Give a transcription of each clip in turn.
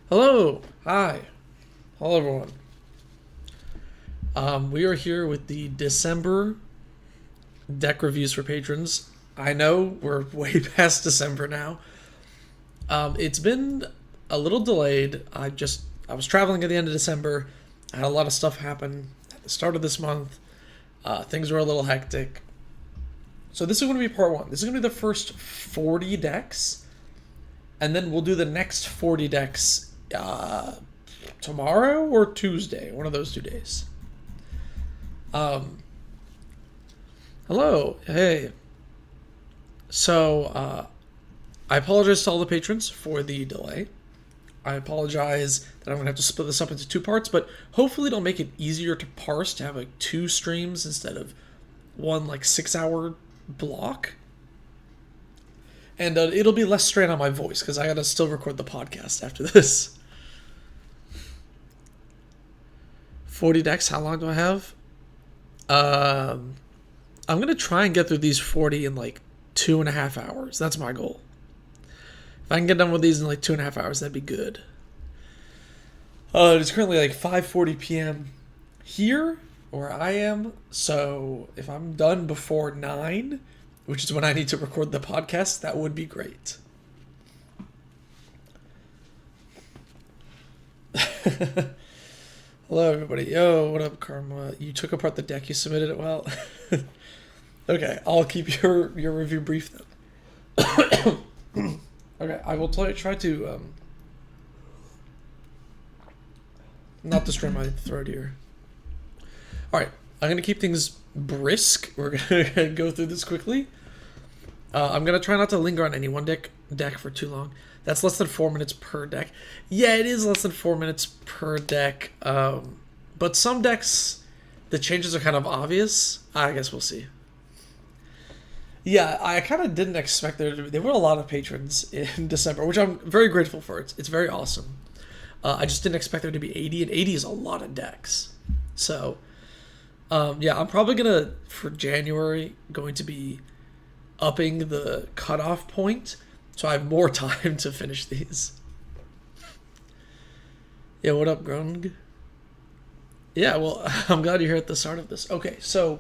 Hello, hi, hello everyone. We are here with the December deck reviews for patrons. I know we're way past December now. It's been a little delayed. I was traveling at the end of December. I had a lot of stuff happen at the start of this month. Things were a little hectic. So this is going to be part one. This is going to be the first 40 decks, and then we'll do the next 40 decks tomorrow or Tuesday, one of those 2 days. Hello, hey. So, I apologize to all the patrons for the delay. I apologize that I'm going to have to split this up into 2 parts, but hopefully it'll make it easier to parse to have like 2 streams instead of one like 6-hour block. And it'll be less strain on my voice because I gotta still record the podcast after this. 40 decks, how long do I have? I'm gonna try and get through these 40 in like 2.5 hours. That's my goal. If I can get done with these in like 2.5 hours, that'd be good. It's currently like 5:40 p.m. here where I am, so if I'm done before 9, which is when I need to record the podcast, that would be great. Hello, everybody. Yo, what up, Karma? You took apart the deck. You submitted it well. Okay, I'll keep your review brief then. Okay, I will try to not destroy my throat here. All right, I'm gonna keep things brisk. We're gonna go through this quickly. I'm gonna try not to linger on any one deck for too long. That's less than 4 minutes per deck. Yeah, it is less than 4 minutes per deck. But some decks, the changes are kind of obvious. I guess we'll see. Yeah, I kind of didn't expect there were a lot of patrons in December, which I'm very grateful for. It's very awesome. I just didn't expect there to be 80, and 80 is a lot of decks. So, yeah, I'm probably gonna, for January, going to be upping the cutoff point, so I have more time to finish these. Yeah, what up, Grung? Yeah, well, I'm glad you're here at the start of this. Okay, so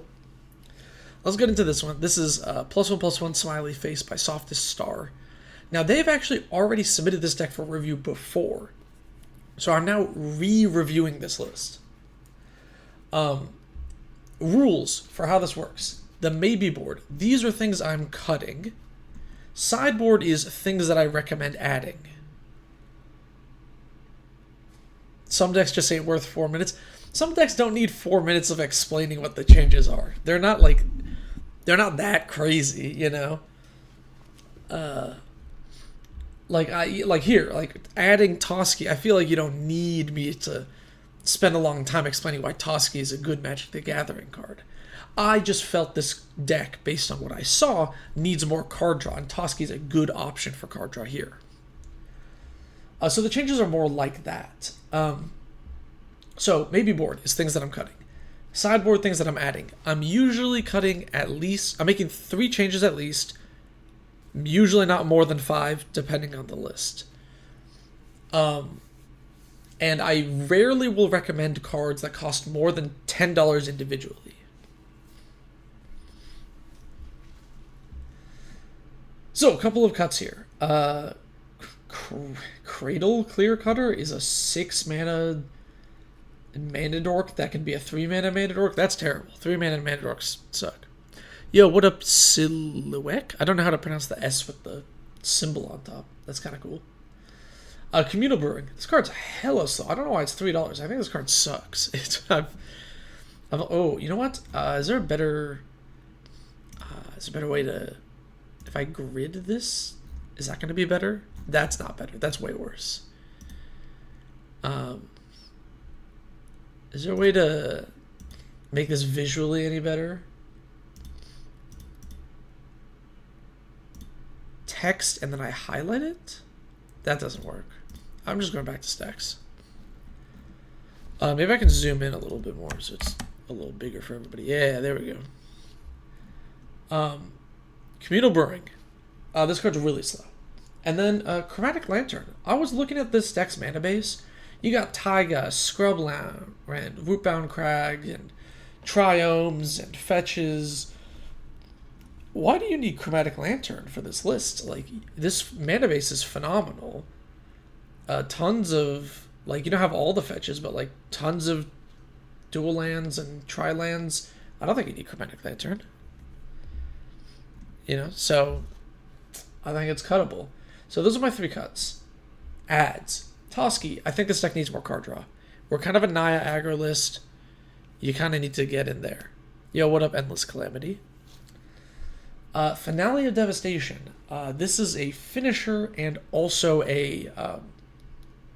let's get into this one. This is +1/+1 Smiley Face by SoftestStar. Now, they've actually already submitted this deck for review before, so I'm now re-reviewing this list. Rules for how this works. The maybe board. These are things I'm cutting. Sideboard is things that I recommend adding. Some decks just ain't worth 4 minutes. Some decks don't need 4 minutes of explaining what the changes are. They're not that crazy, you know? Like adding Toski, I feel like you don't need me to spend a long time explaining why Toski is a good Magic the Gathering card. I just felt this deck, based on what I saw, needs more card draw, and Toski is a good option for card draw here. So the changes are more like that. So maybe board is things that I'm cutting. Sideboard, things that I'm adding. I'm usually cutting I'm making 3 changes at least, usually not more than 5, depending on the list. And I rarely will recommend cards that cost more than $10 individually. So, a couple of cuts here. Cradle Clear Cutter is a 6-mana mana dork that can be a 3-mana mana dork. That's terrible. 3-mana mana dorks suck. Yo, what up, Silhouette? I don't know how to pronounce the S with the symbol on top. That's kind of cool. Communal Brewing. This card's hella slow. I don't know why it's $3. I think this card sucks. Oh, you know what? Is there a better way to... If I grid this, is that going to be better? That's not better. That's way worse. Is there a way to make this visually any better? Text and then I highlight it? That doesn't work. I'm just going back to stacks. Maybe I can zoom in a little bit more so it's a little bigger for everybody. Yeah, there we go. Communal Brewing. This card's really slow. And then Chromatic Lantern. I was looking at this deck's mana base. You got Taiga, Scrubland, and Rootbound Crag, and Triomes, and Fetches. Why do you need Chromatic Lantern for this list? Like, this mana base is phenomenal. Tons of, like, you don't have all the fetches, but, like, tons of dual lands and tri-lands. I don't think you need Chromatic Lantern. You know, so I think it's cuttable. So those are my 3 cuts. Adds. Toski, I think this deck needs more card draw. We're kind of a Naya aggro list. You kind of need to get in there. Yo, what up, Endless Calamity? Finale of Devastation. This is a finisher and also a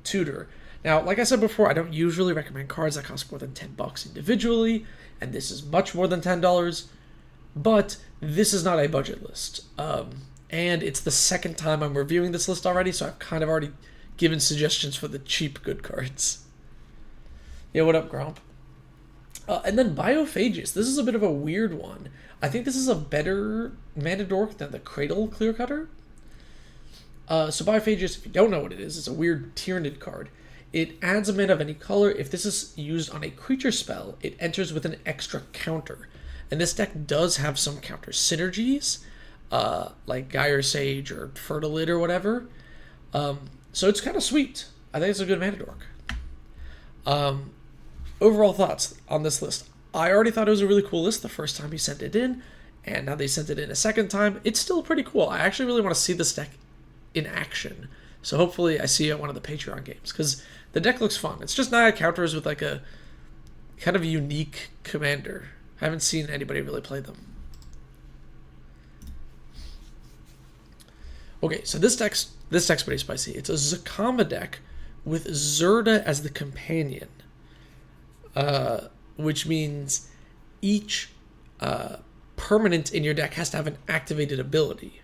tutor. Now, like I said before, I don't usually recommend cards that cost more than $10 individually, and this is much more than $10, but this is not a budget list. And it's the second time I'm reviewing this list already, so I've kind of already given suggestions for the cheap good cards. Yeah, what up, Grump? And then Biophagus. This is a bit of a weird one. I think this is a better mana dork than the Cradle Clear Cutter. So Biophagus, if you don't know what it is, it's a weird Tyrannid card. It adds a mana of any color. If this is used on a creature spell, it enters with an extra counter. And this deck does have some counter synergies, like Gyre Sage or Fertilid or whatever. So it's kind of sweet. I think it's a good mana dork. Overall thoughts on this list. I already thought it was a really cool list the first time he sent it in, and now they sent it in a second time. It's still pretty cool. I actually really want to see this deck in action. So hopefully I see it at one of the Patreon games, because the deck looks fun. It's just Naya counters with like a kind of unique commander. I haven't seen anybody really play them. Okay, so this deck's pretty spicy. It's a Zakama deck with Zerta as the companion, which means each permanent in your deck has to have an activated ability.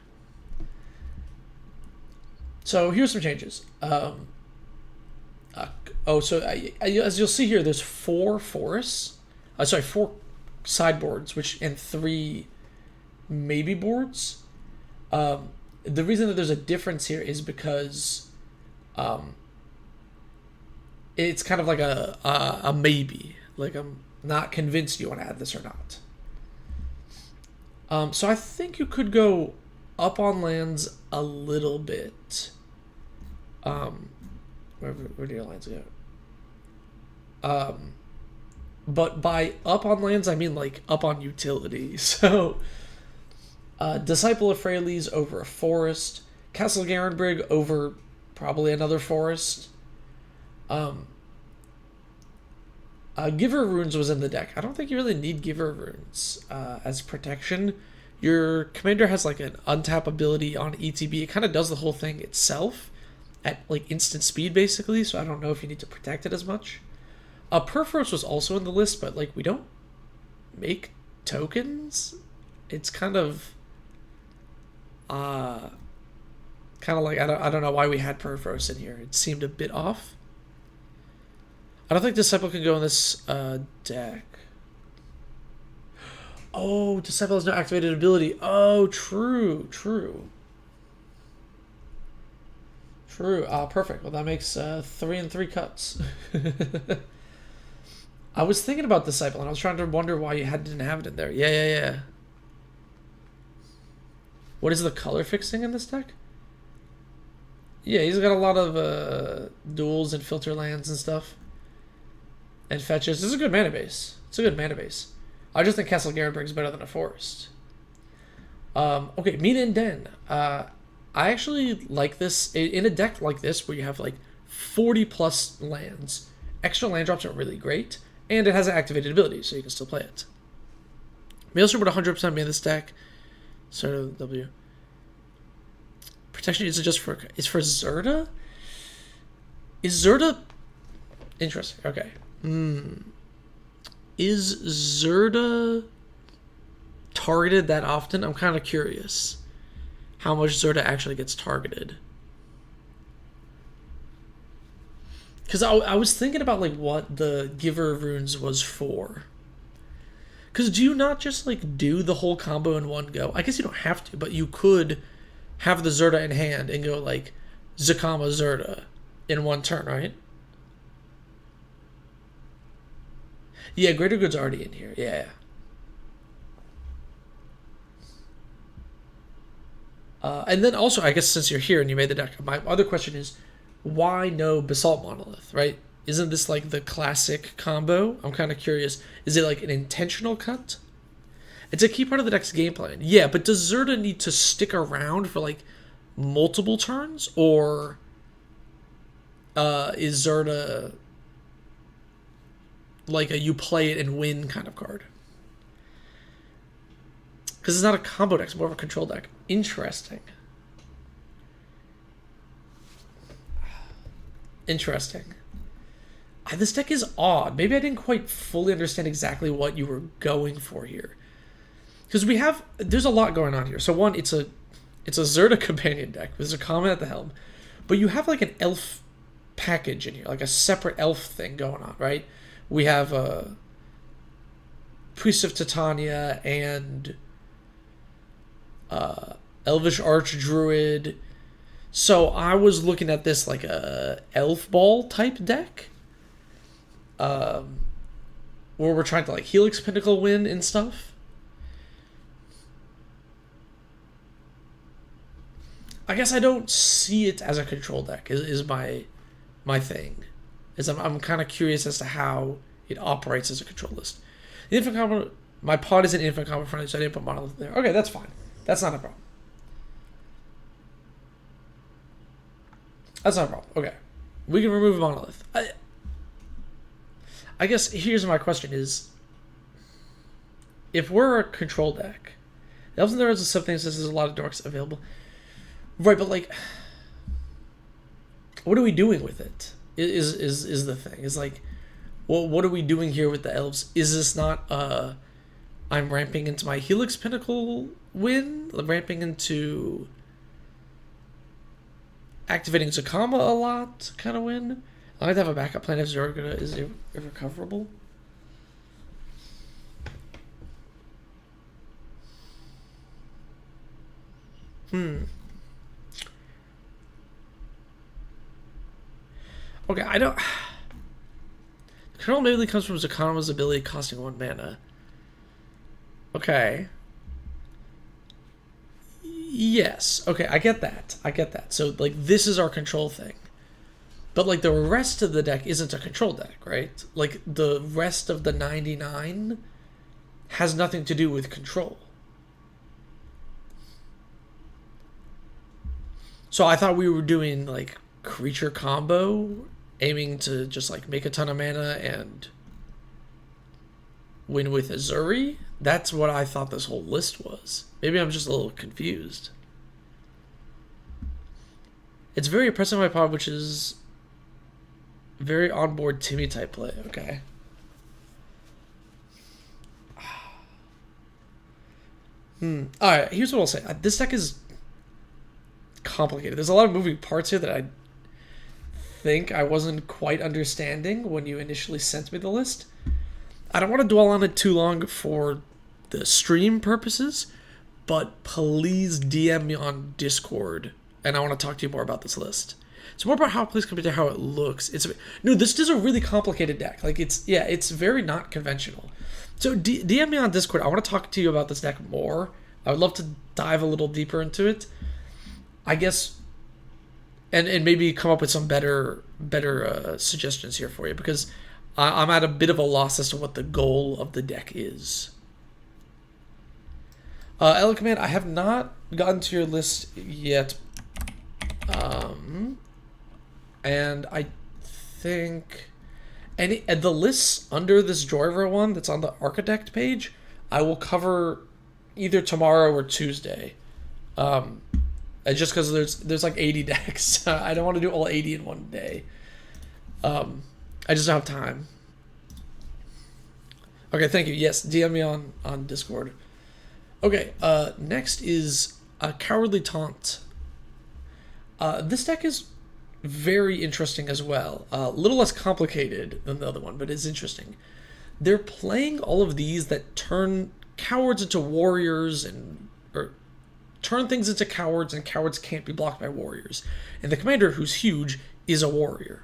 So here's some changes. As you'll see here, there's 4 forests. 4 sideboards, and 3 maybe boards. The reason that there's a difference here is because it's kind of like a maybe. Like, I'm not convinced you want to add this or not. So I think you could go up on lands a little bit. Where do your lands go? But by up on lands, I mean like up on utility. So, Disciple of Freyalise over a forest. Castle Garenbrig over probably another forest. Giver of Runes was in the deck. I don't think you really need Giver of Runes as protection. Your commander has like an untap ability on ETB. It kind of does the whole thing itself at like instant speed basically, so I don't know if you need to protect it as much. Perforos was also in the list, but like we don't make tokens. It's kind of like I don't know why we had Perforos in here. It seemed a bit off. I don't think Disciple can go in this deck. Oh, Disciple has no activated ability. Oh, true. Perfect. Well, that makes 3 and 3 cuts. I was thinking about Disciple, and I was trying to wonder why you didn't have it in there. Yeah. What is the color fixing in this deck? Yeah, he's got a lot of duels and filter lands and stuff. And fetches. This is a good mana base. I just think Castle Garenbrig is better than a forest. Okay, Mina and Den. I actually like this. In a deck like this, where you have like 40 plus lands, extra land drops are really great, and it has an activated ability, so you can still play it. Maelstrom would 100% be in this deck. Start of W. Protection is just for Zerta? Is Zerta interesting? Okay. Is Zerta targeted that often? I'm kind of curious how much Zerta actually gets targeted. Because I was thinking about like what the Giver of Runes was for. Because do you not just like do the whole combo in one go? I guess you don't have to, but you could have the Zerta in hand and go like Zakama Zerta in one turn, right? Yeah, Greater Good's already in here. Yeah. And then also, I guess since you're here and you made the deck, my other question is, why no Basalt Monolith, right? Isn't this like the classic combo? I'm kind of curious. Is it like an intentional cut? It's a key part of the deck's game plan. Yeah, but does Zerta need to stick around for like multiple turns? Or is Zerta like a you play it and win kind of card? Because it's not a combo deck, it's more of a control deck. Interesting. Interesting. This deck is odd. Maybe I didn't quite fully understand exactly what you were going for here. Because there's a lot going on here. So one, it's a Zerta companion deck with Zakama at the helm. But you have like an elf package in here, like a separate elf thing going on, right? We have a Priest of Titania and Elvish Archdruid. So I was looking at this like a elf ball type deck, where we're trying to like Helix Pinnacle win and stuff. I guess I don't see it as a control deck. Is my thing. I'm kind of curious as to how it operates as a control list. The Infant Combo, my pod is an Infant Combo friendly, so I didn't put Monolith there. Okay, that's fine. That's not a problem. That's not a problem. Okay. We can remove Monolith. I guess here's my question is, if we're a control deck, the Elves and the Roads is something that says there's a lot of dorks available. Right, but like, what are we doing with it? Is the thing. It's like, well, what are we doing here with the elves? Is this not I'm ramping into my Helix Pinnacle win? Ramping into activating Zakama a lot kind of win? I like to have a backup plan if Zerta is irrecoverable. Okay, I don't... Control mainly comes from Zakama's ability costing 1 mana. Okay. Yes. Okay, I get that. I get that. So, like, this is our control thing. But, like, the rest of the deck isn't a control deck, right? Like, the rest of the 99 has nothing to do with control. So I thought we were doing, like, creature combo, aiming to just, like, make a ton of mana and win with Azuri. That's what I thought this whole list was. Maybe I'm just a little confused. It's very impressive my pod, which is very onboard Timmy type play. Okay. Alright, here's what I'll say. This deck is complicated. There's a lot of moving parts here that I think I wasn't quite understanding when you initially sent me the list. I don't want to dwell on it too long for the stream purposes, but please DM me on Discord, and I want to talk to you more about this list. It's more about how it plays compared to how it looks. This is a really complicated deck. Like, it's very not conventional. So DM me on Discord. I want to talk to you about this deck more. I would love to dive a little deeper into it. I guess, and maybe come up with some better suggestions here for you, because I'm at a bit of a loss as to what the goal of the deck is. Ella Command, I have not gotten to your list yet. And I think the lists under this Joyver one that's on the Architect page, I will cover either tomorrow or Tuesday. Just because there's like 80 decks. I don't want to do all 80 in one day. I just don't have time. Okay, thank you. Yes, DM me on Discord. Okay, next is a Cowardly Taunt. This deck is very interesting as well. A little less complicated than the other one, but it's interesting. They're playing all of these that turn cowards into warriors turn things into cowards, and cowards can't be blocked by warriors. And the commander, who's huge, is a warrior.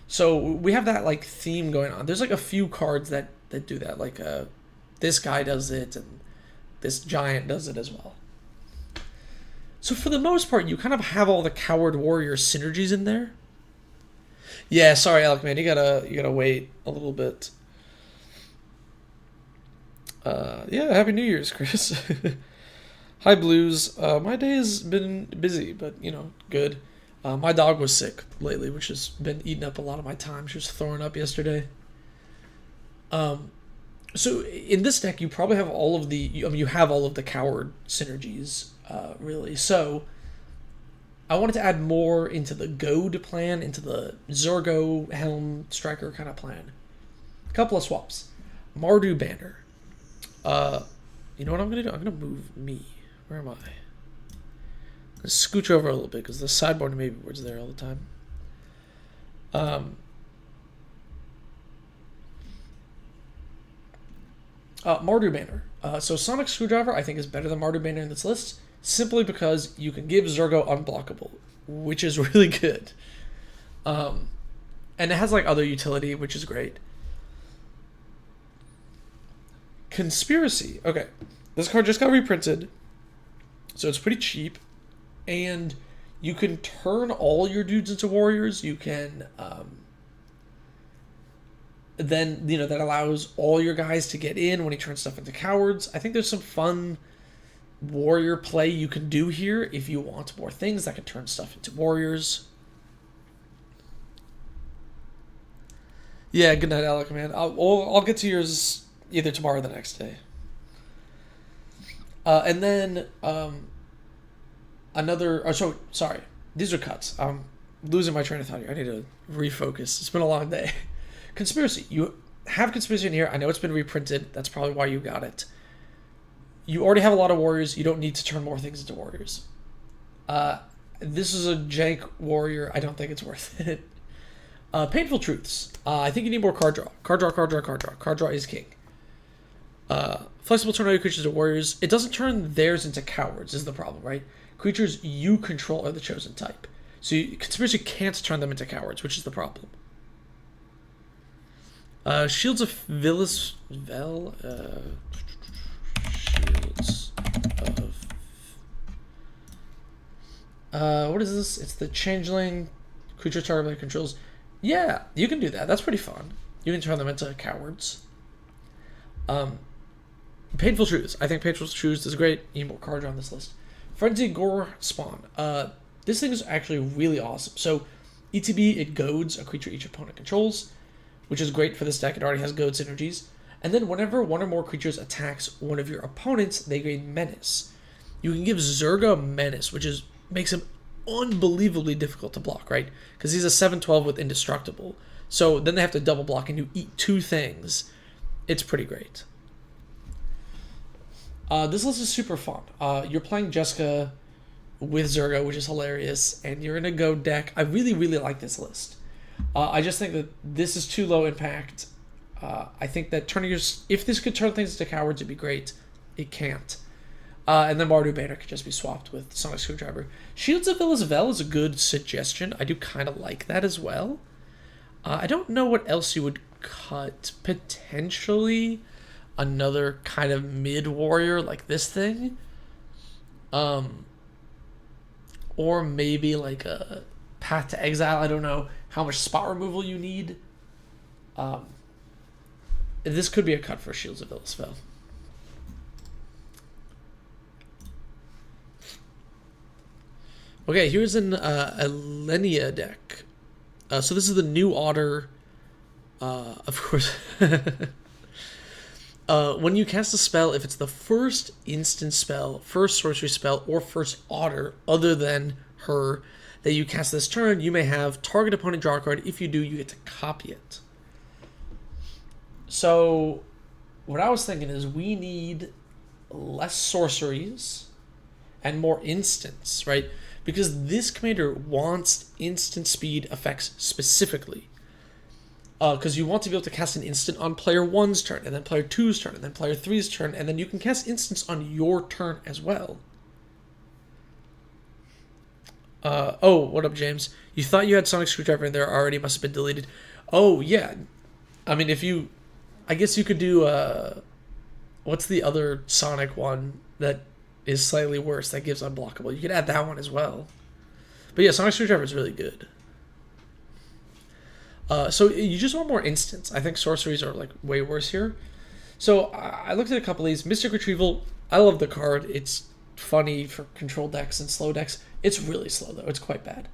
So we have that like theme going on. There's like a few cards that do that. Like this guy does it, and this giant does it as well. So for the most part, you kind of have all the coward warrior synergies in there. Yeah, sorry, Alec, man, you gotta wait a little bit. Yeah, Happy New Year's, Chris. Hi, Blues. My day has been busy, but, you know, good. My dog was sick lately, which has been eating up a lot of my time. She was throwing up yesterday. So in this deck, you probably have all of the... you have all of the coward synergies, really. So I wanted to add more into the Goad plan, into the Zergo, Helm, Striker kind of plan. A couple of swaps. Mardu Banner. You know what I'm going to do? I'm going to move me. Where am I? Let's scooch over a little bit because the sideboard and maybe board's there all the time. Mardu Banner. So Sonic Screwdriver I think is better than Mardu Banner in this list, simply because you can give Zergo unblockable, which is really good. And it has like other utility, which is great. Conspiracy. Okay. This card just got reprinted, so it's pretty cheap. And you can turn all your dudes into warriors. You can... then, you know, that allows all your guys to get in when he turns stuff into cowards. I think there's some fun warrior play you can do here if you want more things that can turn stuff into warriors. Yeah, good night, Alec, man. I'll get to yours either tomorrow or the next day. And then another... Oh, so, sorry. These are cuts. I'm losing my train of thought here. I need to refocus. It's been a long day. Conspiracy. You have Conspiracy in here. I know it's been reprinted. That's probably why you got it. You already have a lot of warriors. You don't need to turn more things into warriors. This is a jank warrior. I don't think it's worth it. Painful Truths. I think you need more card draw. Card draw, card draw, card draw. Card draw is king. Flexible turn all your creatures to warriors. It doesn't turn theirs into cowards is the problem, right? Creatures you control are the chosen type. So Conspiracy can't turn them into cowards, which is the problem. Shields of Villas... Shields of... what is this? It's the Changeling creature target controls. Yeah, you can do that. That's pretty fun. You can turn them into cowards. Painful Truths. I think Painful Truths is great. You need more cards on this list. Frenzy Gore Spawn. This thing is actually really awesome. So, ETB, it goads a creature each opponent controls, which is great for this deck. It already has goad synergies. And then whenever one or more creatures attacks one of your opponents, they gain Menace. You can give Zerga Menace, which makes him unbelievably difficult to block, right? Because he's a 7/12 with Indestructible. So then they have to double block and you eat two things. It's pretty great. This list is super fun. You're playing Jessica with Zerga, which is hilarious, and you're in a Go deck. I really, really like this list. I just think that this is too low impact. I think that if this could turn things into cowards, it'd be great. It can't. And then Mardu Banner could just be swapped with Sonic Screwdriver. Shields of Villasvel is a good suggestion. I do kind of like that as well. I don't know what else you would cut. Potentially another kind of mid-warrior like this thing. Or maybe like a Path to Exile. I don't know how much spot removal you need. This could be a cut for Shields of Villasvel. Okay, here's an Alenia deck. So this is the new order. Of course. When you cast a spell, if it's the first instant spell, first sorcery spell, or first order other than her that you cast this turn, you may have target opponent draw a card. If you do, you get to copy it. So what I was thinking is we need less sorceries and more instants, right? Because this commander wants instant speed effects specifically. Because you want to be able to cast an instant on player 1's turn, and then player 2's turn, and then player 3's turn, and then you can cast instants on your turn as well. Oh, what up, James? You thought you had Sonic Screwdriver in there already, must have been deleted. Oh, yeah. I mean, if you... I guess you could do, what's the other Sonic one that is slightly worse that gives unblockable? You could add that one as well. But yeah, Sonic Screwdriver is really good. So you just want more instants. I think sorceries are, like, way worse here. So I looked at a couple of these. Mystic Retrieval, I love the card. It's funny for control decks and slow decks. It's really slow, though. It's quite bad.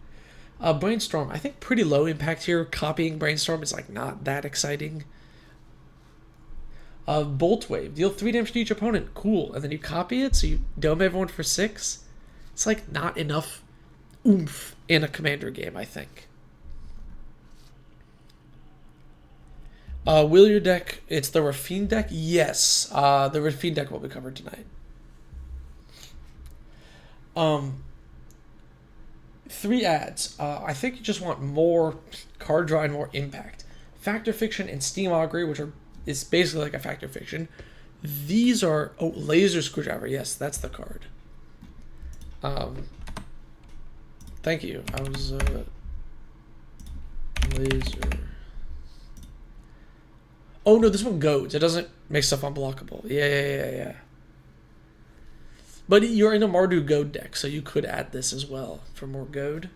Brainstorm, I think pretty low impact here. Copying Brainstorm is, like, not that exciting. Bolt Wave, deal 3 damage to each opponent. Cool. And then you copy it, so you dome everyone for 6. It's, like, not enough oomph in a Commander game, I think. Will your deck, it's the Rafine deck? Yes. The Rafine deck will be covered tonight. 3 ads. I think you just want more card draw and more impact. Factor Fiction and Steam Augury, which is basically like a Factor Fiction. These are... Oh, Laser Screwdriver. Yes, that's the card. Thank you. I was... Laser... Oh, no, this one goads. It doesn't make stuff unblockable. Yeah. But you're in a Mardu goad deck, so you could add this as well for more goad.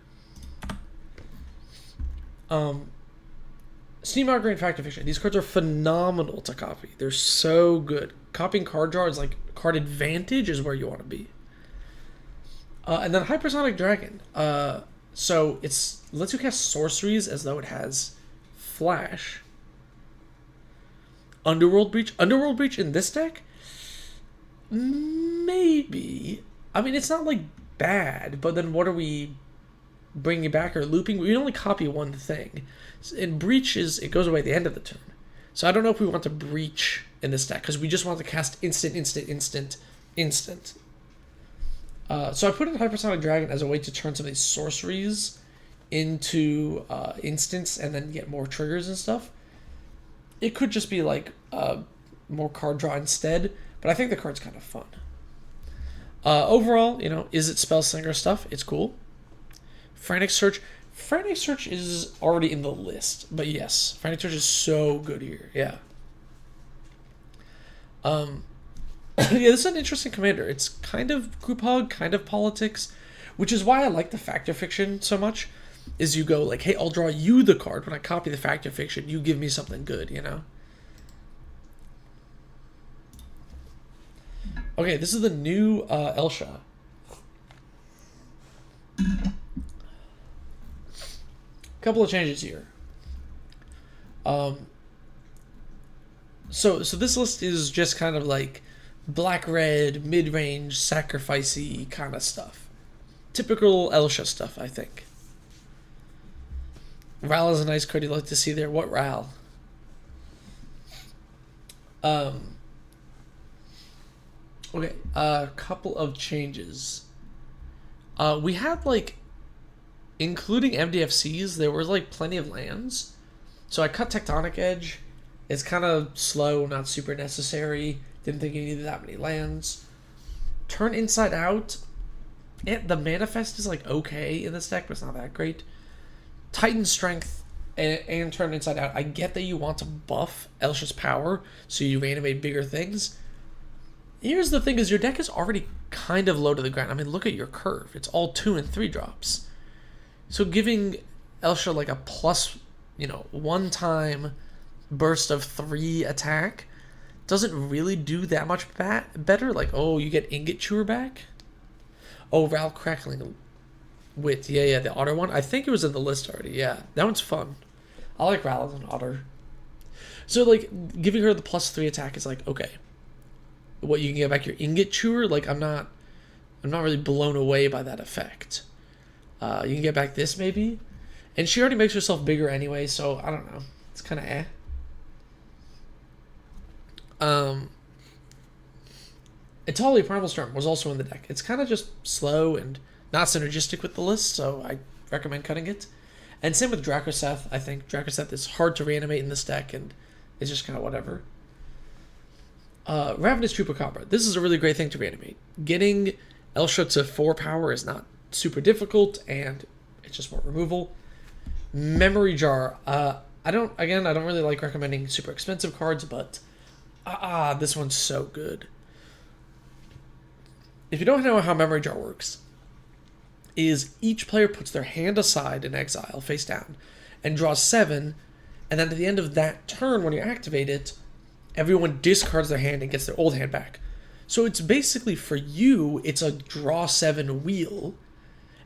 Steam Augury and Factor Fiction. These cards are phenomenal to copy. They're so good. Copying card draw is like card advantage is where you want to be. And then Hypersonic Dragon. So it's lets you cast sorceries as though it has flash. Underworld Breach. Underworld Breach in this deck? Maybe. I mean, it's not, like, bad, but then what are we bringing back or looping? We only copy one thing. And Breach it goes away at the end of the turn. So I don't know if we want to Breach in this deck, because we just want to cast instant. So I put in Hypersonic Dragon as a way to turn some of these sorceries into instants and then get more triggers and stuff. It could just be like more card draw instead, but I think the card's kind of fun. Overall, is it Spellslinger stuff? It's cool. Frantic Search. Frantic Search is already in the list, but yes, Frantic Search is so good here. Yeah. Yeah, this is an interesting commander. It's kind of group hug, kind of politics, which is why I like the Factor Fiction so much. Is you go like, hey, I'll draw you the card when I copy the Factor Fiction. You give me something good, Okay, this is the new Elsha. Couple of changes here. So this list is just kind of like black-red, mid-range, sacrificey kind of stuff. Typical Elsha stuff, I think. Ral is a nice card you'd like to see there. What Ral? Okay, a couple of changes. We had, like, including MDFCs, there was, like, plenty of lands. So I cut Tectonic Edge. It's kind of slow, not super necessary. Didn't think you needed that many lands. Turn Inside Out. The Manifest is, like, okay in this deck, but it's not that great. Titan Strength and Turn Inside Out. I get that you want to buff Elsha's power, so you reanimate bigger things. Here's the thing, is your deck is already kind of low to the ground. I mean, look at your curve. It's all 2 and 3 drops. So giving Elsha like a plus, one-time burst of 3 attack doesn't really do that much better. Like, oh, you get Ingot Chewer back? Oh, Ral Crackling Wit. Yeah, the otter one. I think it was in the list already. Yeah, that one's fun. I like Ral as an otter. So, like, giving her the plus 3 attack is like, okay. What, you can get back your Ingot Chewer? Like, I'm not really blown away by that effect. You can get back this, maybe? And she already makes herself bigger anyway, so I don't know. It's kind of eh. Italia Primal Storm was also in the deck. It's kind of just slow and not synergistic with the list, so I recommend cutting it. And same with Dracoseth. I think Dracoseth is hard to reanimate in this deck, and it's just kind of whatever. Ravenous Chupacabra. This is a really great thing to reanimate. Getting Elsha to 4 power is not super difficult, and it's just more removal. Memory Jar. I don't really like recommending super expensive cards, but this one's so good. If you don't know how Memory Jar works, is each player puts their hand aside in exile, face down, and draws 7, and then at the end of that turn, when you activate it, everyone discards their hand and gets their old hand back. So it's basically, for you, it's a draw 7 wheel,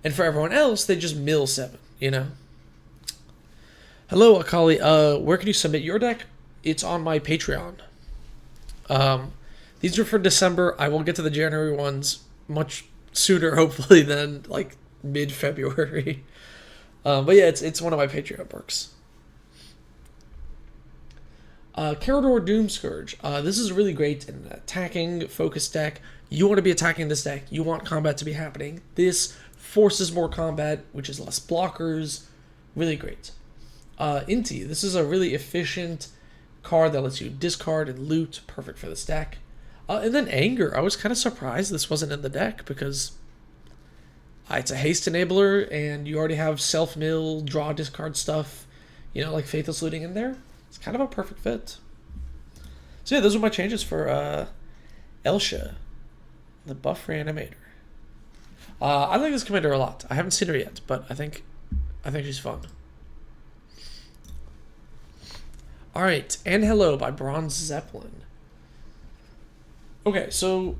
and for everyone else, they just mill 7, you know? Hello, Akali. Where can you submit your deck? It's on my Patreon. These are for December. I will get to the January ones much sooner, hopefully, than like mid-February. But yeah, it's one of my Patreon perks. Carador Doomscourge. This is really great in an attacking focus deck. You want to be attacking this deck. You want combat to be happening. This forces more combat, which is less blockers. Really great. Inti. This is a really efficient card that lets you discard and loot. Perfect for this deck. And then Anger. I was kind of surprised this wasn't in the deck because it's a haste enabler and you already have self-mill, draw, discard stuff, you know, like Faithless Looting in there. It's kind of a perfect fit. So yeah, those are my changes for Elsha, the buff reanimator. I like this commander a lot. I haven't seen her yet, but I think she's fun. Alright, and Hello by Bronze Zeppelin. Okay, so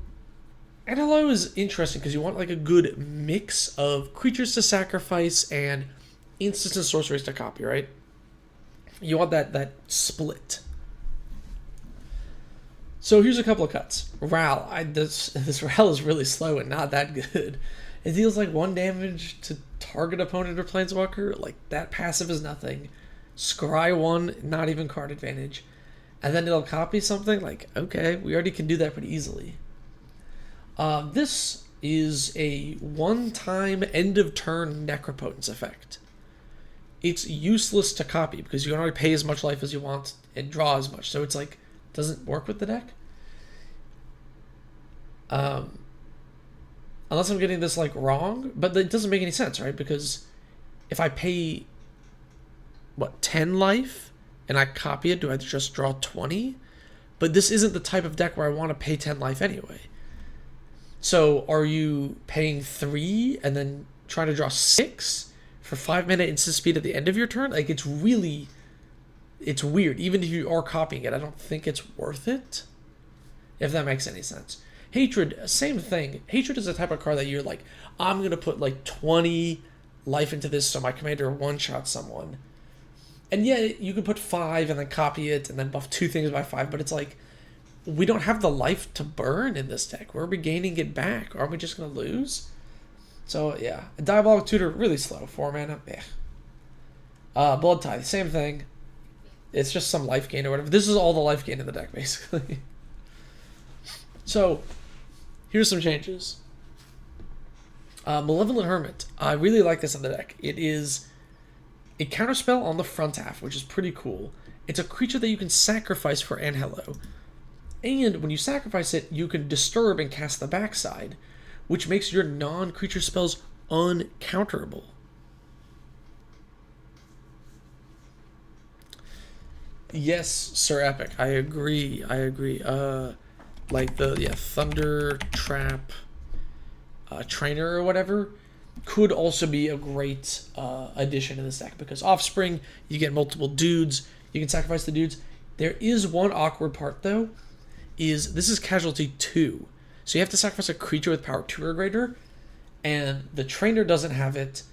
Anallo is interesting because you want like a good mix of creatures to sacrifice and instants and sorceries to copy, right? You want that split. So here's a couple of cuts. Ral. This Ral is really slow and not that good. It deals like 1 damage to target opponent or planeswalker. Like, that passive is nothing. Scry 1, not even card advantage. And then it'll copy something, like, okay, we already can do that pretty easily. This is a one-time end-of-turn Necropotence effect. It's useless to copy because you can already pay as much life as you want and draw as much. So it's like, doesn't work with the deck. Unless I'm getting this like wrong, but it doesn't make any sense, right? Because if I pay, 10 life and I copy it, do I just draw 20? But this isn't the type of deck where I want to pay 10 life anyway. So are you paying 3 and then trying to draw 6 for 5-mana instant speed at the end of your turn? Like, it's weird. Even if you are copying it, I don't think it's worth it, if that makes any sense. Hatred, same thing. Hatred is the type of card that you're like, I'm going to put like 20 life into this so my commander one-shot someone. And yeah, you can put 5 and then copy it and then buff 2 things by 5, but it's like, we don't have the life to burn in this deck. Where are we gaining it back? Aren't we just going to lose? So yeah, a Diabolic Tutor, really slow, 4 mana, Blood Tithe, same thing. It's just some life gain or whatever. This is all the life gain in the deck, basically. So, here's some changes. Malevolent Hermit. I really like this in the deck. It is a counterspell on the front half, which is pretty cool. It's a creature that you can sacrifice for Angelo. And when you sacrifice it, you can disturb and cast the backside, which makes your non-creature spells uncounterable. Yes, Sir Epic. I agree. Like the Thunder Trap Trainer or whatever could also be a great addition to this deck because Offspring, you get multiple dudes. You can sacrifice the dudes. There is one awkward part though. This is Casualty 2. So you have to sacrifice a creature with power 2 or greater, and the Trainer doesn't have it,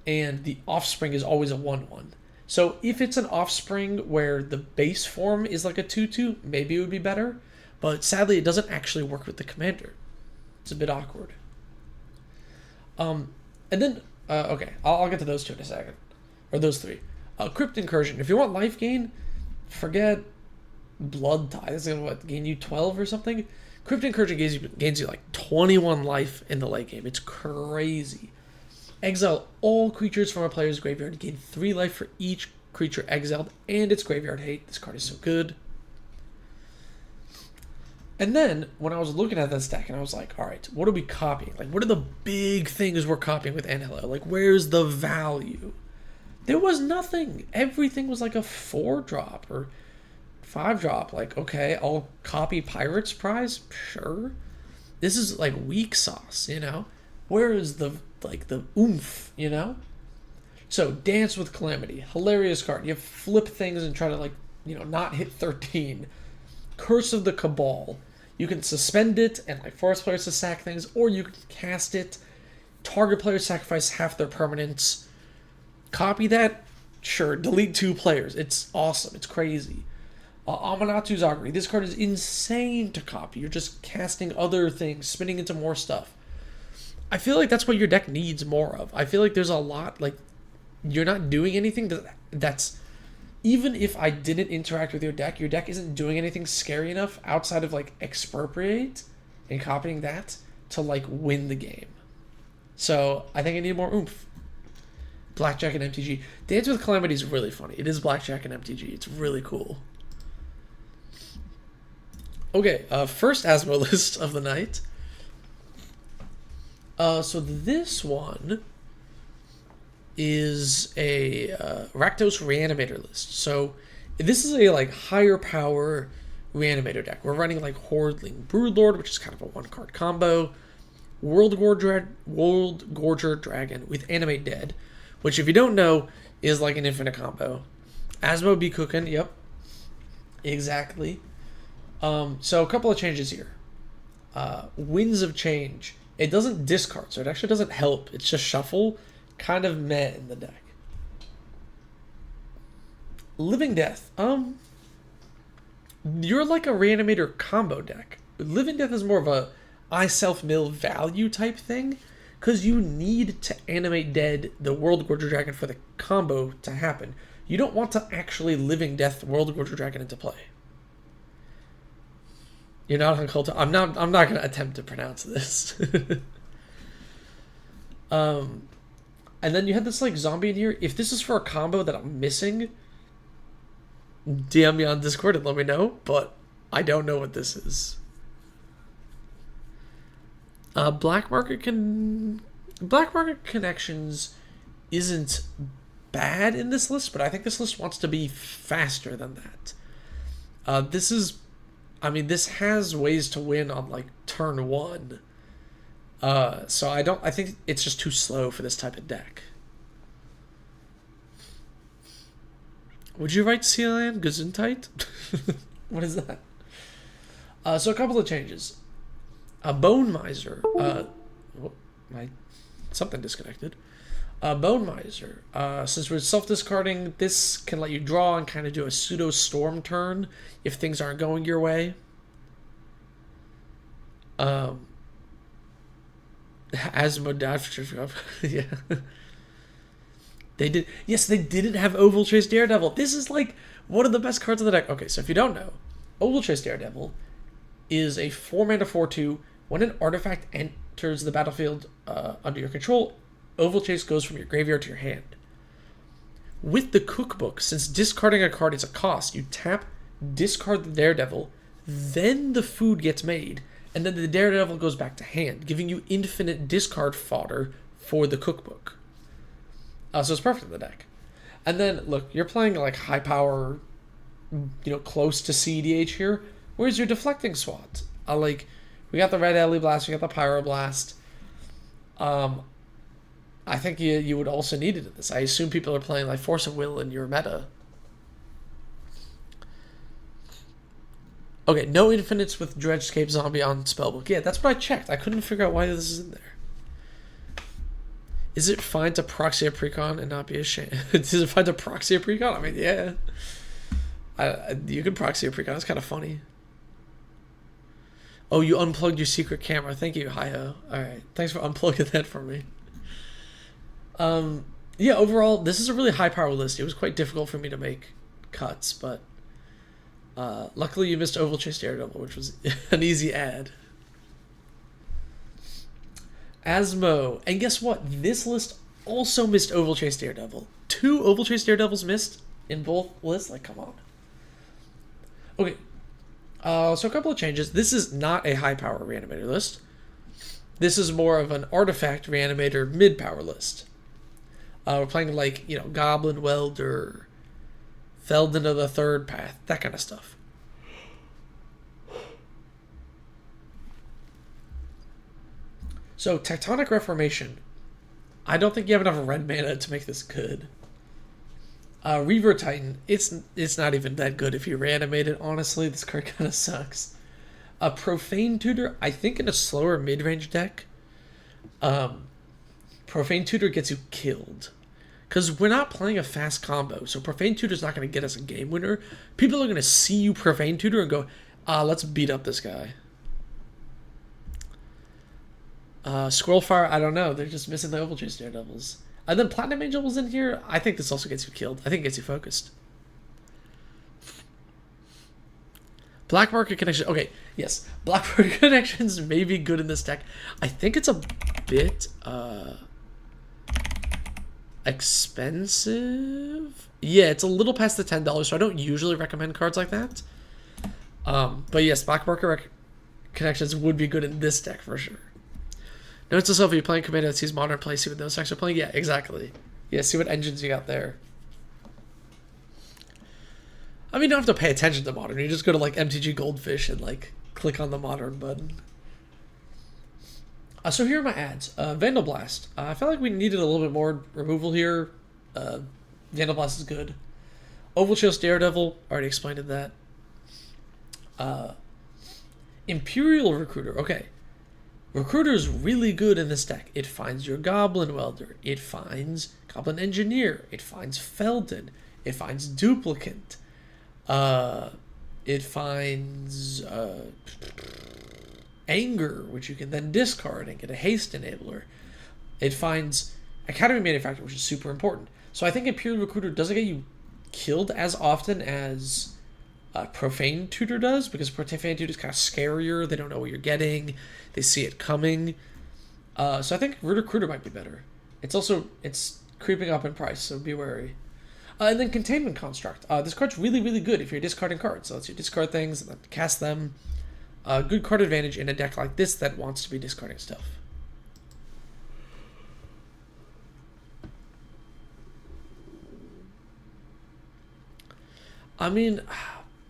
and the Offspring is always a 1/1. So if it's an Offspring where the base form is like a 2/2, maybe it would be better. But sadly, it doesn't actually work with the commander. It's a bit awkward. And then, okay, I'll get to those 2 in a second. Or those 3. Crypt Incursion. If you want life gain, forget Blood Tithe. It's going to gain you 12 or something? Crypt Incursion gains you like 21 life in the late game. It's crazy. Exile all creatures from a player's graveyard. Gain 3 life for each creature exiled and its graveyard hate. This card is so good. And then when I was looking at this deck and I was like, all right, what are we copying? Like, what are the big things we're copying with Anallo? Like, where's the value? There was nothing. Everything was like a 4-drop or 5-drop. Like, okay, I'll copy Pirate's Prize. Sure. This is like weak sauce, you know? Where is the oomph, you know? So, Dance with Calamity. Hilarious card. You flip things and try to, like, you know, not hit 13. Curse of the Cabal. You can suspend it and like force players to sack things, or you can cast it, target players sacrifice half their permanents. Copy that? Sure. Delete 2 players. It's awesome. It's crazy. Amanatu's Augury. This card is insane to copy. You're just casting other things, spinning into more stuff. I feel like that's what your deck needs more of. I feel like there's a lot, like, you're not doing anything that's... Even if I didn't interact with your deck isn't doing anything scary enough outside of, like, Expropriate and copying that to, like, win the game. So, I think I need more oomph. Blackjack and MTG. Dance with Calamity is really funny. It is Blackjack and MTG. It's really cool. Okay, first Asmo list of the night. So this one is a Rakdos Reanimator list. So this is a like higher power Reanimator deck. We're running like Hordling Broodlord, which is kind of a 1-card combo. World Gorger Dragon with Animate Dead, which if you don't know is like an infinite combo. Asmo be cooking, yep, exactly. So a couple of changes here. Winds of Change. It doesn't discard, so it actually doesn't help. It's just shuffle. Kind of meh in the deck. Living Death. You're like a Reanimator combo deck. Living Death is more of a I self-mill value type thing, because you need to animate dead the World Gorger Dragon for the combo to happen. You don't want to actually Living Death World Gorger Dragon into play. You're not on cult. I'm not going to attempt to pronounce this. And then you had this like zombie in here. If this is for a combo that I'm missing, DM me on Discord and let me know. But I don't know what this is. Black Market Connections isn't bad in this list, but I think this list wants to be faster than that. This has ways to win on like turn 1. So I think it's just too slow for this type of deck. Would you write Sealand Gesundheit? What is that? So a couple of changes. A Bone Miser. Something disconnected. Bone Miser. Since we're self-discarding, this can let you draw and kind of do a pseudo storm turn if things aren't going your way. Asmo Dash. Yeah. They did. Yes, they didn't have Oval Chase Daredevil. This is like one of the best cards of the deck. Okay, so if you don't know, Oval Chase Daredevil is a 4-mana 4/2. When an artifact enters the battlefield under your control, Oval Chase goes from your graveyard to your hand. With the cookbook, since discarding a card is a cost, you tap, discard the Daredevil, then the food gets made, and then the Daredevil goes back to hand, giving you infinite discard fodder for the cookbook. So it's perfect in the deck. And then, look, you're playing like high power, close to CDH here. Where's your deflecting SWAT? We got the Red Alley Blast, we got the Pyroblast. I think you would also need it in this. I assume people are playing like Force of Will in your meta. Okay, no infinites with Dredgescape Zombie on Spellbook. Yeah, that's what I checked. I couldn't figure out why this is in there. Is it fine to proxy a precon and not be ashamed? Is it fine to proxy a precon? I mean, yeah. You can proxy a precon. It's kind of funny. Oh, you unplugged your secret camera. Thank you, Hi-Ho. Alright, thanks for unplugging that for me. Yeah, overall, this is a really high power list. It was quite difficult for me to make cuts, but luckily you missed Oval Chase Daredevil, which was an easy add. Asmo. And guess what? This list also missed Oval Chase Daredevil. 2 Oval Chase Daredevils missed in both lists? Like, come on. Okay. So a couple of changes. This is not a high power reanimator list. This is more of an artifact reanimator mid power list. We're playing like, you know, Goblin Welder, Feldon of the Third Path, that kind of stuff. So Tectonic Reformation. I don't think you have enough red mana to make this good. Reaver Titan, it's not even that good if you reanimate it, honestly. This card kind of sucks. Profane Tutor, I think in a slower mid-range deck, Profane Tutor gets you killed. Because we're not playing a fast combo, so Profane Tutor's not going to get us a game winner. People are going to see you Profane Tutor and go, let's beat up this guy. Squirrelfire, I don't know. They're just missing the Oval Chase Daredevils. And then Platinum Angel was in here. I think this also gets you killed. I think it gets you focused. Black Market Connection. Okay, yes. Black Market Connections may be good in this deck. I think it's a bit expensive. Yeah, it's a little past the $10, so I don't usually recommend cards like that. But yes, Black Market Connections would be good in this deck for sure. Note to self, if you're playing Commander that sees Modern play, see what those decks are playing. Yeah, exactly. Yeah, see what engines you got there. I mean, you don't have to pay attention to Modern. You just go to like MTG Goldfish and like click on the Modern button. So here are my ads. Vandal Blast. I felt like we needed a little bit more removal here. Vandal Blast is good. Oval Chase Daredevil. Already explained that. Imperial Recruiter. Okay. Recruiter is really good in this deck. It finds your Goblin Welder. It finds Goblin Engineer. It finds Feldon. It finds Duplicant. It finds Anger, which you can then discard and get a haste enabler. It finds Academy Manufacturer, which is super important. So I think Imperial Recruiter doesn't get you killed as often as Profane Tutor does, because Profane Tutor is kind of scarier. They don't know what you're getting. They see it coming. So I think Recruiter might be better. It's creeping up in price, so be wary. And then Containment Construct. This card's really, really good if you're discarding cards. So lets you discard things and then cast them. Good card advantage in a deck like this that wants to be discarding stuff. I mean,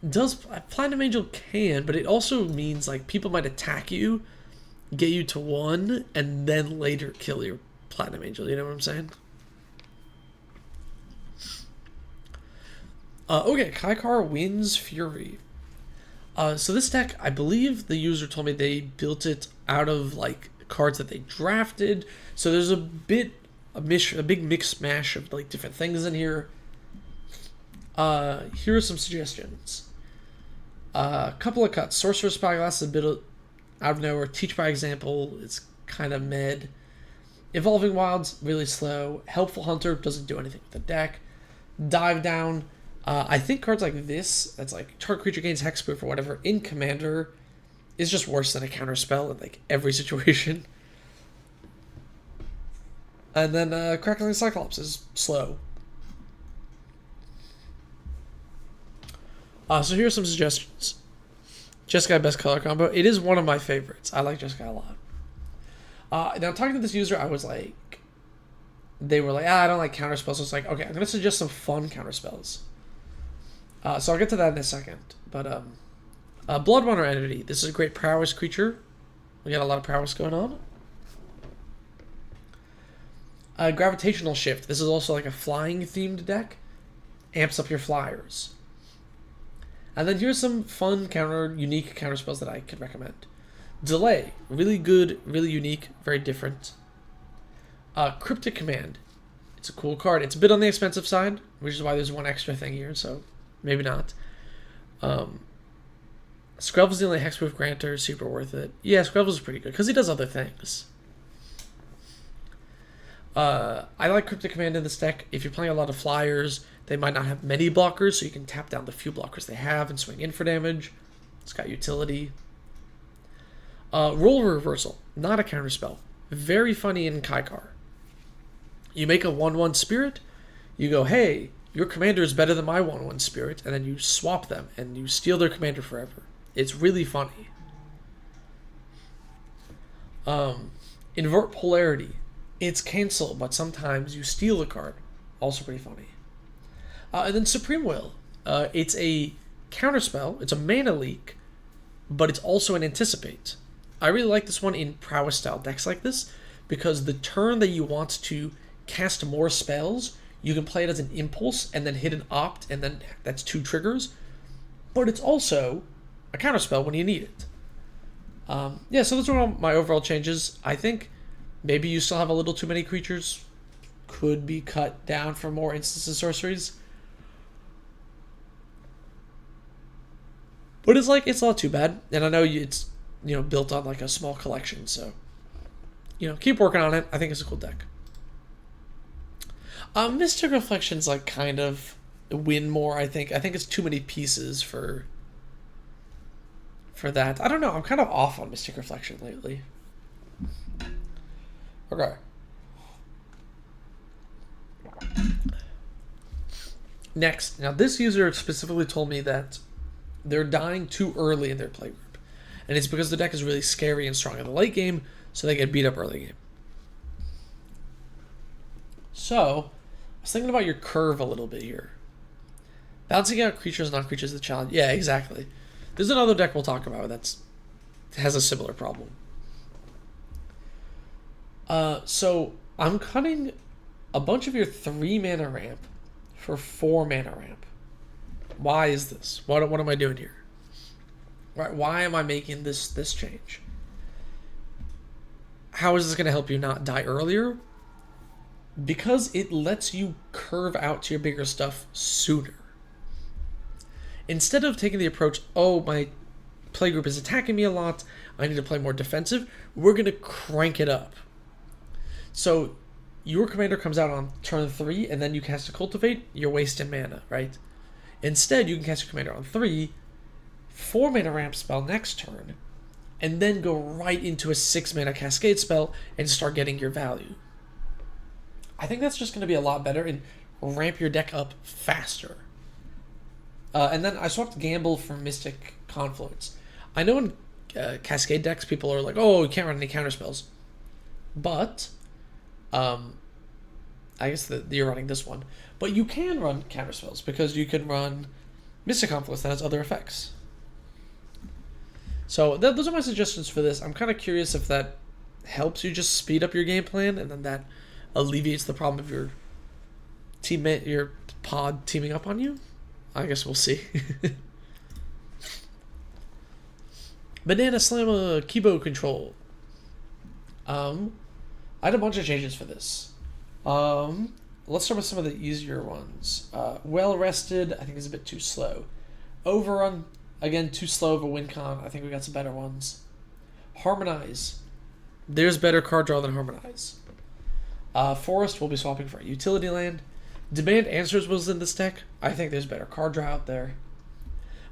Platinum Angel can, but it also means like people might attack you, get you to 1, and then later kill your Platinum Angel. You know what I'm saying? Okay, Kaikar wins Fury. So this deck, I believe the user told me they built it out of like cards that they drafted. So there's a big mix mash of like different things in here. Here are some suggestions. A couple of cuts. Sorcerer's Spyglass is a bit out of nowhere. Teach by Example is kind of mid. Evolving Wilds, really slow. Helpful Hunter doesn't do anything with the deck. Dive Down. I think cards like this, that's like target creature gains hexproof or whatever, in Commander, is just worse than a counterspell in like every situation. And then Crackling Cyclops is slow. So here's some suggestions. Jeskai best color combo. It is one of my favorites. I like Jeskai a lot. Now talking to this user, I was like, they were like, I don't like counterspells. So it's like, okay, I'm gonna suggest some fun counterspells. So I'll get to that in a second. But Bloodrunner Entity. This is a great prowess creature. We got a lot of prowess going on. Gravitational Shift. This is also like a flying themed deck. Amps up your flyers. And then here's some fun unique counterspells that I could recommend. Delay. Really good, really unique, very different. Cryptic Command. It's a cool card. It's a bit on the expensive side, which is why there's one extra thing here, so maybe not. Scrub's the only hexproof grantor, super worth it. Yeah, Scrub's is pretty good, because he does other things. I like Cryptic Command in this deck. If you're playing a lot of flyers, they might not have many blockers, so you can tap down the few blockers they have and swing in for damage. It's got utility. Role Reversal, not a counterspell. Very funny in Kaikar. You make a 1/1 spirit, you go, hey, your commander is better than my 1/1 spirit, and then you swap them, and you steal their commander forever. It's really funny. Invert Polarity. It's cancel, but sometimes you steal a card. Also pretty funny. And then Supreme Will. It's a counterspell. It's a mana leak, but it's also an anticipate. I really like this one in prowess style decks like this, because the turn that you want to cast more spells, you can play it as an impulse and then hit an opt, and then that's 2 triggers. But it's also a counterspell when you need it. Yeah, so those are all my overall changes. I think maybe you still have a little too many creatures. Could be cut down for more instants and sorceries. But it's not too bad. And I know it's, built on like a small collection, so keep working on it. I think it's a cool deck. Mystic Reflection's like kind of win more, I think. I think it's too many pieces for that. I don't know. I'm kind of off on Mystic Reflection lately. Okay. Next. Now, this user specifically told me that they're dying too early in their playgroup. And it's because the deck is really scary and strong in the late game, so they get beat up early game. So, I was thinking about your curve a little bit here. Balancing out creatures, non-creatures, the challenge. Yeah, exactly. There's another deck we'll talk about that has a similar problem. So, I'm cutting a bunch of your 3 mana ramp for 4 mana ramp. Why is this? What am I doing here? Right? Why am I making this change? How is this going to help you not die earlier? Because it lets you curve out to your bigger stuff sooner. Instead of taking the approach, oh, my playgroup is attacking me a lot, I need to play more defensive, we're going to crank it up. So your commander comes out on turn 3, and then you cast a Cultivate, you're wasting mana, right? Instead, you can cast your commander on 3, 4 mana ramp spell next turn, and then go right into a 6 mana Cascade spell and start getting your value. I think that's just going to be a lot better and ramp your deck up faster. And then I swapped Gamble for Mystic Confluence. I know in Cascade decks, people are like, oh, you can't run any counterspells. But, I guess that you're running this one. But you can run counterspells, because you can run Mystic Confluence that has other effects. So those are my suggestions for this. I'm kind of curious if that helps you just speed up your game plan, and then that alleviates the problem of your teammate, your pod teaming up on you. I guess we'll see. Banana Slammer Kibo Control. I had a bunch of changes for this. Let's start with some of the easier ones. Well Rested, I think is a bit too slow. Overrun, again, too slow of a win con. I think we got some better ones. Harmonize. There's better card draw than Harmonize. Forest, we'll be swapping for a utility land. Demand Answers was in this deck. I think there's better card draw out there.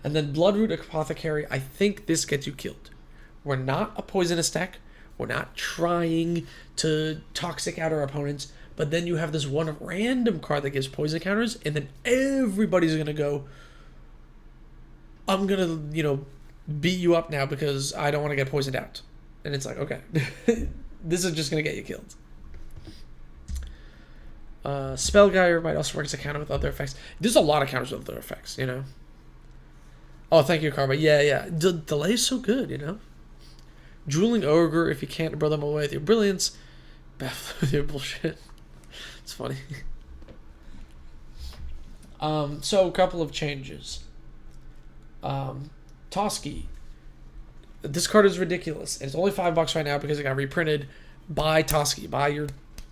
And then Bloodroot Apothecary, I think this gets you killed. We're not a poisonous deck. We're not trying to toxic out our opponents. But then you have this one random card that gives poison counters, and then everybody's going to go, I'm going to, beat you up now because I don't want to get poisoned out. And it's like, okay, this is just going to get you killed. Spellgeyer might also work as a counter with other effects. There's a lot of counters with other effects, Oh, thank you, Karma. Yeah. Delay is so good, Drooling Ogre, if you can't blow them away with your brilliance. Baffle with your bullshit. It's funny. So, a couple of changes. Toski. This card is ridiculous. It's only $5 right now because it got reprinted. Buy Toski. Buy your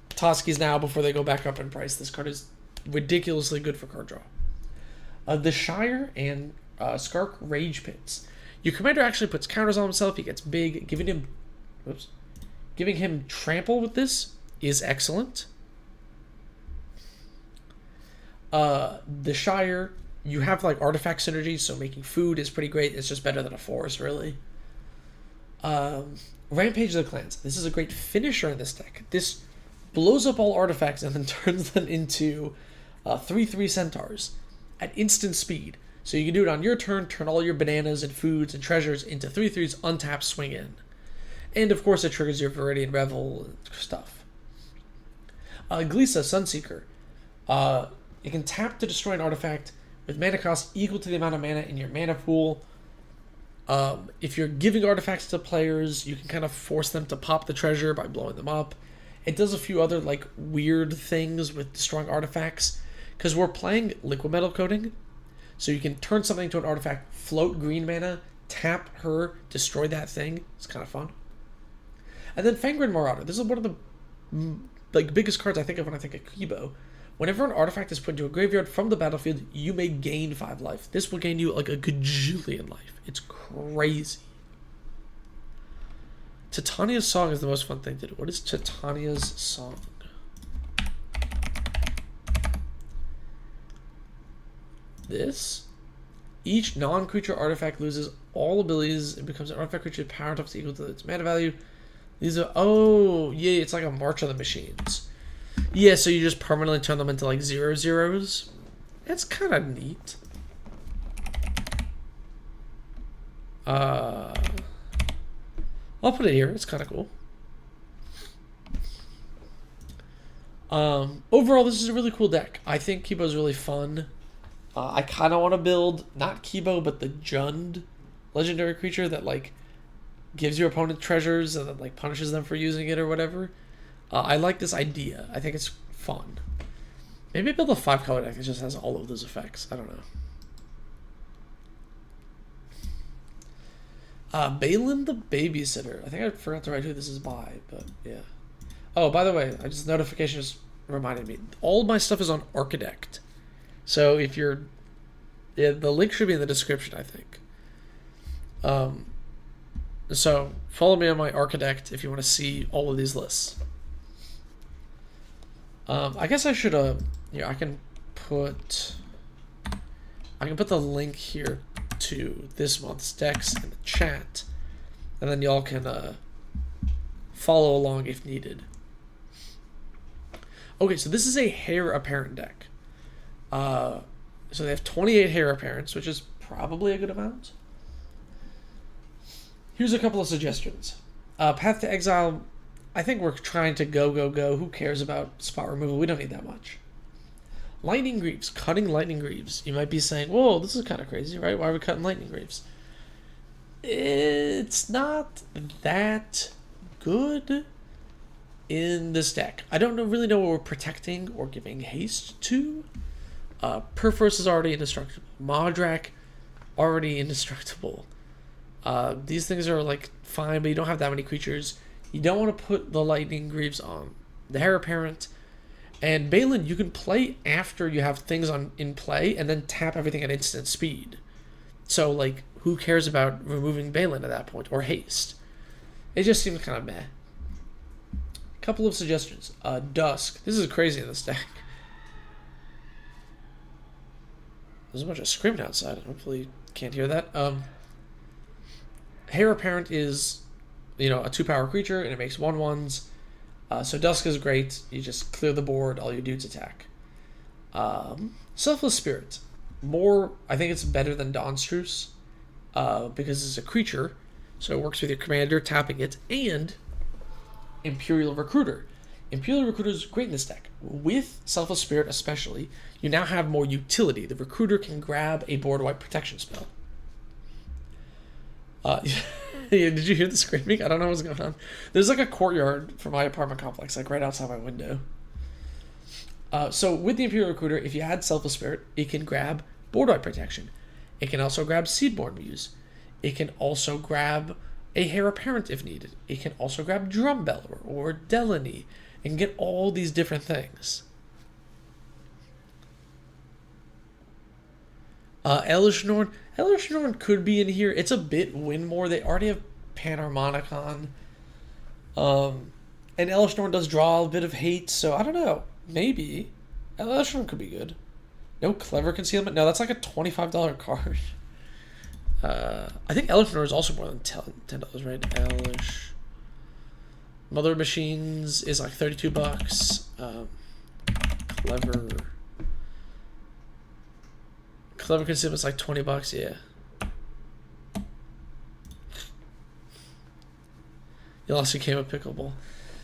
Toskis now before they go back up in price. This card is ridiculously good for card draw. The Shire and Skark Rage Pits. Your commander actually puts counters on himself. He gets big. Giving him trample with this is excellent. The Shire, you have like artifact synergy, so making food is pretty great. It's just better than a forest, really. Rampage of the Clans. This is a great finisher in this deck. This blows up all artifacts and then turns them into 3/3 centaurs at instant speed. So you can do it on your turn, turn all your bananas and foods and treasures into 3/3s, untap, swing in. And of course it triggers your Viridian Revel and stuff. Glisa, Sunseeker. You can tap to destroy an artifact with mana cost equal to the amount of mana in your mana pool. If you're giving artifacts to players, you can kind of force them to pop the treasure by blowing them up. It does a few other like weird things with destroying artifacts because we're playing liquid metal coating, so you can turn something to an artifact, float green mana, tap her, destroy that thing. It's kind of fun. And then Fangren Marauder. This is one of the like biggest cards I think of when I think of Kibo. Whenever an artifact is put into a graveyard from the battlefield, you may gain 5 life. This will gain you like a gajillion life. It's crazy. Titania's Song is the most fun thing to do. What is Titania's Song? This? Each non-creature artifact loses all abilities and becomes an artifact creature power up to equal to its mana value. These are, oh, yeah, it's like a March of the Machines. Yeah, so you just permanently turn them into like 0/0s. It's kind of neat. I'll put it here. It's kind of cool. Overall, this is a really cool deck. I think Kibo's really fun. I kind of want to build, not Kibo, but the Jund legendary creature that like gives your opponent treasures and then like punishes them for using it or whatever. I like this idea. I think it's fun. Maybe build a 5-color deck that just has all of those effects. I don't know. Balin the Babysitter. I think I forgot to write who this is by, but yeah. Oh, by the way, notification just reminded me. All my stuff is on Architect. So if you're... Yeah, the link should be in the description, I think. So follow me on my Architect if you want to see all of these lists. I guess I should I can put the link here to this month's decks in the chat, and then y'all can follow along if needed. Okay, so this is a Heir Apparent deck. So they have 28 Heir Apparents, which is probably a good amount. Here's a couple of suggestions. Path to Exile. I think we're trying to go. Who cares about spot removal? We don't need that much. Lightning Greaves. Cutting Lightning Greaves. You might be saying, whoa, this is kind of crazy, right? Why are we cutting Lightning Greaves? It's not that good in this deck. I don't really know what we're protecting or giving haste to. Perforos is already indestructible. Modrak, already indestructible. These things are like fine, but you don't have that many creatures. You don't want to put the Lightning Greaves on. The Heir Apparent. And Balin, you can play after you have things in play and then tap everything at instant speed. So, like, who cares about removing Balin at that point? Or haste? It just seems kind of meh. Couple of suggestions. Dusk. This is crazy in this deck. There's a bunch of screaming outside. Hopefully you can't hear that. Heir Apparent is... a 2-power creature, and it makes 1/1s. So Dusk is great. You just clear the board, all your dudes attack. Selfless Spirit. I think it's better than Dawnstruce, because it's a creature, so it works with your commander, tapping it, and Imperial Recruiter. Imperial Recruiter is great in this deck. With Selfless Spirit especially, you now have more utility. The Recruiter can grab a board wipe protection spell. Yeah, did you hear the screaming? I don't know what's going on. There's like a courtyard for my apartment complex, like right outside my window. So with the Imperial Recruiter, if you had Selfless Spirit, it can grab board wipe protection. It can also grab Seedborn Muse. It can also grab a Heir Apparent if needed. It can also grab Drumbeller or Delaney and get all these different things. Elish Norn. Elish Norn could be in here. It's a bit win more. They already have Panharmonicon. And Elish Norn does draw a bit of hate, so I don't know. Maybe. Elish Norn could be good. No Clever Concealment. No, that's like a $25 card. I think Elish Norn is also more than $10, right? Elish. Mother Machines is like Clever Consumer's like $20, yeah. You also came with pickleball.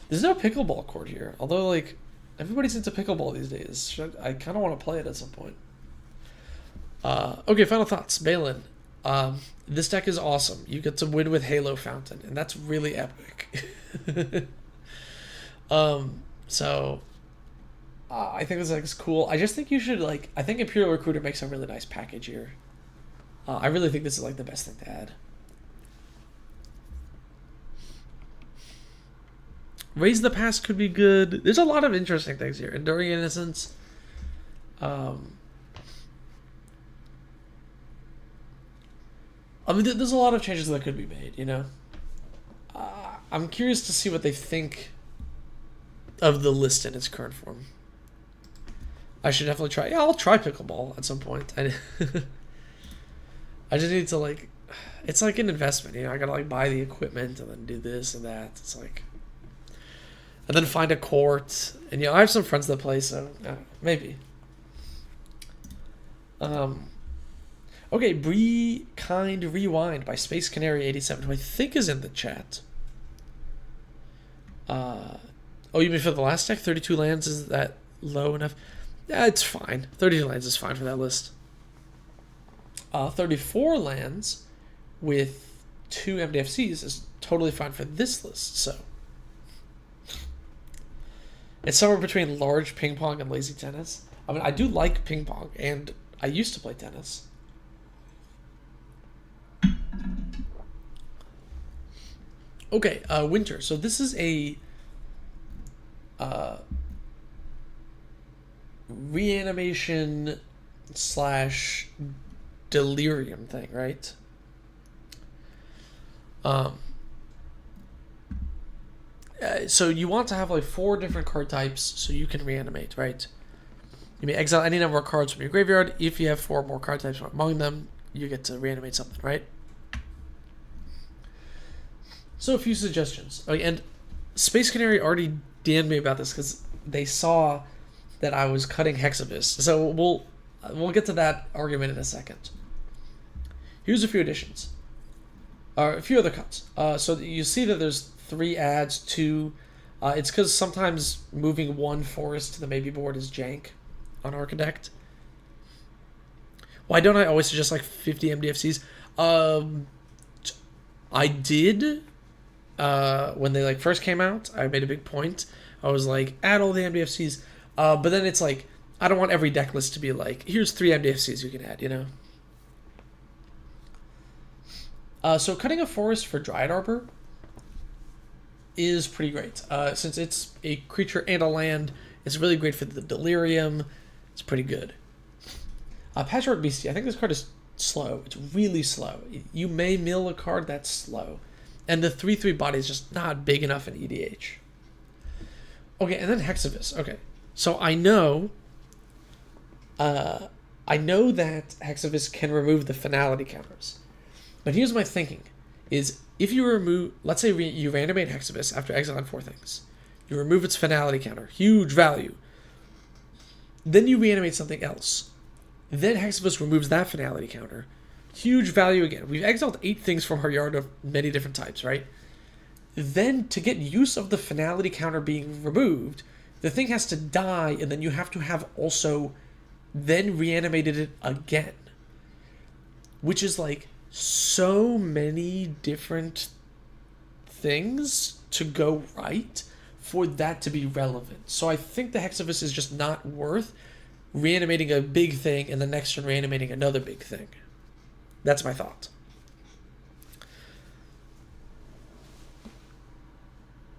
There's no pickleball court here, although like everybody's into pickleball these days. I kind of want to play it at some point. Okay, final thoughts. Balin. This deck is awesome. You get to win with Halo Fountain, and that's really epic. So I think this deck is cool. I just think you should like. I think Imperial Recruiter makes a really nice package here. I really think this is like the best thing to add. Raise the Past could be good. There's a lot of interesting things here. Enduring Innocence. I mean, there's a lot of changes that could be made, you know? I'm curious to see what they think of the list in its current form. I should definitely try. Yeah, I'll try pickleball at some point. I just need to, like... It's like an investment, you know? I gotta, like, buy the equipment and then do this and that. It's like... And then find a court. And, you know, I have some friends that play, so maybe. Okay, Bree Kind Rewind by Space Canary 87, who I think is in the chat. Oh, you mean for the last deck? 32 lands, is that low enough? Yeah, it's fine. 32 lands is fine for that list. 34 lands with 2 MDFCs is totally fine for this list, so. It's somewhere between large ping pong and lazy tennis. I mean, I do like ping pong, and I used to play tennis. Okay, Winter. So this is a reanimation / delirium thing, right? So you want to have like 4 different card types so you can reanimate, right? You may exile any number of cards from your graveyard. If you have 4 more card types among them, you get to reanimate something, right? So a few suggestions. Oh, and Space Canary already DM'd me about this because they saw that I was cutting Hexavis. So we'll get to that argument in a second. Here's a few additions. A few other cuts. So you see that there's 3 adds, 2. It's because sometimes moving 1 forest to the maybe board is jank on Architect. Why don't I always suggest like 50 MDFCs? I did when they like first came out. I made a big point. I was like, add all the MDFCs. But then it's like, I don't want every deck list to be like, here's 3 MDFCs you can add, you know? So cutting a forest for Dryad Arbor is pretty great. Since it's a creature and a land, it's really great for the Delirium. It's pretty good. Patchwork Beastie, I think this card is slow. It's really slow. You may mill a card that's slow. And the 3/3 body is just not big enough in EDH. Okay, and then Hexavis. Okay, so I know that Hexavis can remove the finality counters. But here's my thinking, is if you remove, let's say you reanimate Hexavis after exiling 4 things. You remove its finality counter, huge value. Then you reanimate something else. Then Hexavis removes that finality counter. Huge value again. We've exiled 8 things from our yard of many different types, right? Then to get use of the finality counter being removed, the thing has to die, and then you have to have also then reanimated it again. Which is like so many different things to go right for that to be relevant. So I think the Hexavis is just not worth reanimating a big thing and the next turn reanimating another big thing. That's my thought.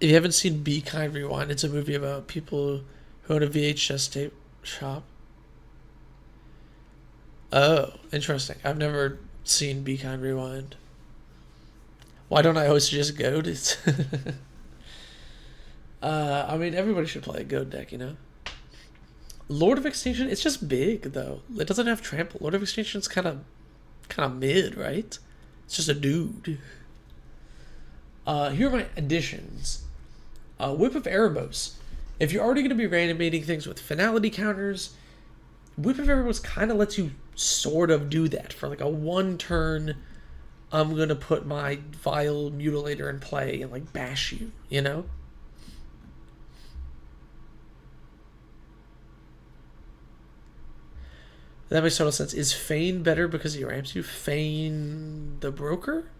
If you haven't seen Be Kind Rewind, it's a movie about people who own a VHS tape shop. Oh, interesting. I've never seen Be Kind Rewind. Why don't I always just goad it? I mean, everybody should play a goad deck, you know? Lord of Extinction, it's just big, though. It doesn't have trample. Lord of Extinction's kind of mid, right? It's just a dude. Here are my additions. Whip of Erebos. If you're already going to be reanimating things with finality counters, Whip of Arrows kind of lets you sort of do that for like a 1 turn. I'm gonna put my Vile Mutilator in play and like bash you, you know? That makes total sense. Is Feign better because he ramps you? Feign the Broker?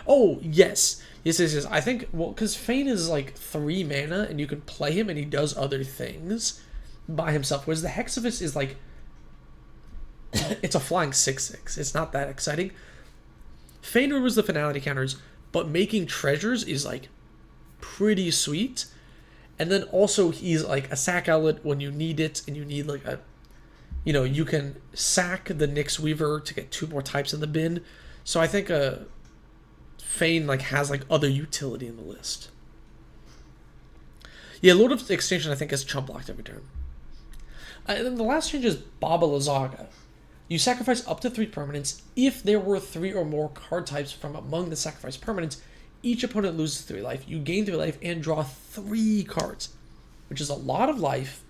Oh, yes. Yes. I think, well, because Feign is like 3 mana, and you can play him, and he does other things by himself. Whereas the Hexavus is like, it's a flying 6/6. It's not that exciting. Feign removes the finality counters, but making treasures is like pretty sweet. And then also he's like a sack outlet when you need it, and you need like a, you know, you can sack the Nyx Weaver to get 2 more types in the bin. So I think Feign like has like other utility in the list. Yeah, Lord of Extinction I think is chump blocked every turn. And then the last change is Baba Lysaga. You sacrifice up to 3 permanents. If there were 3 or more card types from among the sacrificed permanents, each opponent loses 3 life. You gain 3 life and draw 3 cards, which is a lot of life.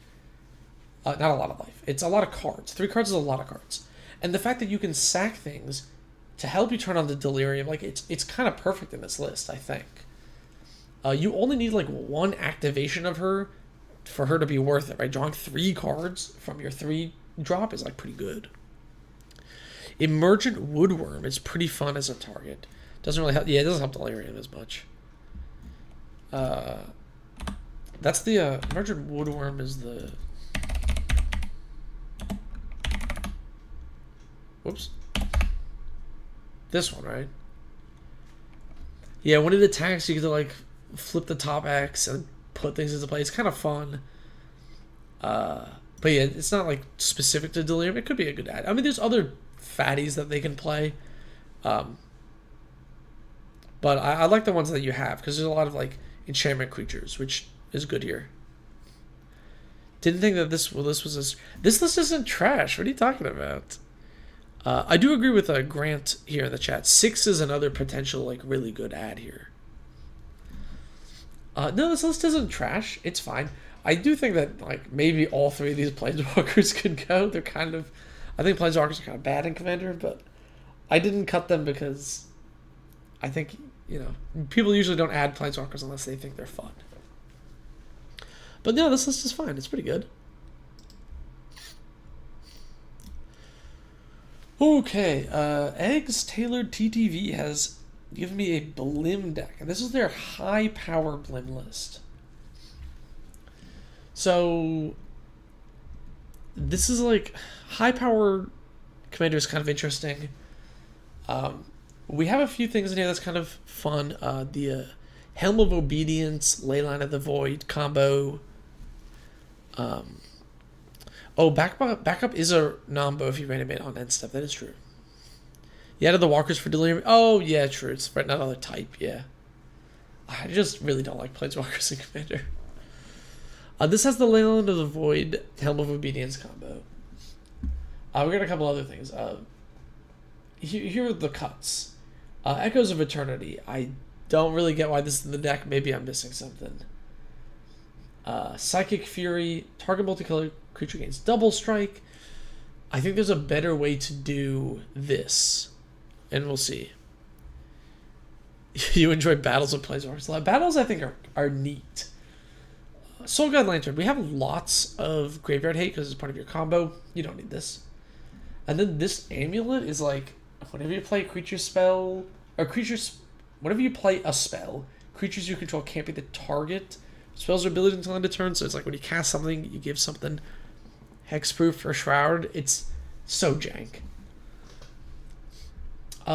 Not a lot of life. It's a lot of cards. 3 cards is a lot of cards. And the fact that you can sack things to help you turn on the Delirium, like it's kind of perfect in this list, I think. You only need like 1 activation of her for her to be worth it, right? Drawing 3 cards from your 3 drop is like pretty good. Emergent Woodworm is pretty fun as a target. Doesn't really help. Yeah, it doesn't help Delirium as much. That's the Emergent Woodworm is the. Whoops. This one, right? Yeah, when it attacks, you get to like flip the top X and put things into play. It's kind of fun. But yeah, it's not like specific to Delirium. It could be a good ad. I mean, there's other fatties that they can play. But I like the ones that you have because there's a lot of like enchantment creatures, which is good here. Didn't think that this was this list isn't trash. What are you talking about? I do agree with Grant here in the chat. 6 is another potential like really good ad here. No, this list isn't trash. It's fine. I do think that like maybe all 3 of these Planeswalkers could go. They're kind of, I think Planeswalkers are kind of bad in Commander, but I didn't cut them because I think, you know, people usually don't add Planeswalkers unless they think they're fun. But no, this list is fine. It's pretty good. Okay, Eggs Tailored TTV has given me a Blim deck, and this is their high power Blim list. So this is like high power Commander is kind of interesting. We have a few things in here that's kind of fun. The Helm of Obedience, Leyline of the Void combo. Oh, backup is a Nombo if you reanimate on end step. That is true. You added the Walkers for Delirium. Oh, yeah, true. It's for another type, yeah. I just really don't like Planeswalkers in Commander. This has the Leyland of the Void, Helm of Obedience combo. We got a couple other things. Here are the cuts. Echoes of Eternity. I don't really get why this is in the deck. Maybe I'm missing something. Psychic Fury. Target multicolor creature gains double strike. I think there's a better way to do this. And we'll see. You enjoy battles of Planeswalkers. Battles, I think, are neat. Soul Guide Lantern. We have lots of Graveyard Hate because it's part of your combo. You don't need this. And then this Amulet is like, whenever you play a creature spell, or creatures, whenever you play a spell, creatures you control can't be the target. Spells are ability until end of turn, so it's like when you cast something, you give something hexproof or shroud. It's so jank.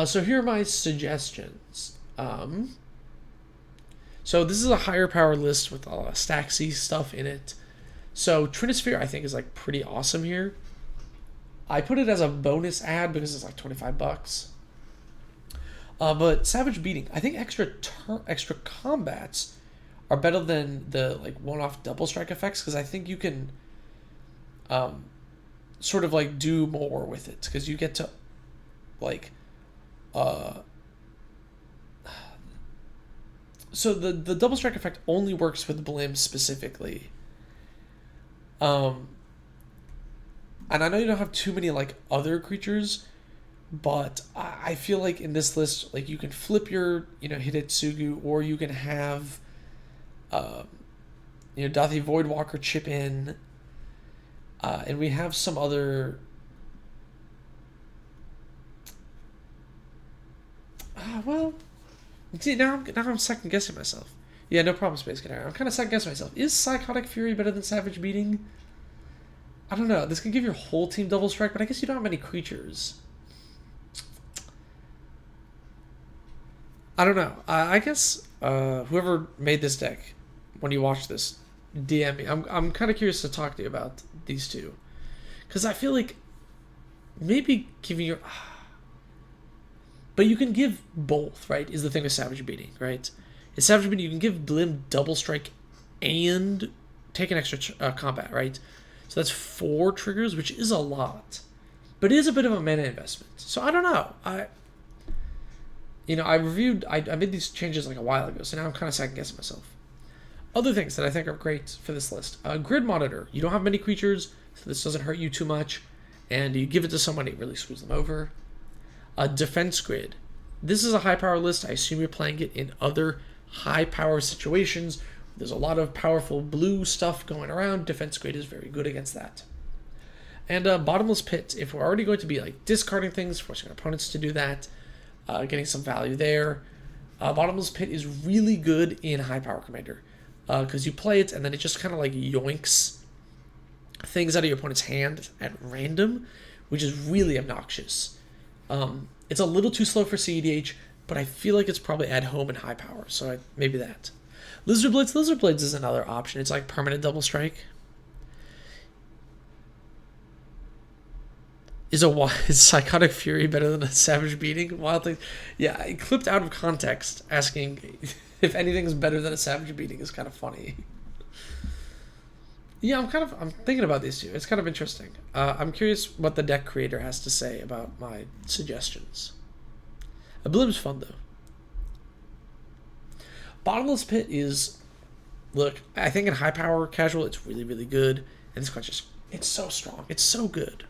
So here are my suggestions. So this is a higher power list with a lot of Stack C stuff in it. So Trinisphere I think is like pretty awesome here. I put it as a bonus ad because it's like $25. But Savage Beating, I think extra combats are better than the like one-off double strike effects because I think you can sort of like do more with it because you get to like so the double strike effect only works with Blim specifically. And I know you don't have too many like other creatures, but I feel like in this list, like you can flip your Hidetsugu, or you can have Dathi Voidwalker chip in, and we have some other. Well, see, now I'm second guessing myself. Yeah, no problem, Space Canary. I'm kind of second guessing myself. Is Psychotic Fury better than Savage Beating? I don't know. This can give your whole team double strike, but I guess you don't have many creatures. I don't know. I guess whoever made this deck, when you watch this, DM me. I'm kind of curious to talk to you about these two, because I feel like maybe giving your. But you can give both, right? Is the thing with Savage Beating, right? In Savage Beating, you can give Blim double strike and take an extra combat, right? So that's 4 triggers, which is a lot, but it is a bit of a mana investment. So I don't know. I made these changes like a while ago, so now I'm kind of second guessing myself. Other things that I think are great for this list: Grid Monitor. You don't have many creatures, so this doesn't hurt you too much, and you give it to someone, it really screws them over. Defense Grid. This is a high power list. I assume you're playing it in other high power situations. There's a lot of powerful blue stuff going around. Defense Grid is very good against that. And Bottomless Pit. If we're already going to be like discarding things, forcing our opponents to do that, getting some value there. Bottomless Pit is really good in high power Commander, because you play it and then it just kind of like yoinks things out of your opponent's hand at random, which is really obnoxious. It's a little too slow for CEDH, but I feel like it's probably at home in high power, so maybe that. Lizard Blades. Lizard Blades is another option. It's like permanent double strike. Is Psychotic Fury better than a Savage Beating? Wild thing. Yeah, it clipped out of context asking if anything's better than a Savage Beating is kind of funny. Yeah, I'm thinking about these two. It's kind of interesting. I'm curious what the deck creator has to say about my suggestions. Blim's fun though. Bottomless Pit is, look, I think in high power casual it's really, really good. And this card it's so strong. It's so good.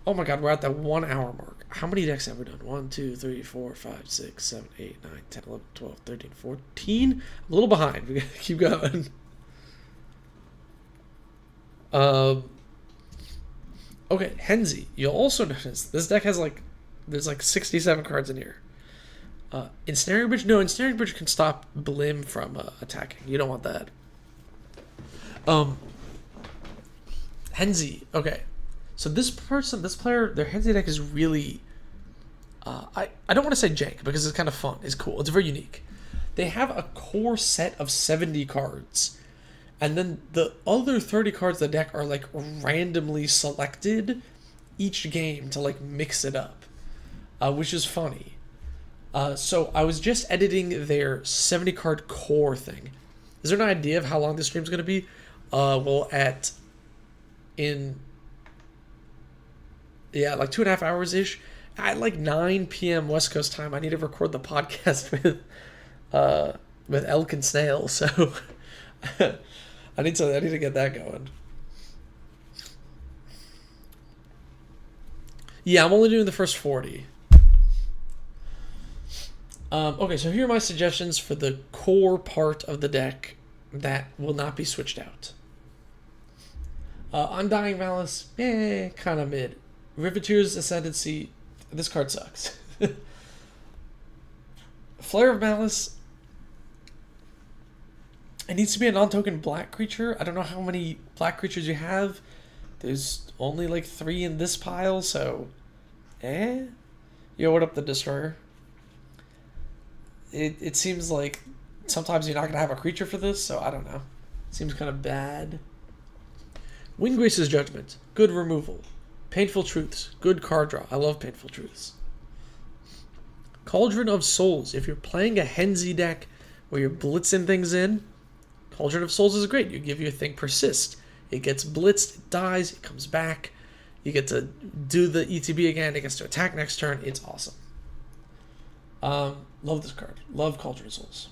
Oh my god, we're at that 1 hour mark. How many decks have we done? 1, 2, 3, 4, 5, 6, 7, 8, 9, 10, 11, 12, 13, 14. I'm a little behind. We gotta keep going. Okay, Heny. You'll also notice this deck has there's 67 cards in here. Ensnaring Bridge? No, Ensnaring Bridge can stop Blim from attacking. You don't want that. Heny. Okay. So this player, their Heny deck is really... I don't want to say jank, because it's kind of fun. It's cool. It's very unique. They have a core set of 70 cards. And then the other 30 cards of the deck are randomly selected each game to mix it up, which is funny. So I was just editing their 70 card core thing. Is there an idea of how long this stream's going to be? Well, in 2.5 hours ish, at 9 p.m. West Coast time, I need to record the podcast with Elk and Snail. So. I need to get that going. Yeah, I'm only doing the first 40. Okay, so here are my suggestions for the core part of the deck that will not be switched out. Undying Malice, kind of mid. Riveteer's Ascendancy, this card sucks. Flare of Malice. It needs to be a non-token black creature. I don't know how many black creatures you have. There's only 3 in this pile, so... Yo, what up, the Destroyer? It seems like sometimes you're not going to have a creature for this, so I don't know. Seems kind of bad. Windgrace's Judgment. Good removal. Painful Truths. Good card draw. I love Painful Truths. Cauldron of Souls. If you're playing a Heny deck where you're blitzing things in, Cauldron of Souls is great. You give your thing Persist. It gets blitzed, it dies, it comes back. You get to do the ETB again, it gets to attack next turn. It's awesome. Love this card. Love Cauldron of Souls.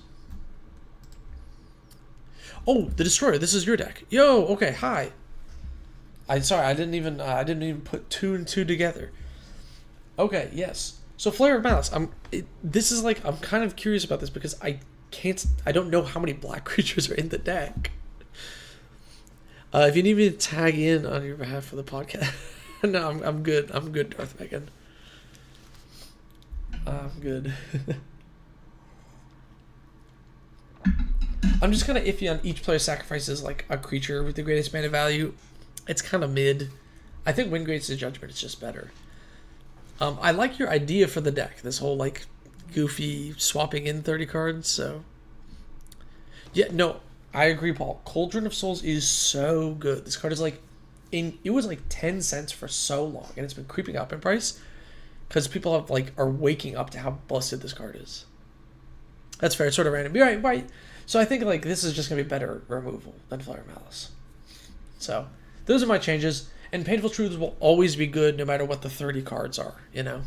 Oh, the Destroyer. This is your deck. Yo, okay, hi. Sorry, I didn't even put two and two together. Okay, yes. So Flare of Malice. This is like, I'm kind of curious about this because I don't know how many black creatures are in the deck. If you need me to tag in on your behalf for the podcast, no, I'm good. I'm good, Darth Megan. I'm good. I'm just kind of iffy on each player sacrifices like a creature with the greatest mana value. It's kind of mid. I think Windgrade's Judgment is just better. I like your idea for the deck. This whole like goofy swapping in 30 cards. So yeah, no, I agree, Paul. Cauldron of Souls is so good. This card is like it was like 10 cents for so long, and it's been creeping up in price because people are waking up to how busted this card is. That's fair. It's sort of random. You're right. So I think like this is just gonna be better removal than Flare of Malice. So those are my changes. And Painful Truths will always be good no matter what the 30 cards are, you know?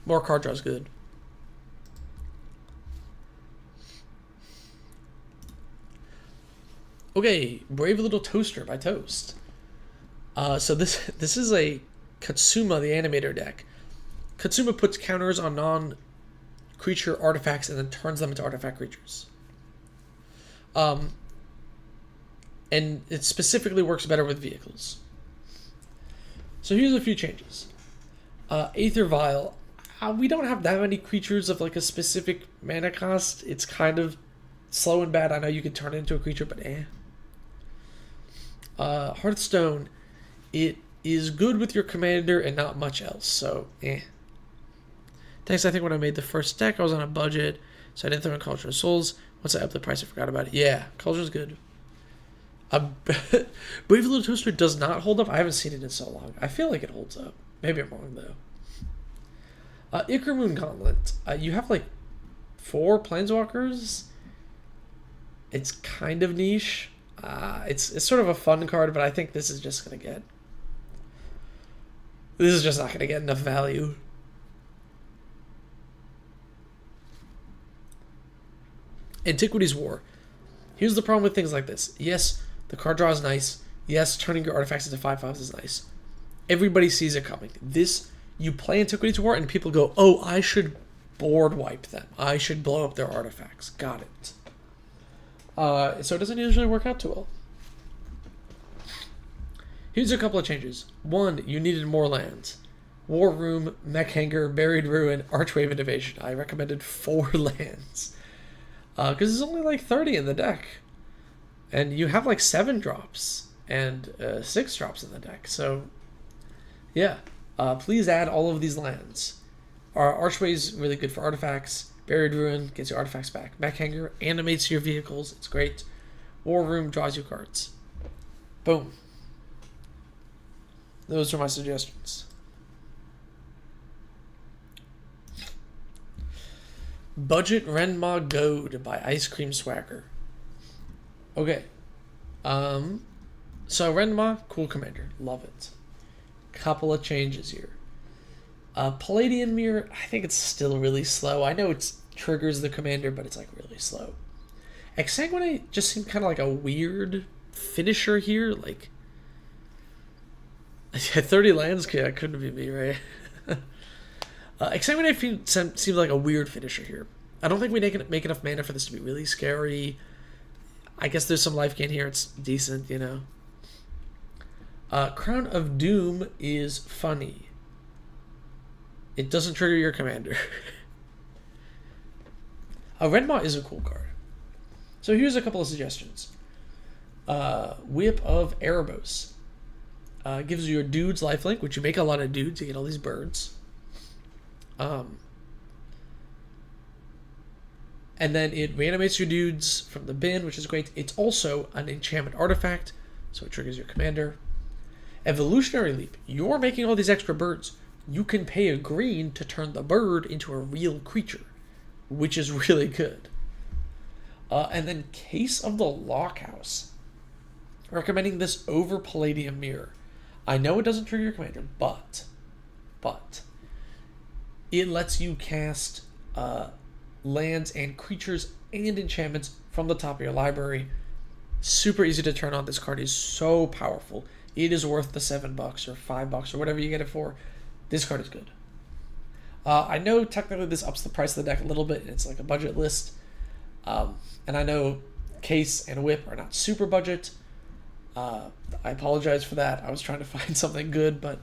More card draw is good. Okay, Brave Little Toaster by Toast. So this is a Katsuma, the animator deck. Katsuma puts counters on non-creature artifacts and then turns them into artifact creatures. And it specifically works better with vehicles. So here's a few changes. Aether Vial. We don't have that many creatures of like a specific mana cost. It's kind of slow and bad. I know you can turn it into a creature, but eh. Hearthstone. It is good with your commander and not much else, so eh. Thanks, I think when I made the first deck, I was on a budget, so I didn't throw in Cauldron of Souls. Once I upped the price, I forgot about it. Yeah, Cauldron's good. Brave Little Toaster does not hold up. I haven't seen it in so long. I feel like it holds up. Maybe I'm wrong, though. Ichor Gauntlet. You have, like, 4 Planeswalkers. It's kind of niche. It's sort of a fun card, but I think this is just going to get... This is just not going to get enough value. Antiquities War. Here's the problem with things like this. Yes, the card draw is nice. Yes, turning your artifacts into 5/5s is nice. Everybody sees it coming. You play Antiquities War and people go, oh, I should board wipe them. I should blow up their artifacts. Got it. So it doesn't usually work out too well. Here's a couple of changes. 1, you needed more lands. War Room, Mech Hanger, Buried Ruin, Archwave, and Evasion. I recommended 4 lands. Because there's only like 30 in the deck. And you have like 7 drops and 6 drops in the deck. So, yeah. Please add all of these lands. Archway's really good for artifacts. Buried Ruin gets your artifacts back. Mech Hanger animates your vehicles. It's great. War Room draws you cards. Boom. Those are my suggestions. Budget Renma Goad by Ice Cream Swagger. Okay. So Renma, cool commander. Love it. Couple of changes here. Palladian Mirror, I think it's still really slow. I know it triggers the commander, but it's like really slow. Exsanguinate just seemed kind of like a weird finisher here. Like, 30 lands? Yeah, couldn't be me, right? Exsanguinate seems like a weird finisher here. I don't think we make enough mana for this to be really scary. I guess there's some life gain here. It's decent, you know. Crown of Doom is funny. It doesn't trigger your commander. Renma is a cool card. So here's a couple of suggestions. Whip of Erebos. Gives you your dudes lifelink, which you make a lot of dudes. You get all these birds. And then it reanimates your dudes from the bin, which is great. It's also an enchantment artifact, so it triggers your commander. Evolutionary Leap. You're making all these extra birds. You can pay a green to turn the bird into a real creature, which is really good. And then Case of the Lockhouse. Recommending this over Palladium Mirror. I know it doesn't trigger your commander, but it lets you cast lands and creatures and enchantments from the top of your library. Super easy to turn on. This card is so powerful. it is worth the $7 or $5 or whatever you get it for. This card is good. I know technically this ups the price of the deck a little bit. It's like a budget list. And I know Case and Whip are not super budget. I apologize for that. I was trying to find something good, but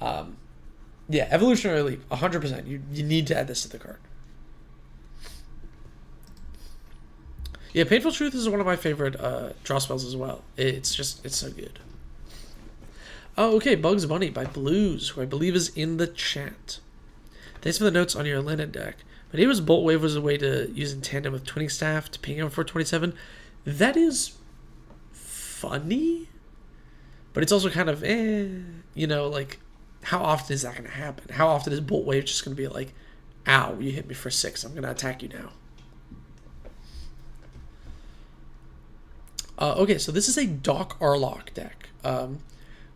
yeah, Evolutionary Leap, 100%. You need to add this to the card. Yeah, Painful Truth is one of my favorite draw spells as well. It's so good. Oh, okay, Bugs Bunny by Blues, who I believe is in the chat. Thanks for the notes on your Alenia deck. My neighbor's Bolt Wave was a way to use in tandem with Twinning Staff to ping him for 27. That is funny, but it's also kind of, you know, like, how often is that going to happen? How often is Bolt Wave just going to be like, ow, you hit me for 6, I'm going to attack you now? Okay, so this is a Doc Arlock deck,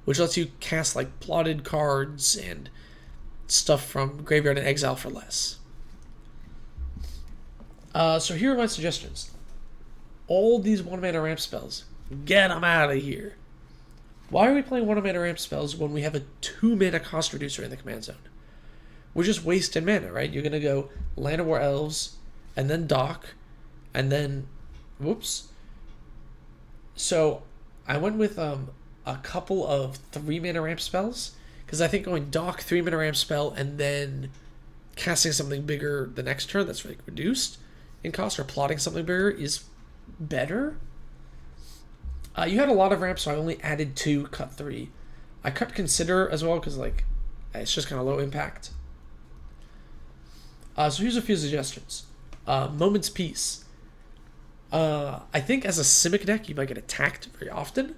which lets you cast like plotted cards and stuff from Graveyard and Exile for less. So here are my suggestions. All these 1-mana ramp spells, get them out of here. Why are we playing 1-mana ramp spells when we have a 2-mana cost reducer in the command zone? We're just wasting mana, right? You're going to go Land of War Elves, and then Doc, and then, whoops. So I went with a couple of 3-mana ramp spells, because I think going Doc, 3-mana ramp spell, and then casting something bigger the next turn that's like reduced in cost, or plotting something bigger is better. You had a lot of ramps, so I only added 2, cut 3. I cut Consider as well, because like it's just kind of low impact. So here's a few suggestions. Moment's Peace. I think as a Simic deck, you might get attacked very often.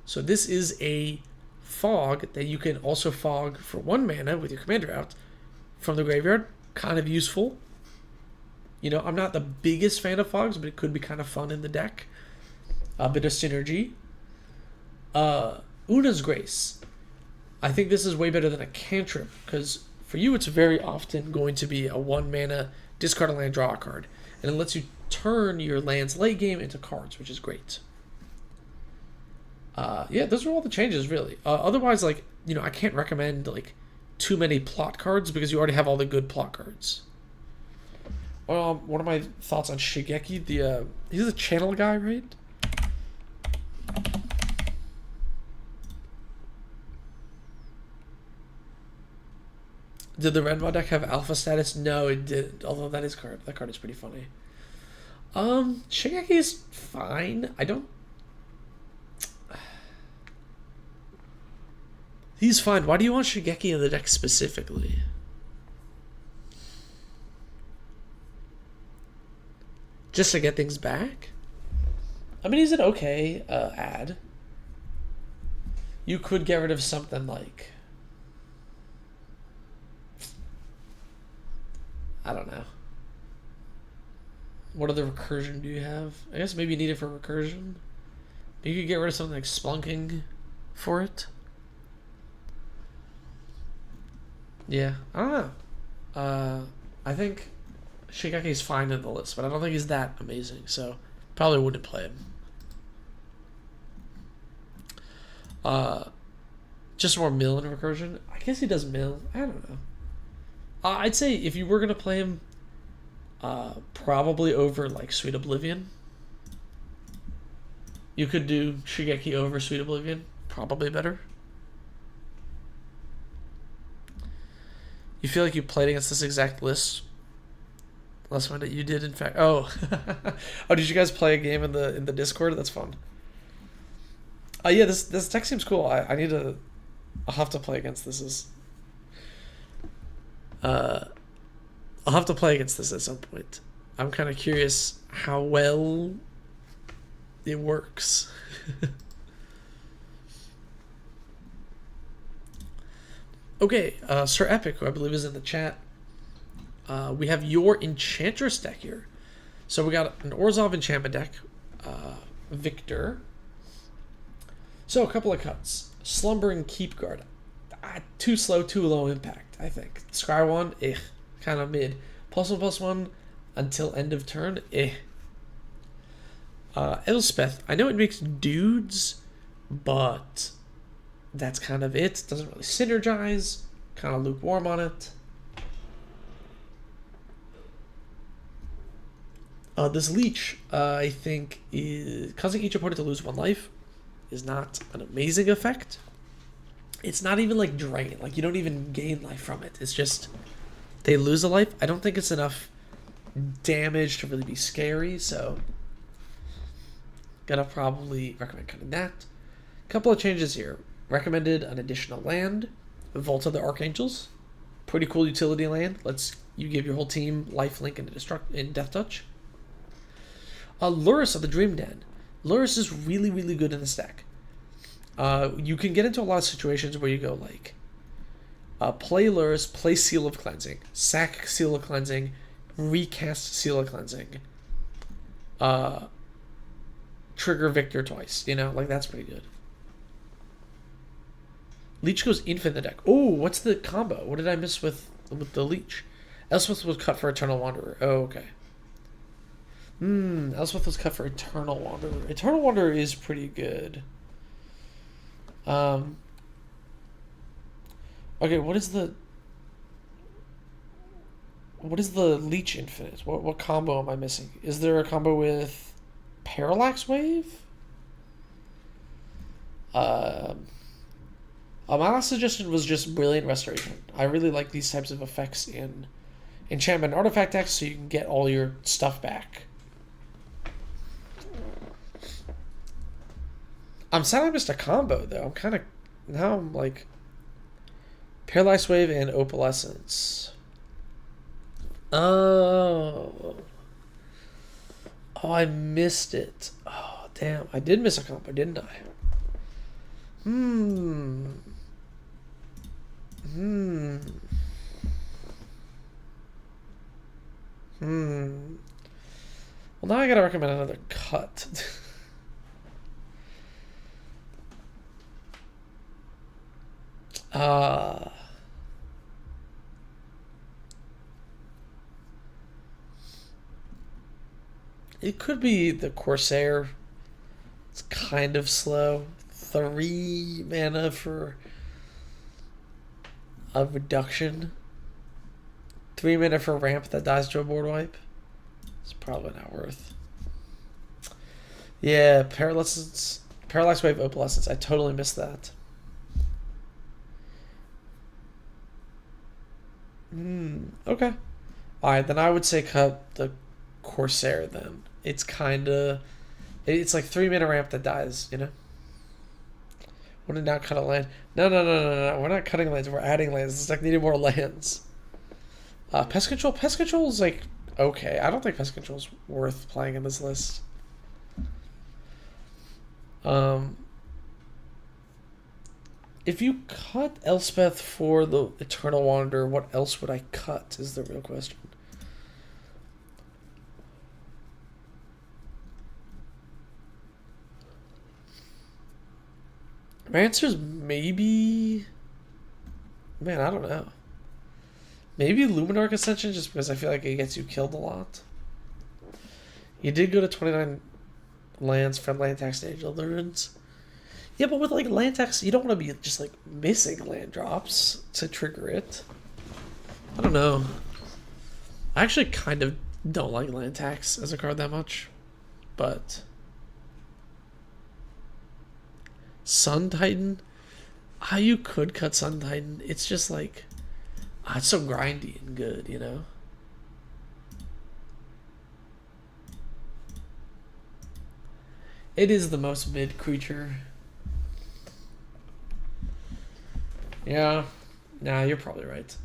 So this is a fog that you can also fog for 1 mana with your commander out from the graveyard. Kind of useful. You know, I'm not the biggest fan of fogs, but it could be kind of fun in the deck. A bit of synergy. Una's Grace. I think this is way better than a cantrip, because for you it's very often going to be a 1-mana discard a land, draw a card. And it lets you turn your lands late game into cards, which is great. Yeah, those are all the changes, really. Otherwise, like, you know, I can't recommend, like, too many plot cards, because you already have all the good plot cards. One of my thoughts on Shigeki, he's a channel guy, right? Did the Renma deck have alpha status? No, it didn't. Although that card is pretty funny. Shigeki is fine. He's fine. Why do you want Shigeki in the deck specifically? Just to get things back? I mean, he's an okay ad. You could get rid of something like, I don't know. What other recursion do you have? I guess maybe you need it for recursion. You could get rid of something like Splunking for it. Yeah, I don't know. I think Shigeki is fine in the list, but I don't think he's that amazing, so probably wouldn't play him. Just more mill and recursion. I guess he does mill. I don't know. I'd say if you were gonna play him, probably over like Sweet Oblivion. You could do Shigeki over Sweet Oblivion. Probably better. You feel like you played against this exact list last Monday? You did, in fact. Oh, oh! Did you guys play a game in the Discord? That's fun. Yeah, this deck seems cool. I'll have to play against this. I'll have to play against this at some point. I'm kind of curious how well it works. Okay, Sir Epic, who I believe is in the chat. We have your Enchantress deck here. So we got an Orzhov enchantment deck. Victor. So a couple of cuts. Slumbering Keep Guard. Too slow, too low impact, I think. Scry 1, kind of mid. +1/+1 until end of turn, Elspeth. I know it makes dudes, but that's kind of it. Doesn't really synergize. Kind of lukewarm on it. This leech, I think, is causing each opponent to lose 1 life is not an amazing effect. It's not even like drain. Like, you don't even gain life from it. It's just they lose a life. I don't think it's enough damage to really be scary, so gonna probably recommend cutting that. Couple of changes here. Recommended an additional land, Vault of the Archangels. Pretty cool utility land. Lets you give your whole team lifelink and Death Touch. Lurrus of the Dream Den. Lurrus is really, really good in the stack. You can get into a lot of situations where you go like, play Lurrus, play Seal of Cleansing, sack Seal of Cleansing, recast Seal of Cleansing, trigger Victor twice. You know, like that's pretty good. Leech goes Infect in the deck. Oh, what's the combo? What did I miss with the Leech? Elspeth was cut for Eternal Wanderer. Oh, okay. Elspeth was cut for Eternal Wanderer. Eternal Wanderer is pretty good. Okay, what is the Leech Infinite? What combo am I missing? Is there a combo with Parallax Wave? My last suggestion was just Brilliant Restoration. I really like these types of effects in enchantment and artifact decks, so you can get all your stuff back. I'm sad I missed a combo, though. Now I'm like... Parallax Wave and Opalescence. Oh, I missed it. Oh, damn. I did miss a combo, didn't I? Well, now I gotta recommend another cut. It could be the Corsair. It's kind of slow. 3 mana for a reduction. 3 mana for ramp that dies to a board wipe. It's probably not worth. Yeah, Parallax Wave Opalescence. I totally missed that. Okay. Alright, then I would say cut the Corsair then. It's like 3 mana ramp that dies, you know? Want to now cut a land? No. We're not cutting lands. We're adding lands. This deck needed more lands. Pest Control. Pest Control is like okay. I don't think Pest Control is worth playing in this list. If you cut Elspeth for the Eternal Wanderer, what else would I cut? Is the real question. My answer is maybe... Man, I don't know. Maybe Luminarch Ascension, just because I feel like it gets you killed a lot. You did go to 29 lands from land tax to Angel of the Runes. Yeah, but with like land tax, you don't want to be just like missing land drops to trigger it. I don't know. I actually kind of don't like land tax as a card that much, but... Sun Titan? You could cut Sun Titan. It's just like... it's so grindy and good, you know? It is the most mid creature. Yeah. Nah, you're probably right.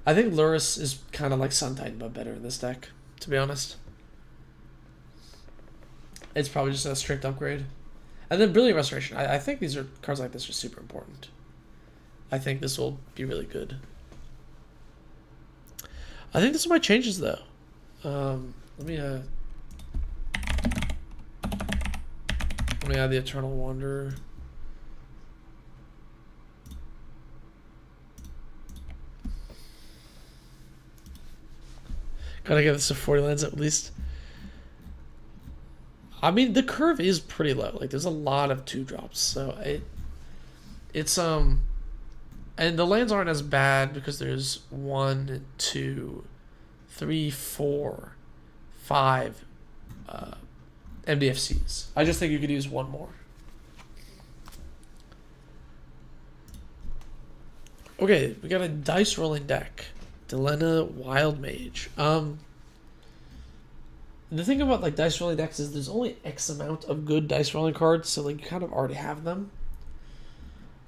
I think Lurrus is kind of like Sun Titan, but better in this deck, to be honest. It's probably just a strict upgrade. And then Brilliant Restoration. I think these are cards like this are super important. I think this will be really good. I think this is my changes though. Let me add the Eternal Wanderer. Gotta get this to 40 lands at least. I mean, the curve is pretty low. Like, there's a lot of 2-drops, so it's and the lands aren't as bad because there's 1, 2, 3, 4, 5 MDFCs. I just think you could use one more. Okay, we got a dice rolling deck. Delena Wild Mage. The thing about like dice rolling decks is there's only X amount of good dice rolling cards, so like you kind of already have them.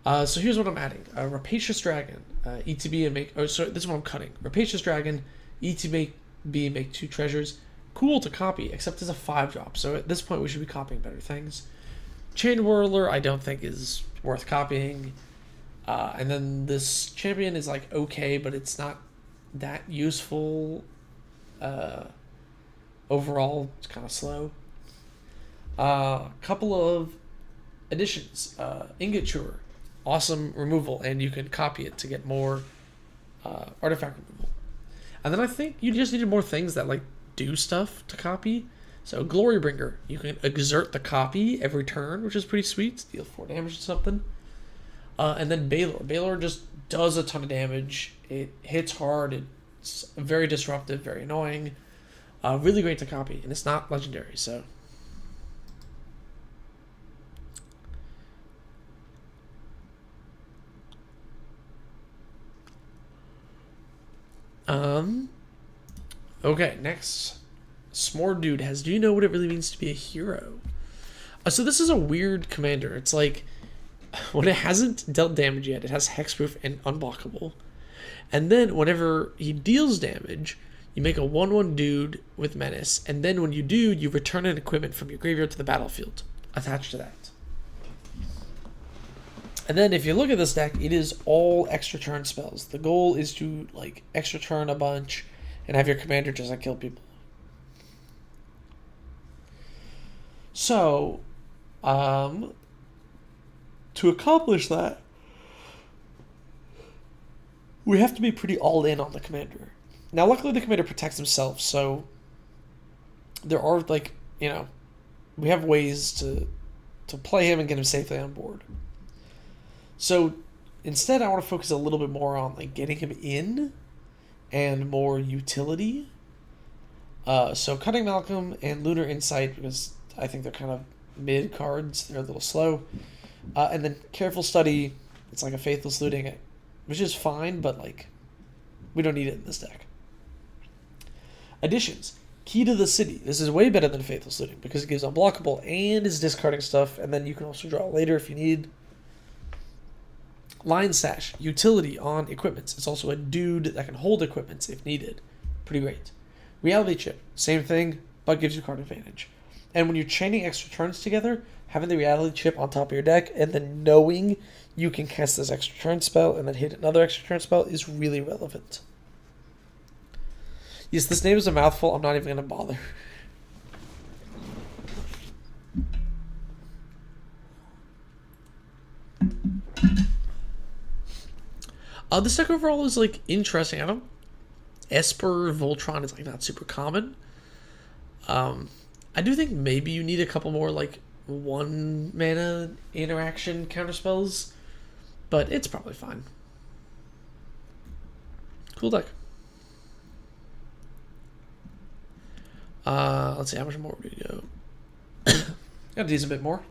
So here's what I'm adding: Rapacious Dragon, ETB and make. Oh, sorry, this is what I'm cutting. Rapacious Dragon, ETB, make 2 treasures. Cool to copy, except it's a 5-drop. So at this point, we should be copying better things. Chain Whirler, I don't think is worth copying. And then this champion is like okay, but it's not that useful. Overall, it's kind of slow. Couple of additions. Ingot Chewer, awesome removal, and you can copy it to get more artifact removal. And then I think you just needed more things that like do stuff to copy. So Glorybringer, you can exert the copy every turn, which is pretty sweet. Deal 4 damage or something. And then Balor just does a ton of damage. It hits hard. It's very disruptive, very annoying. Really great to copy, and it's not legendary, so. Okay, next. S'more Dude has, do you know what it really means to be a hero? So this is a weird commander. It's like, when it hasn't dealt damage yet, it has hexproof and unblockable. And then whenever he deals damage, you make a 1/1 dude with menace, and then when you do, you return an equipment from your graveyard to the battlefield attached to that. And then if you look at this deck, it is all extra turn spells. The goal is to like extra turn a bunch and have your commander just like kill people. So, to accomplish that, we have to be pretty all in on the commander. Now, luckily, the commander protects himself, so there are, like, you know, we have ways to play him and get him safely on board. So, instead, I want to focus a little bit more on, like, getting him in and more utility. So, Cutting Malcolm and Lunar Insight, because I think they're kind of mid cards. They're a little slow. And then Careful Study, it's like a Faithless Looting, which is fine, but, like, we don't need it in this deck. Additions. Key to the City. This is way better than Faithless Looting because it gives unblockable and is discarding stuff, and then you can also draw later if you need. Lion Sash. Utility on equipments. It's also a dude that can hold equipments if needed. Pretty great. Reality Chip. Same thing, but gives you card advantage. And when you're chaining extra turns together, having the Reality Chip on top of your deck and then knowing you can cast this extra turn spell and then hit another extra turn spell is really relevant. Yes, this name is a mouthful. I'm not even going to bother. This deck overall is, like, interesting. I don't... Esper Voltron is, like, not super common. I do think maybe you need a couple more, like, 1-mana interaction counterspells. But it's probably fine. Cool deck. Let's see, how much more do we go? Gotta use a bit more.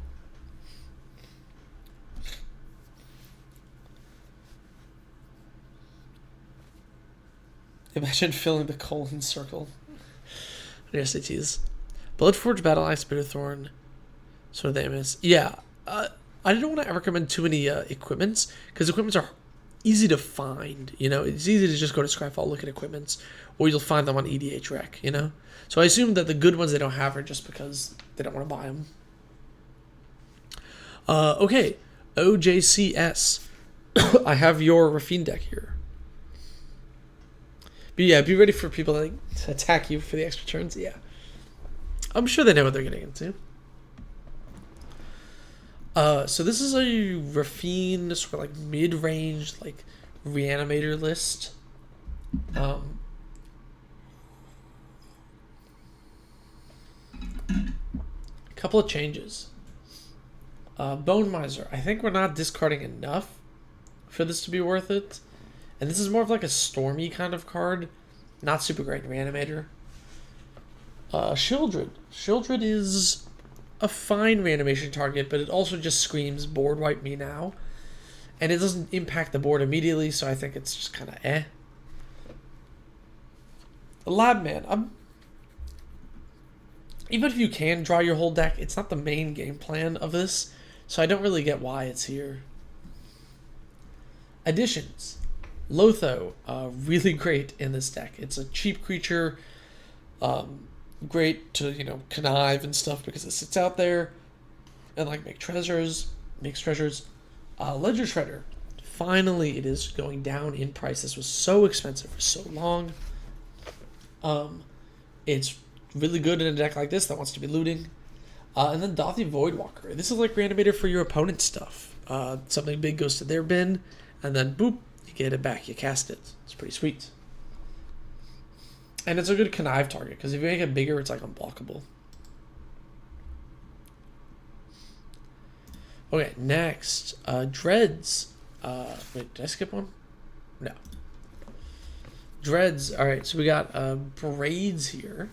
Imagine filling the colon circle. The SATs. Bloodforged Battle Axe, Bitterthorn, Sword of the Amos. Yeah, I don't want to recommend too many equipments, because equipments are easy to find, you know? It's easy to just go to Scryfall, look at equipments, or you'll find them on EDH Rec, you know? So I assume that the good ones they don't have are just because they don't want to buy them. Okay, OJCS. I have your Rafine deck here. But yeah, be ready for people to attack you for the extra turns. Yeah, I'm sure they know what they're getting into. So this is a Rafine sort of like mid-range like reanimator list. Couple of changes. Bone Miser. I think we're not discarding enough for this to be worth it. And this is more of like a Stormy kind of card. Not super great Reanimator. Shieldred. Shieldred is a fine reanimation target, but it also just screams board wipe me now. And it doesn't impact the board immediately, so I think it's just kind of eh. Labman. Even if you can draw your whole deck, it's not the main game plan of this, so I don't really get why it's here. Additions. Lotho, really great in this deck. It's a cheap creature, great to, you know, connive and stuff because it sits out there and like makes treasures. Ledger Shredder. Finally, it is going down in price. This was so expensive for so long. It's really good in a deck like this that wants to be looting. And then Dothy Voidwalker. This is like Reanimator for your opponent's stuff. Something big goes to their bin, and then boop, you get it back. You cast it. It's pretty sweet. And it's a good connive target, because if you make it bigger, it's like unblockable. Okay, next. Dreads. Wait, did I skip one? No. Dreads. Alright, so we got Braids here.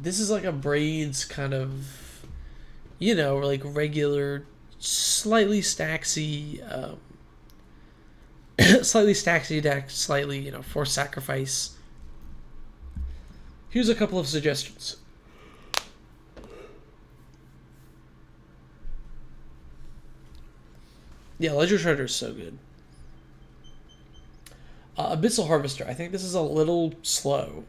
This is like a Braids kind of, you know, like regular, slightly stacksy, slightly stacksy deck, slightly, you know, forced sacrifice. Here's a couple of suggestions. Yeah, Ledger Shredder is so good. Abyssal Harvester. I think this is a little slow.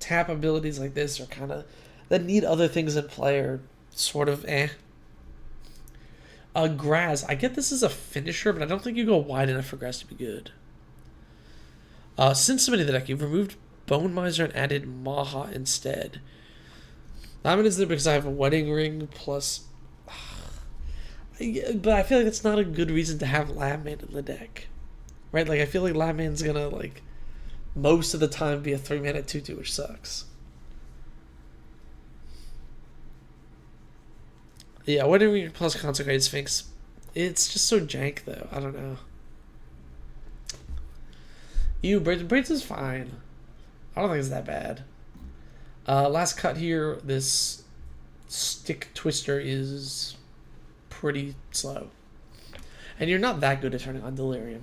Tap abilities like this are kind of, that need other things in play are sort of eh. Graz. I get this as a finisher, but I don't think you go wide enough for Graz to be good. Since submitting the deck, you've removed Bone Miser and added Maha instead. That is there because I have a wedding ring plus... But I feel like it's not a good reason to have Labman in the deck. Right? Like, I feel like Labman's gonna, like, most of the time be a 3-mana 2/2, which sucks. Yeah, Wedding Ring plus Consecrated Sphinx. It's just so jank, though. I don't know. Braids is fine. I don't think it's that bad. Last cut here, this Stick Twister is pretty slow. And you're not that good at turning on Delirium.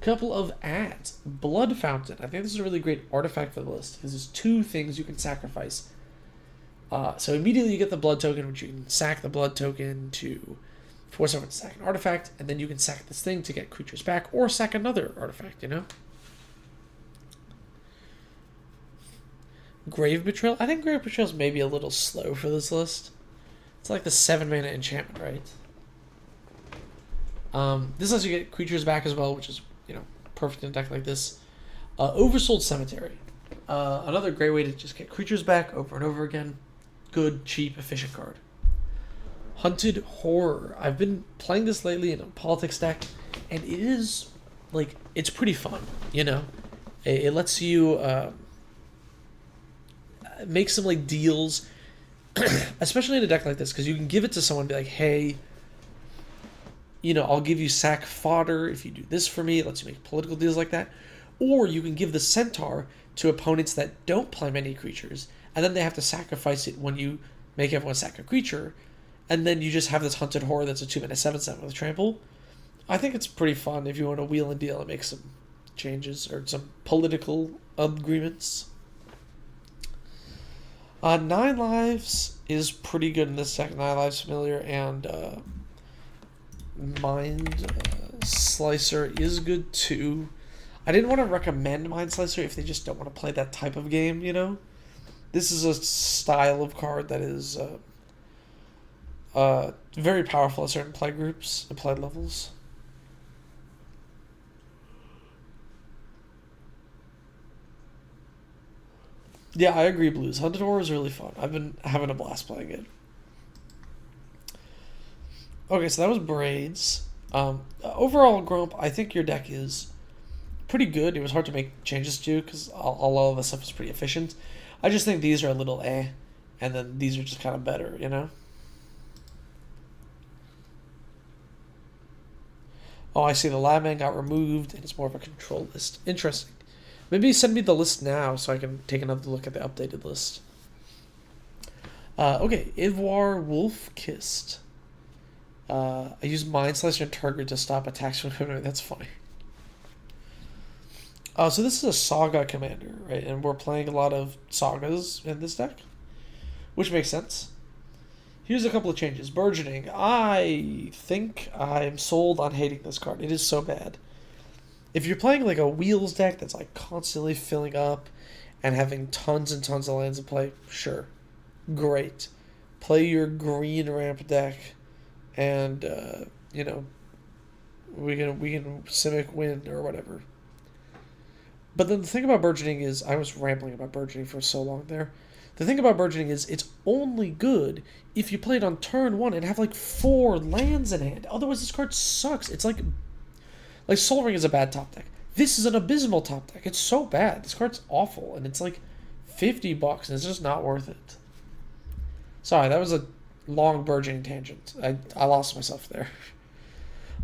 Couple of ads. Blood Fountain. I think this is a really great artifact for the list because there's 2 things you can sacrifice. So immediately you get the blood token, which you can sack the blood token to force someone to sack an artifact, and then you can sack this thing to get creatures back, or sack another artifact, you know? Grave Betrayal. I think Grave Betrayal is maybe a little slow for this list. It's like the 7-mana enchantment, right? This lets you get creatures back as well, which is, you know, perfect in a deck like this. Oversold Cemetery. Another great way to just get creatures back over and over again. Good, cheap, efficient card. Hunted Horror. I've been playing this lately in a politics deck, and it is, like, it's pretty fun, you know? It lets you make some, like, deals, especially in a deck like this, because you can give it to someone and be like, hey, you know, I'll give you sack fodder if you do this for me. It lets you make political deals like that. Or you can give the Centaur to opponents that don't play many creatures, and then they have to sacrifice it when you make everyone sack a creature, and then you just have this Hunted Horror that's a 2-mana 7/7 with trample. I think it's pretty fun if you want to wheel and deal and make some changes or some political agreements. 9 Lives is pretty good in this deck. 9 Lives Familiar and Mind Slicer is good too. I didn't want to recommend Mind Slicer if they just don't want to play that type of game, you know? This is a style of card that is very powerful at certain play groups and play levels. Yeah, I agree, Blues. Hunted Horror is really fun. I've been having a blast playing it. Okay, so that was Braids. Overall, Grump, I think your deck is pretty good. It was hard to make changes to because all of the stuff is pretty efficient. I just think these are a little eh. and then these are just kind of better, you know? Oh, I see the lab man got removed, and it's more of a control list. Interesting. Maybe send me the list now so I can take another look at the updated list. Okay, Ivoire Wolf Kissed. I use Mind Slicer and Target to stop attacks from him. That's funny. So this is a Saga Commander, right? And we're playing a lot of Sagas in this deck, which makes sense. Here's a couple of changes. Burgeoning. I think I'm sold on hating this card. It is so bad. If you're playing like a Wheels deck that's like constantly filling up and having tons and tons of lands in play, sure. Great. Play your green ramp deck and, you know, we can Simic win or whatever. But then the thing about Burgeoning is, I was rambling about Burgeoning for so long there. The thing about Burgeoning is it's only good if you play it on turn 1 and have like 4 lands in hand. Otherwise this card sucks. It's like Sol Ring is a bad top deck. This is an abysmal top deck. It's so bad. This card's awful, and it's like $50 and it's just not worth it. Sorry, that was a long Burgeoning tangent. I lost myself there.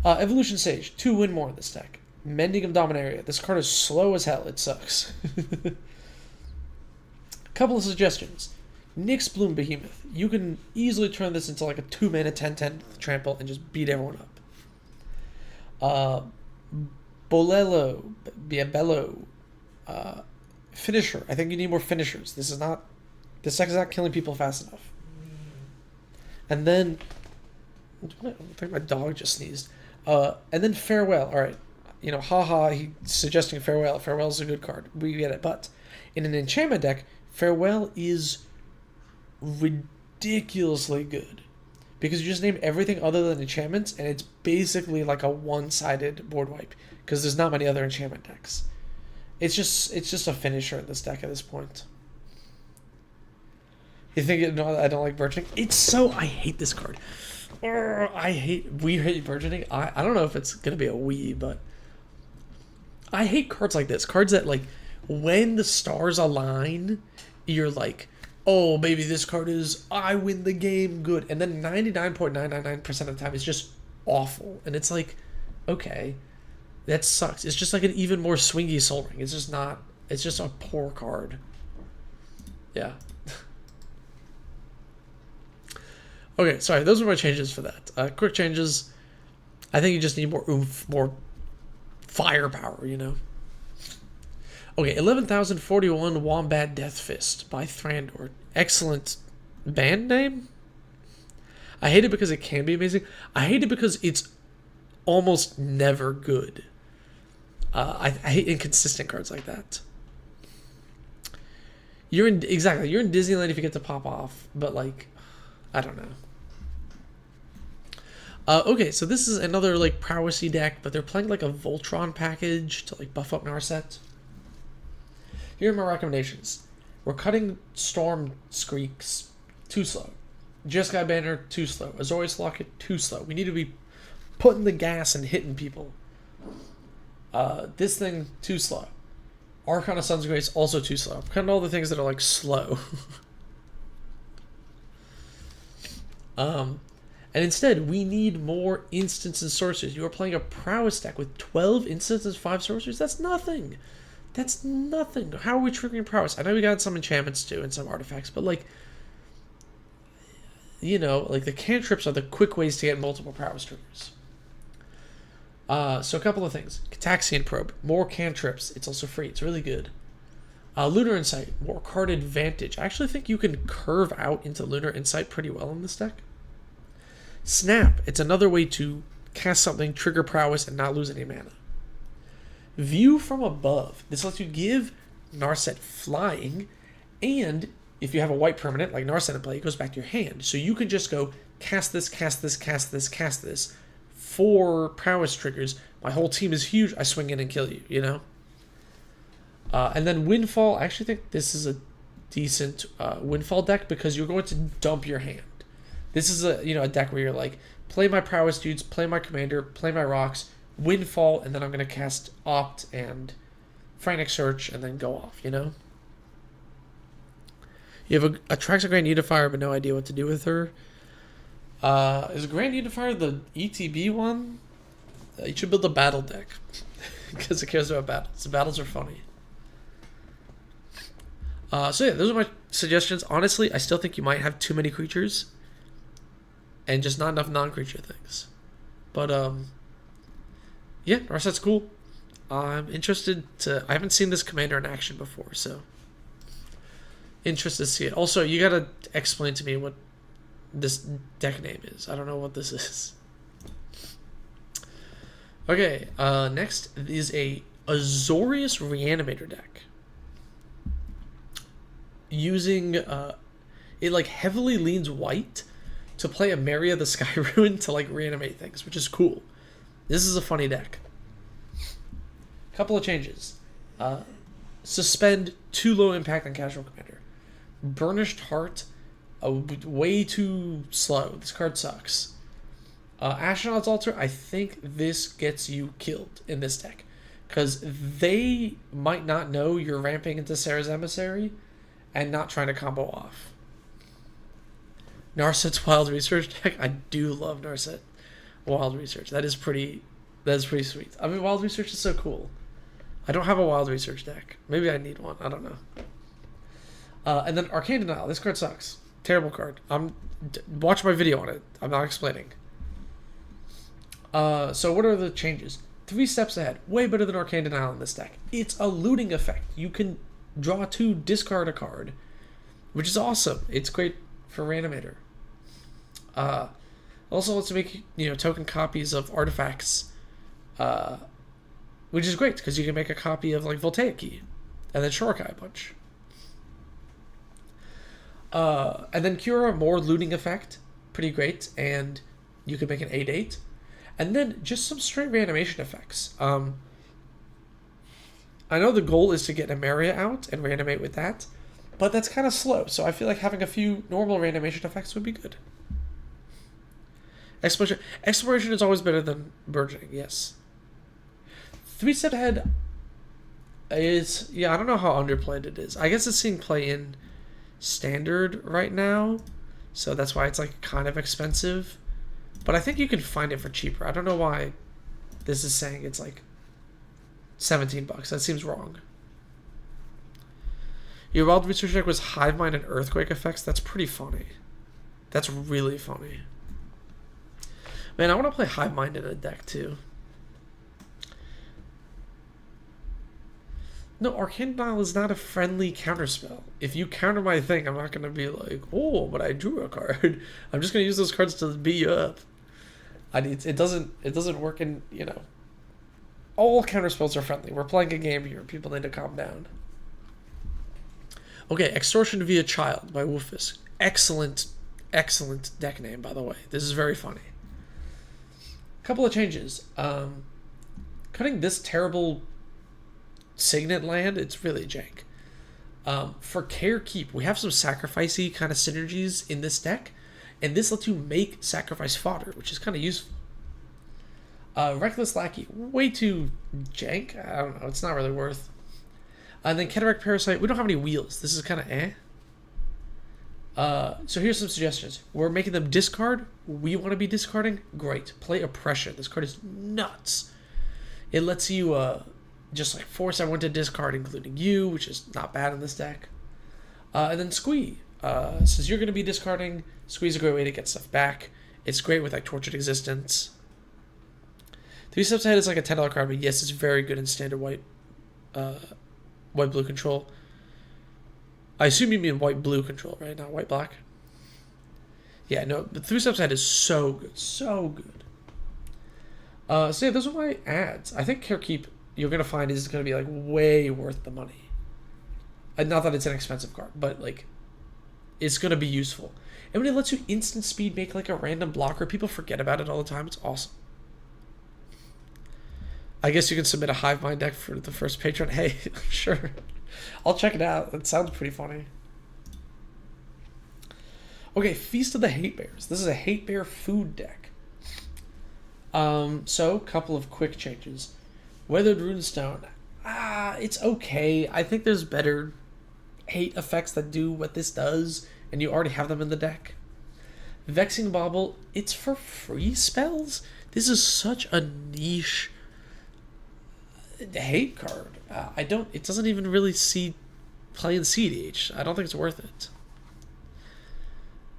Evolution Sage. 2 win more in this deck. Mending of Dominaria. This card is slow as hell. It sucks. Couple of suggestions. Nyx Bloom Behemoth. You can easily turn this into like a 2-mana 10/10 trample and just beat everyone up. Bolello. Biabello. Finisher. I think you need more finishers. This deck is not killing people fast enough. And then I think my dog just sneezed. And then Farewell. Alright. You know, haha, he's suggesting Farewell. Farewell is a good card. We get it. But in an enchantment deck, Farewell is ridiculously good. Because you just name everything other than enchantments, and it's basically like a one-sided board wipe. Because there's not many other enchantment decks. It's just a finisher in this deck at this point. You think no, I don't like Burgeoning? I hate this card. We hate Burgeoning. I don't know if it's gonna be a we, but I hate cards like this. Cards that like when the stars align, you're like, oh baby, this card is I win the game good, and then 99.999% of the time it's just awful, and it's like, okay, that sucks. It's just like an even more swingy Sol Ring. It's just not. It's just a poor card. Yeah. Okay, sorry, those are my changes for that. Quick changes. I think you just need more oomph, more firepower, you know? Okay, 11,041 Wombat Death Fist by Thrandur. Excellent band name? I hate it because it can be amazing. I hate it because it's almost never good. I hate inconsistent cards like that. You're in Disneyland if you get to pop off, but like, I don't know. Okay, so this is another like prowessy deck, but they're playing like a Voltron package to like buff up Narset. Here are my recommendations. We're cutting Storm Screeks, too slow. Jeskai Banner, too slow. Azorius Locket, too slow. We need to be putting the gas and hitting people. This thing, too slow. Archon of Sun's Grace, also too slow. I'm cutting all the things that are like slow. And instead, we need more instants and sorceries. You are playing a prowess deck with 12 instants and 5 sorceries? That's nothing. That's nothing. How are we triggering prowess? I know we got some enchantments too and some artifacts, but like, you know, like the cantrips are the quick ways to get multiple prowess triggers. So a couple of things. Cataxian Probe, more cantrips. It's also free. It's really good. Lunar Insight, more card advantage. I actually think you can curve out into Lunar Insight pretty well in this deck. Snap, it's another way to cast something, trigger prowess, and not lose any mana. View from Above. This lets you give Narset flying, and if you have a white permanent like Narset in play, it goes back to your hand. So you can just go cast this, cast this, cast this, cast this. 4 prowess triggers. My whole team is huge. I swing in and kill you, you know? And then Windfall. I actually think this is a decent Windfall deck because you're going to dump your hand. This is a deck where you're like, play my prowess dudes, play my commander, play my rocks, Windfall, and then I'm going to cast Opt and Frantic Search and then go off, you know? You have attracts a Grand Unifier, but no idea what to do with her. Is Grand Unifier the ETB one? You should build a battle deck because it cares about battles. The battles are funny. So yeah, those are my suggestions. Honestly, I still think you might have too many creatures and just not enough non-creature things. But yeah, Narset's cool. I'm interested to. I haven't seen this commander in action before, so interested to see it. Also, you gotta explain to me what this deck name is. I don't know what this is. Okay, next is a Azorius reanimator deck. Using it like heavily leans white to play a Maria the Sky Ruin to like reanimate things, which is cool. This is a funny deck. Couple of changes. Suspend 2 low impact on Casual Commander. Burnished Heart, way too slow. This card sucks. Astronaut's Altar, I think this gets you killed in this deck. Because they might not know you're ramping into Sarah's Emissary and not trying to combo off. Narset's Wild Research deck, I do love Narset Wild Research. That is pretty sweet. I mean, Wild Research is so cool. I don't have a Wild Research deck. Maybe I need one. I don't know. And then Arcane Denial. This card sucks. Terrible card. Watch my video on it. I'm not explaining. So what are the changes? 3 steps ahead. Way better than Arcane Denial in this deck. It's a looting effect. You can draw 2, discard a card, which is awesome. It's great for Reanimator. Also lets you make token copies of artifacts, which is great because you can make a copy of like Voltaic Key and then Shurikai a bunch. And then Cura, more looting effect, pretty great, and you can make an 8/8. And then just some straight reanimation effects. I know the goal is to get Emeria out and reanimate with that, but that's kind of slow, so I feel like having a few normal reanimation effects would be good. Exploration is always better than Burgeoning, yes. 3 step ahead is, I don't know how underplayed it is. I guess it's seeing play in Standard right now, so that's why it's like kind of expensive. But I think you can find it for cheaper. I don't know why this is saying it's like $17. That seems wrong. Your Wild Research deck was Hive Mind and Earthquake effects. That's pretty funny. That's really funny. Man, I want to play Hive Mind in a deck too. No, Arcane Denial is not a friendly counterspell. If you counter my thing, I'm not going to be like, oh, but I drew a card. I'm just going to use those cards to beat you up. It doesn't work in, all counterspells are friendly. We're playing a game here. People need to calm down. Okay, Extortion Child by Wolfus. Excellent deck name, by the way. This is very funny. Couple of changes. Cutting this terrible Signet land, it's really jank. For Carekeep, we have some sacrificey kind of synergies in this deck, and this lets you make sacrifice fodder, which is kind of useful. Reckless Lackey, way too jank. I don't know, it's not really worth. And then Cataract Parasite, we don't have any wheels. This is kind of eh. So here's some suggestions. We're making them discard. We want to be discarding. Great. Play Oppression. This card is nuts. It lets you just like force everyone to discard, including you, which is not bad in this deck. And then Squee. Since you're going to be discarding, Squee's a great way to get stuff back. It's great with like Tortured Existence. 3 steps ahead is like a $10 card, but yes, it's very good in standard white-blue control. I assume you mean white-blue control, right? Not white-black? Yeah, no, but 3 steps ahead is so good. So good. So yeah, those are my ads. I think Carekeep, you're going to find, is going to be like way worth the money. Not that it's an expensive card, but like it's going to be useful. And when it lets you instant speed make like a random blocker, people forget about it all the time. It's awesome. I guess you can submit a Hive Mind deck for the first Patron. Hey, sure. I'll check it out. It sounds pretty funny. Okay, Feast of the Hate Bears. This is a Hate Bear food deck. So, couple of quick changes. Weathered Runestone. It's okay. I think there's better hate effects that do what this does, and you already have them in the deck. Vexing Bauble, it's for free spells? This is such a niche hate card. It doesn't even really see play in CDH. I don't think it's worth it.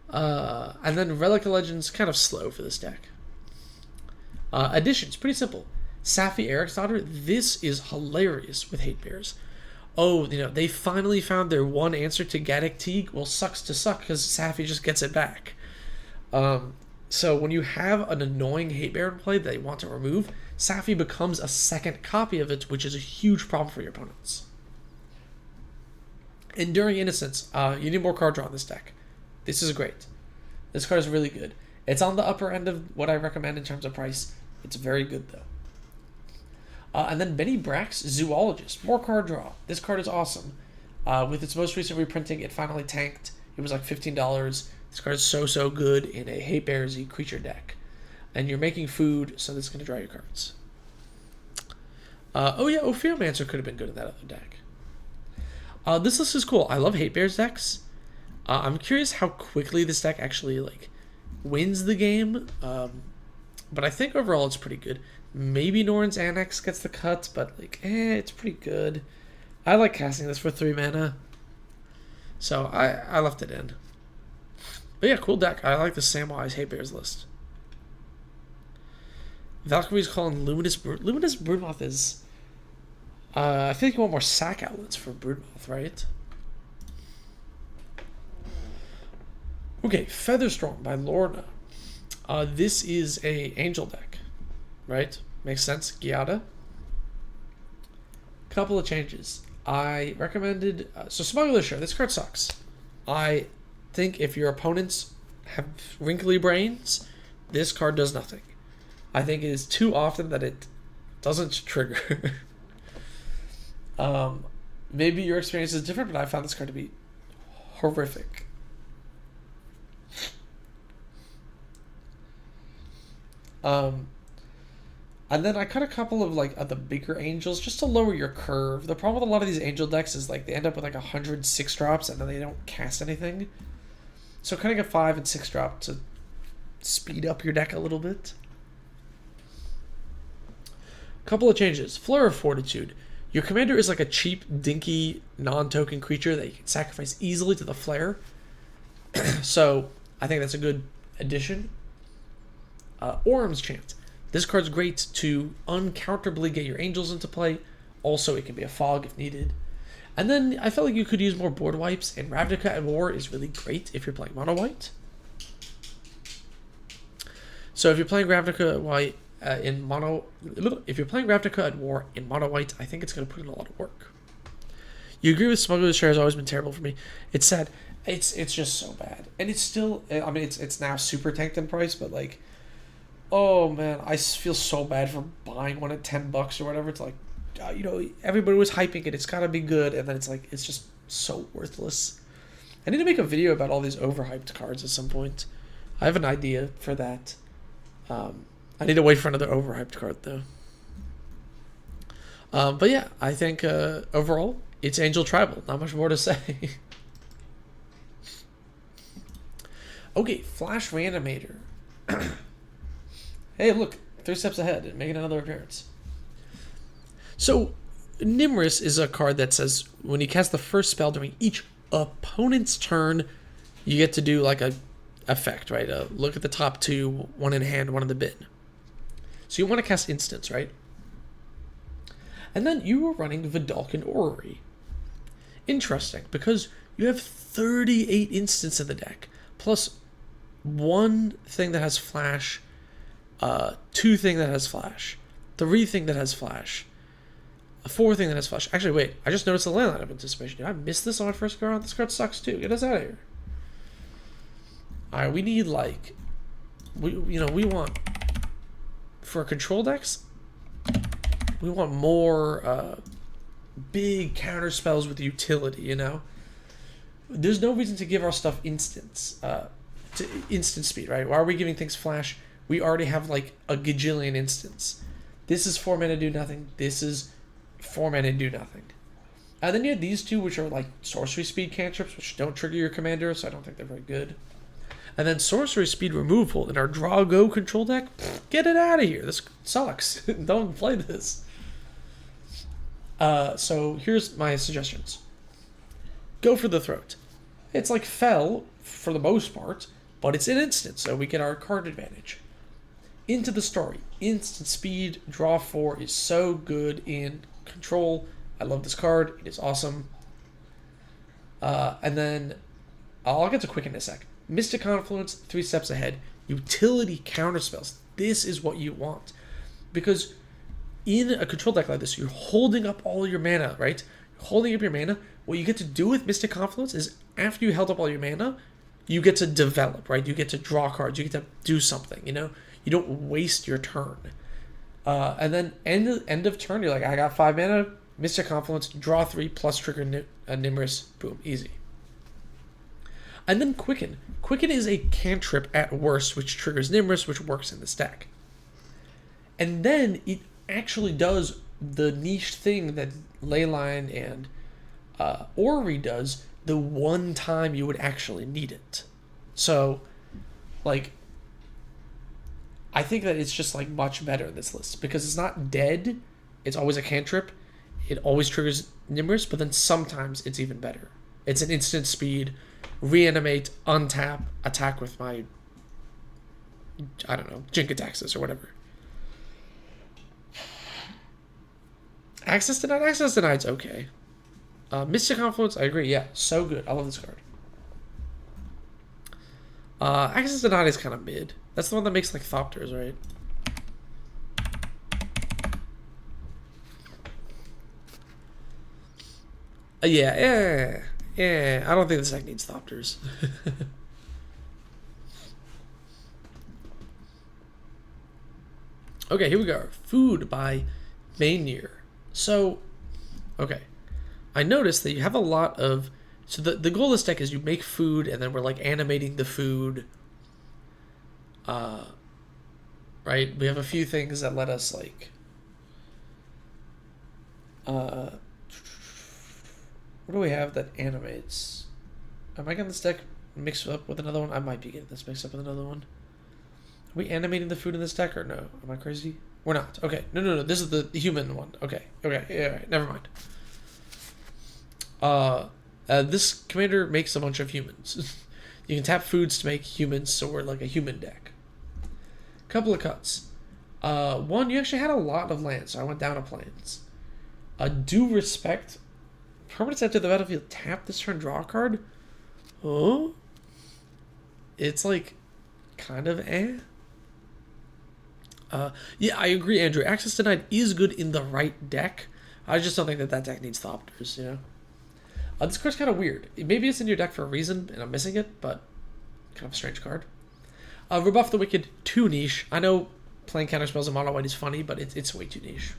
And then Relic of Legends, kind of slow for this deck. Additions, pretty simple. Safi Eric's daughter, this is hilarious with hate bears. Oh, they finally found their one answer to Gaddock Teague. Well, sucks to suck because Safi just gets it back. So when you have an annoying hate bear in play that they want to remove, Safi becomes a second copy of it, which is a huge problem for your opponents. Enduring Innocence, you need more card draw in this deck. This is great. This card is really good. It's on the upper end of what I recommend in terms of price. It's very good, though. And then Benny Brack's Zoologist. More card draw. This card is awesome. With its most recent reprinting, it finally tanked. It was like $15. This card is so good in a Hate Bearsy creature deck. And you're making food, so this is going to draw your cards. Oh yeah, Ophiomancer could have been good in that other deck. This list is cool. I love Hate Bears decks. I'm curious how quickly this deck actually wins the game. But I think overall it's pretty good. Maybe Norn's Annex gets the cut, but it's pretty good. I like casting this for 3 mana. So I left it in. But yeah, cool deck. I like the Samwise Hate Bears list. Valkyrie's calling Luminous Broodmoth is... I feel like you want more sack outlets for Broodmoth, right? Okay, Featherstorm by Lorna. This is a Angel deck, right? Makes sense. Giada. Couple of changes. I recommended... so Smuggler Share, this card sucks. I think if your opponents have wrinkly brains, this card does nothing. I think it is too often that it doesn't trigger. Maybe your experience is different, but I found this card to be horrific. And then I cut a couple of the bigger angels just to lower your curve. The problem with a lot of these angel decks is they end up with 100 6-drops and then they don't cast anything. So cutting a 5 and 6-drop to speed up your deck a little bit. Couple of changes. Fleur of Fortitude. Your commander is a cheap, dinky, non-token creature that you can sacrifice easily to the flare. So I think that's a good addition. Orm's Chant. This card's great to uncounterably get your angels into play. Also, it can be a fog if needed. And then I felt like you could use more board wipes, and Ravnica at War is really great if you're playing mono white. So if you're playing Ravnica white if you're playing Ravnica at War in mono white, I think it's going to put in a lot of work. You agree with Smuggler's Share has always been terrible for me. It's sad. It's just so bad, and it's still. I mean, it's now super tanked in price, but oh man, I feel so bad for buying one at $10 or whatever. It's everybody was hyping it. It's gotta be good, and then it's just so worthless. I need to make a video about all these overhyped cards at some point. I have an idea for that. I need to wait for another overhyped card though. But yeah, I think overall it's Angel Tribal. Not much more to say. Okay, Flash Reanimator. Hey, look, 3 steps ahead, making another appearance. So, Nimrus is a card that says when you cast the first spell during each opponent's turn, you get to do a effect, right? Look at the top 2, one in hand, one in the bin. So you want to cast instants, right? And then you are running Vidalcan Orrery. Interesting, because you have 38 instants in the deck, plus 1 thing that has flash, 2 thing that has flash, 3 thing that has flash, a 4 thing that has flash. Actually, wait, I just noticed the landline of anticipation. Did I miss this on my first go around? This card sucks too. Get us out of here. Alright, we need we want, for control decks, we want more big counter spells with utility, There's no reason to give our stuff instants, to instant speed, right? Why are we giving things flash? We already have a gajillion instants. This is 4 mana do nothing. This is 4 mana do nothing. And then you had these two, which are like sorcery speed cantrips, which don't trigger your commander, so I don't think they're very good. And then sorcery speed removal in our draw go control deck. Get it out of here. This sucks. Don't play this. So here's my suggestions. Go for the throat. It's like Fell for the most part, but it's an instant, so we get our card advantage. Into the Story. Instant speed, draw 4 is so good in control. I love this card. It is awesome. And then I'll get to Quick in a sec. Mystic Confluence, 3 steps ahead. Utility counterspells. This is what you want. Because in a control deck like this, you're holding up all your mana, right? You're holding up your mana. What you get to do with Mystic Confluence is after you held up all your mana, you get to develop, right? You get to draw cards. You get to do something, you know? You don't waste your turn. And then end of turn, you're like, I got 5 mana, Mystic Confluence, draw 3 plus trigger Nimrus, boom, easy. And then Quicken. Quicken is a cantrip at worst, which triggers Nimrus, which works in this deck. And then it actually does the niche thing that Leyline and Ori does the one time you would actually need it. So, like, I think that it's just, like, much better in this list. Because it's not dead. It's always a cantrip. It always triggers Nimrus, but then sometimes it's even better. It's an instant speed, reanimate, untap, attack with my, I don't know, Jink-A-Taxis or whatever. Access denied's okay. Mystic Confluence, I agree, yeah, so good. I love this card. Access denied is kind of mid. That's the one that makes, like, Thopters, right? Yeah. I don't think this deck needs Thopters. Okay, here we go. Food by Vanir. So, okay. I noticed that you have a lot of... So the goal of this deck is you make food, and then we're, like, animating the food. Right? We have a few things that let us, like... what do we have that animates? Am I getting this deck mixed up with another one? I might be getting this mixed up with another one. Are we animating the food in this deck, or no? Am I crazy? We're not. Okay. No. This is the human one. Okay. Yeah, right. Never mind. This commander makes a bunch of humans. You can tap foods to make humans, so we're like a human deck. Couple of cuts. One, you actually had a lot of lands, so I went down to plains. Due Respect. Permanents after the battlefield, tap this turn, draw a card. Oh, it's like kind of eh. Yeah, I agree, Andrew. Access denied is good in the right deck. I just don't think that deck needs Thopters, you know. This card's kind of weird. Maybe it's in your deck for a reason, and I'm missing it, but kind of a strange card. Rebuff the Wicked, too niche. I know playing counterspells in mono white is funny, but it's way too niche.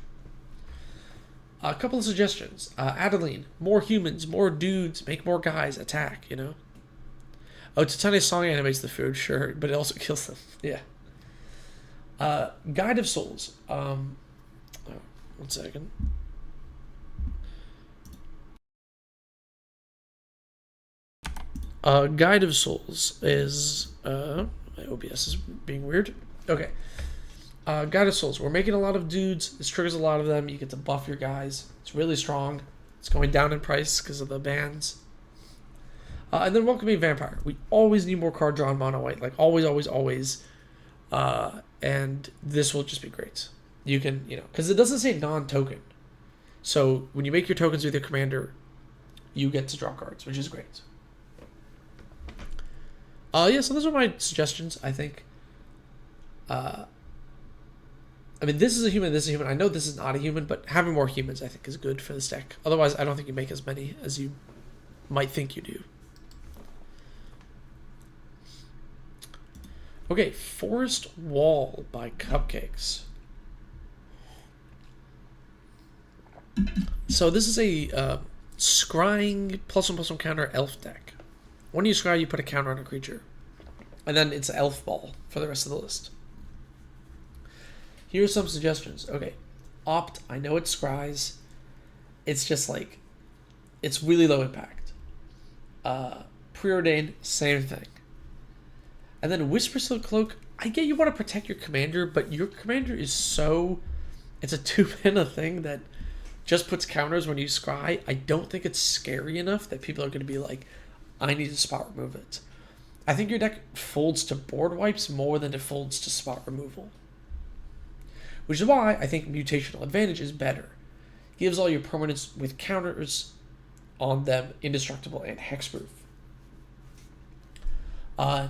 A couple of suggestions. Adeline, more humans, more dudes, make more guys, attack, you know? Oh, Titane's song animates the food, sure, but it also kills them. Yeah. Guide of Souls. One second. Guide of Souls is... my OBS is being weird. Okay. Guide of Souls. We're making a lot of dudes. This triggers a lot of them. You get to buff your guys. It's really strong. It's going down in price because of the bans. And then Welcoming Vampire. We always need more card draw in mono white. Like, always. And this will just be great. You can, you know, because it doesn't say non-token. So when you make your tokens with your commander, you get to draw cards, which is great. Yeah, so those are my suggestions, I think. I mean, this is a human, this is a human. I know this is not a human, but having more humans, I think, is good for this deck. Otherwise, I don't think you make as many as you might think you do. Okay, Forest Wall by Cupcakes. So this is a scrying +1/+1 counter elf deck. When you scry, you put a counter on a creature. And then it's elf ball for the rest of the list. Here are some suggestions. Okay, Opt, I know it scries. It's just like, It's really low impact. Preordain, same thing. And then Whisper Silk Cloak, I get you want to protect your commander, but your commander is so... It's a 2-mana thing that just puts counters when you scry. I don't think it's scary enough that people are going to be like, I need to spot remove it. I think your deck folds to board wipes more than it folds to spot removal. Which is why I think Mutational Advantage is better. Gives all your permanents with counters on them indestructible and hexproof.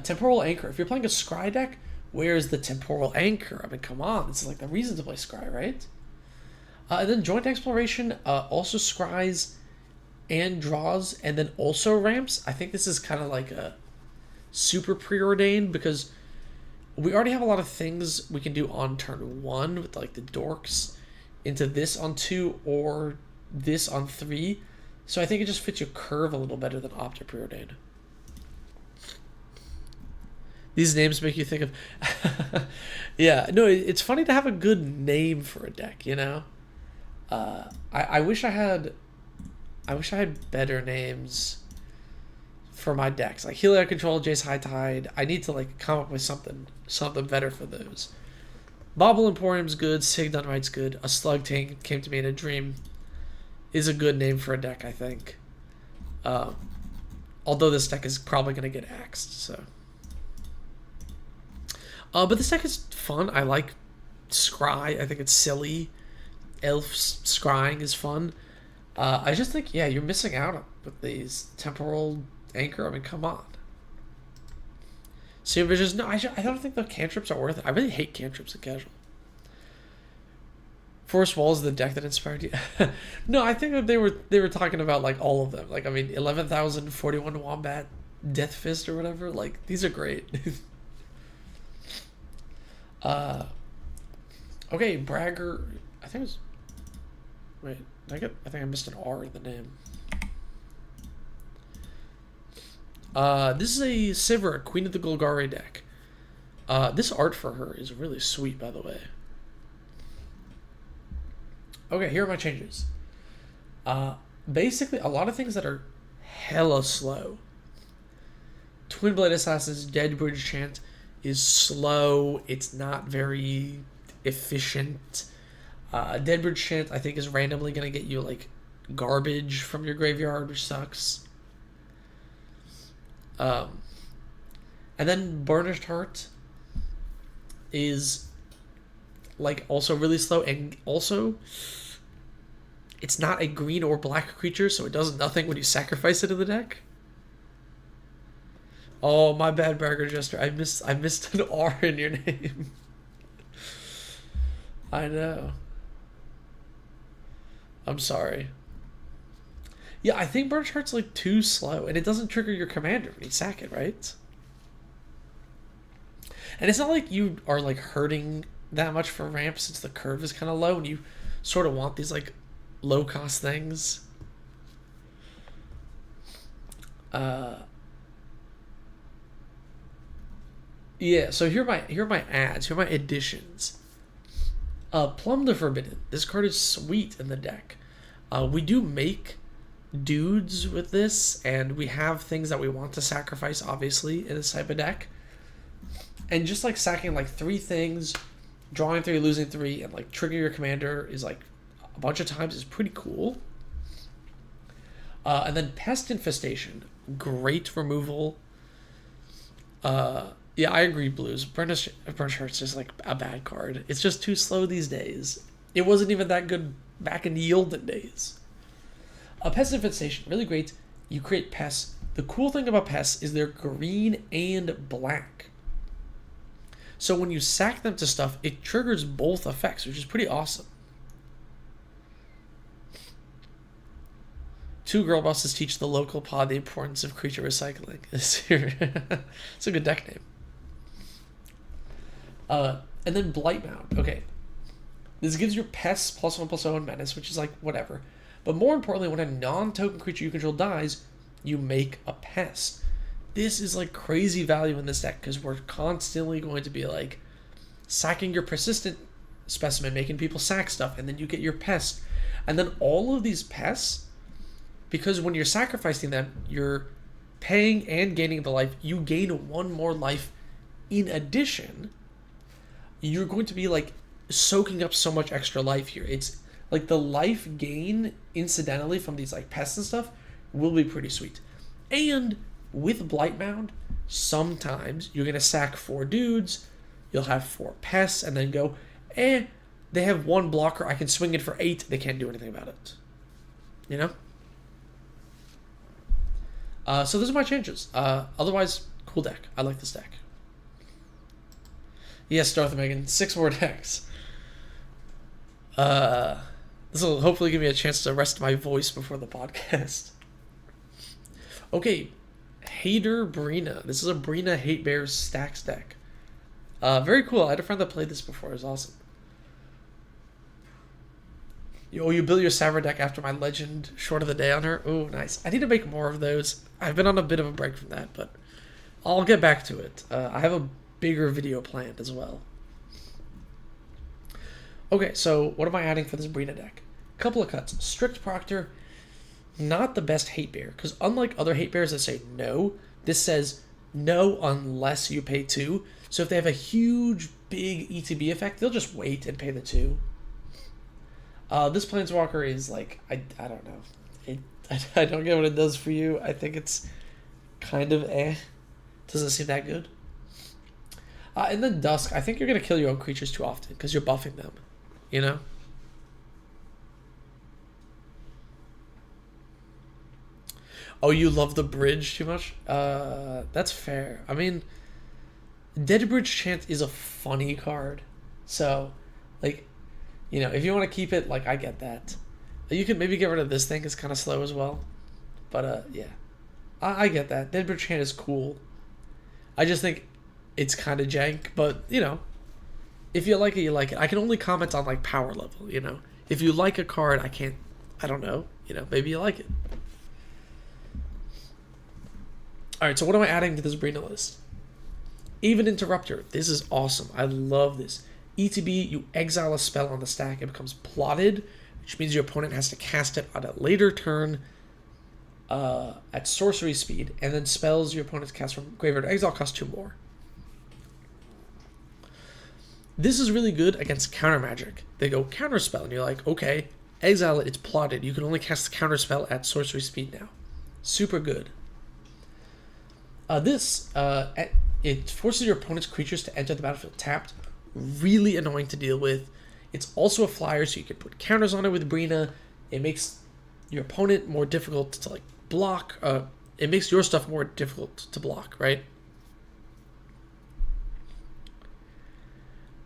Temporal Anchor. If you're playing a scry deck, where's the Temporal Anchor? I mean, come on. This is like the reason to play scry, right? And then Joint Exploration also scries and draws, and then also ramps. I think this is kind of like a super preordained because we already have a lot of things we can do on turn 1 with like the dorks into this on 2 or this on 3. So I think it just fits your curve a little better than Optic Preordained. These names make you think of... Yeah, no, it's funny to have a good name for a deck, you know? I wish I had better names for my decks. Like Heliod Control, Jace High Tide. I need to like come up with something better for those. Bobble Emporium's good, Sig Done Right's good. A Slug Tank Came to Me in a Dream is a good name for a deck, I think. Although this deck is probably going to get axed, so... but this deck is fun. I like Scry. I think it's silly. Elf's Scrying is fun. I just think, yeah, you're missing out with these Temporal Anchor. I mean, come on. Seer Visions, no, I don't think the cantrips are worth it. I really hate cantrips in Casual. Forest Wall is the deck that inspired you. No, I think that they were talking about like all of them. Like, I mean, 11,000, 41 Wombat, Death Fist or whatever. Like, these are great. Okay, Bragger. I think it was. Wait, I think I missed an R in the name. This is a Sivir, Queen of the Golgari deck. This art for her is really sweet, by the way. Okay, here are my changes. Basically, a lot of things that are hella slow. Twin Blade Assassin's Dead Bridge Chant is slow. It's not very efficient. Dead Bridge Chant, I think, is randomly going to get you, like, garbage from your graveyard, which sucks. And then Burnished Heart is, like, also really slow. And also, it's not a green or black creature, so it does nothing when you sacrifice it in the deck. Oh, my bad, Burger Jester. I missed an R in your name. I know. I'm sorry. Yeah, I think Burnished Heart's like too slow, and it doesn't trigger your commander when you sack it, right? And it's not like you are like hurting that much for ramp since the curve is kind of low, and you sort of want these like low cost things. Yeah, so here are my ads, here are my additions. Plumb the Forbidden. This card is sweet in the deck. We do make dudes with this, and we have things that we want to sacrifice, obviously, in this type of deck. And just like sacking like 3 things, drawing 3, losing 3, and like triggering your commander is like a bunch of times is pretty cool. And then Pest Infestation, great removal. Yeah, I agree, Blues. Burnished Heart's just like a bad card. It's just too slow these days. It wasn't even that good back in the olden days. Pest Infestation, really great. You create pests. The cool thing about pests is they're green and black. So when you sack them to stuff, it triggers both effects, which is pretty awesome. 2 girl bosses teach the local pod the importance of creature recycling. It's a good deck name. And then Blightmound. Okay. This gives your pests +1/+0 menace, which is like whatever. But more importantly, when a non-token creature you control dies, you make a pest. This is like crazy value in this deck because we're constantly going to be like sacking your persistent specimen, making people sack stuff, and then you get your pest. And then all of these pests because when you're sacrificing them, you're paying and gaining the life. You gain one more life in addition. You're going to be like soaking up so much extra life here. It's like the life gain incidentally from these like pests and stuff will be pretty sweet. And with Blightbound, sometimes you're gonna sack 4 dudes, you'll have 4 pests, and then go, they have 1 blocker, I can swing it for 8, they can't do anything about it. You know? So those are my changes. Otherwise, cool deck. I like this deck. Yes, Darth Megan, 6 more decks. This will hopefully give me a chance to rest my voice before the podcast. Okay, Hater Brina. This is a Brina Hate Bears stacks deck. Very cool. I had a friend that played this before. It was awesome. You build your Saver deck after my Legend Short of the Day on her. Oh, nice. I need to make more of those. I've been on a bit of a break from that, but I'll get back to it. I have a bigger video planned as well. Okay, so what am I adding for this Brina deck? Couple of cuts. Strict Proctor, not the best hate bear, because unlike other hate bears that say no, this says no unless you pay 2. So if they have a huge, big ETB effect, they'll just wait and pay the 2. This Planeswalker is like, I don't know. I don't get what it does for you. I think it's kind of Doesn't seem that good. And then Dusk, I think you're going to kill your own creatures too often because you're buffing them, you know? Oh, you love the bridge too much? That's fair. I mean, Dead Bridge Chant is a funny card. So, like, you know, if you want to keep it, like, I get that. You could maybe get rid of this thing. It's kind of slow as well. But, yeah. I get that. Dead Bridge Chant is cool. I just think it's kind of jank. But, you know, if you like it, you like it. I can only comment on, like, power level, you know. If you like a card, I don't know. You know, maybe you like it. Alright, so what am I adding to this Brina list? Even Interrupter. This is awesome. I love this. ETB, you exile a spell on the stack. It becomes plotted, which means your opponent has to cast it on a later turn at sorcery speed, and then spells your opponent cast from graveyard to exile cost 2 more. This is really good against counter magic. They go counter spell, and you're like, okay, exile it, it's plotted. You can only cast the counter spell at sorcery speed now. Super good. It forces your opponent's creatures to enter the battlefield tapped. Really annoying to deal with. It's also a flyer, so you can put counters on it with Brina. It makes your opponent more difficult to like block. It makes your stuff more difficult to block, right?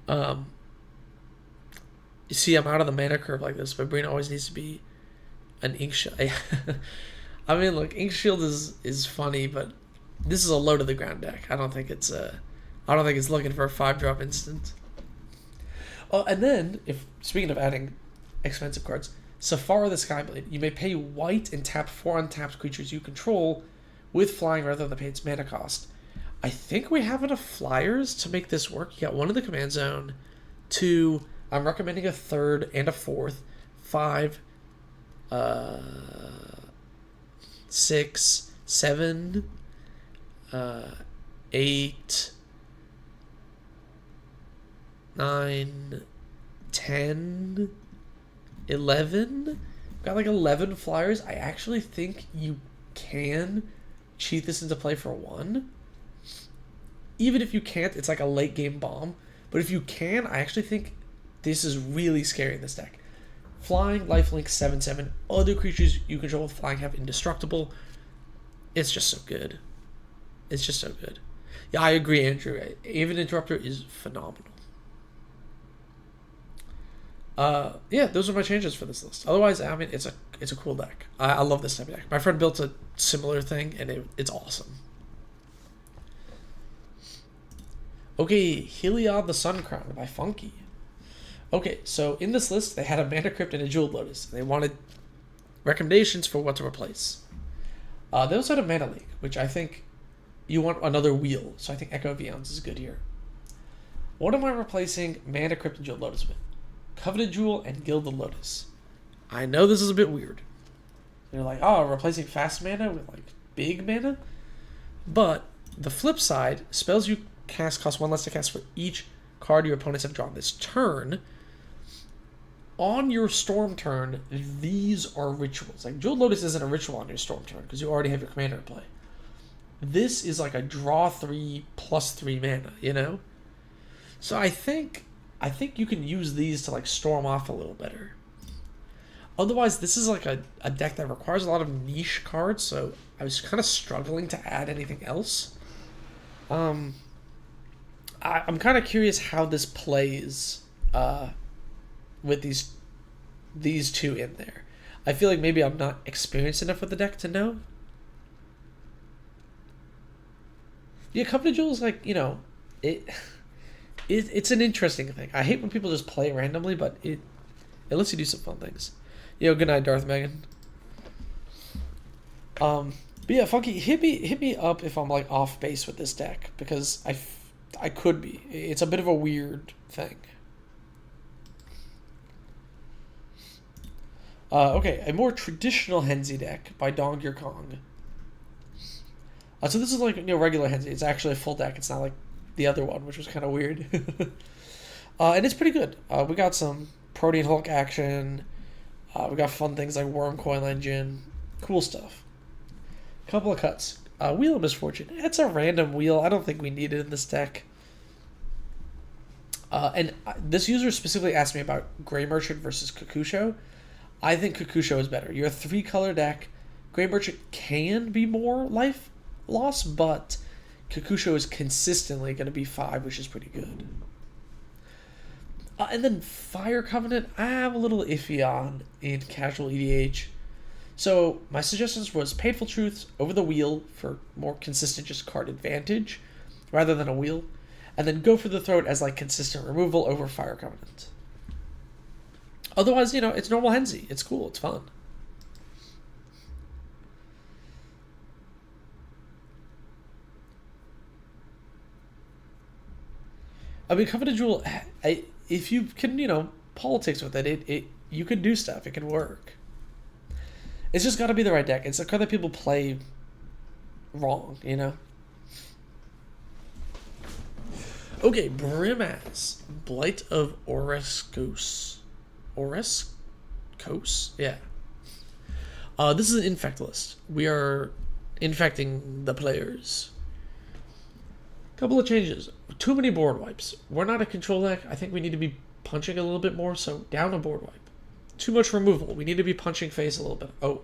You see, I'm out of the mana curve like this, but Brina always needs to be an Ink Shield. I mean, look, Ink Shield is funny, but this is a low to the ground deck. I don't think it's looking for a 5-drop instant. Oh, and then, speaking of adding expensive cards, Safara the Skyblade. You may pay white and tap 4 untapped creatures you control with flying rather than pay its mana cost. I think we have enough flyers to make this work. You got 1 in the command zone, 2. I'm recommending a 3rd and a 4th, 5, 6, 7. 8, 9, 10, 11. Got like 11 flyers. I actually think you can cheat this into play for 1. Even if you can't, it's like a late game bomb. But if you can, I actually think this is really scary in this deck. Flying, lifelink, 7/7. Other creatures you control with flying have indestructible. It's just so good. It's just so good. Yeah, I agree, Andrew. Even Interrupter is phenomenal. Yeah, those are my changes for this list. Otherwise, I mean, it's a cool deck. I love this type of deck. My friend built a similar thing, and it's awesome. Okay, Heliod the Suncrown by Funky. Okay, so in this list, they had a Mana Crypt and a Jeweled Lotus. They wanted recommendations for what to replace. They also had a Mana Leak, which I think you want another wheel, so I think Echo of Eons is good here. What am I replacing Mana Crypt and Jeweled Lotus with? Coveted Jewel and Gilded Lotus. I know this is a bit weird. You're like, oh, replacing fast mana with like big mana? But the flip side, spells you cast cost 1 less to cast for each card your opponents have drawn this turn. On your storm turn, these are rituals. Like, Jeweled Lotus isn't a ritual on your storm turn because you already have your commander in play. This is like a draw 3 plus 3 mana, you know? So I think you can use these to like storm off a little better. Otherwise, this is like a deck that requires a lot of niche cards, so I was kind of struggling to add anything else. I'm kind of curious how this plays with these two in there. I feel like maybe I'm not experienced enough with the deck to know. Yeah, Covenant Jewel is like, you know, it's an interesting thing. I hate when people just play randomly, but it lets you do some fun things. Yo, good night, Darth Megan. But yeah, Funky, hit me up if I'm like off base with this deck, because I could be. It's a bit of a weird thing. Okay, a more traditional Heny deck by Dongir Kong. So this is like, you know, regular Heny. It's actually a full deck. It's not like the other one, which was kind of weird. And it's pretty good. We got some Protean Hulk action. We got fun things like Worm Coil Engine. Cool stuff. Couple of cuts. Wheel of Misfortune. It's a random wheel. I don't think we need it in this deck. And this user specifically asked me about Grey Merchant versus Kakusho. I think Kakusho is better. You're a 3-color deck. Grey Merchant can be more life loss, but Kakusho is consistently going to be 5, which is pretty good. And then Fire Covenant, I have a little iffy on in casual EDH. So my suggestions was Painful Truths over the wheel for more consistent just card advantage rather than a wheel. And then Go for the Throat as like consistent removal over Fire Covenant. Otherwise, you know, it's normal Heny. It's cool. It's fun. I mean, Covenant Jewel, if you can, you know, politics with it, you can do stuff. It can work. It's just got to be the right deck. It's a card that people play wrong, you know? Okay, Brimaz. Blight of Oreskos. Oreskos? Yeah. This is an infect list. We are infecting the players. Couple of changes. Too many board wipes. We're not a control deck. I think we need to be punching a little bit more, so down a board wipe. Too much removal. We need to be punching face a little bit. Oh,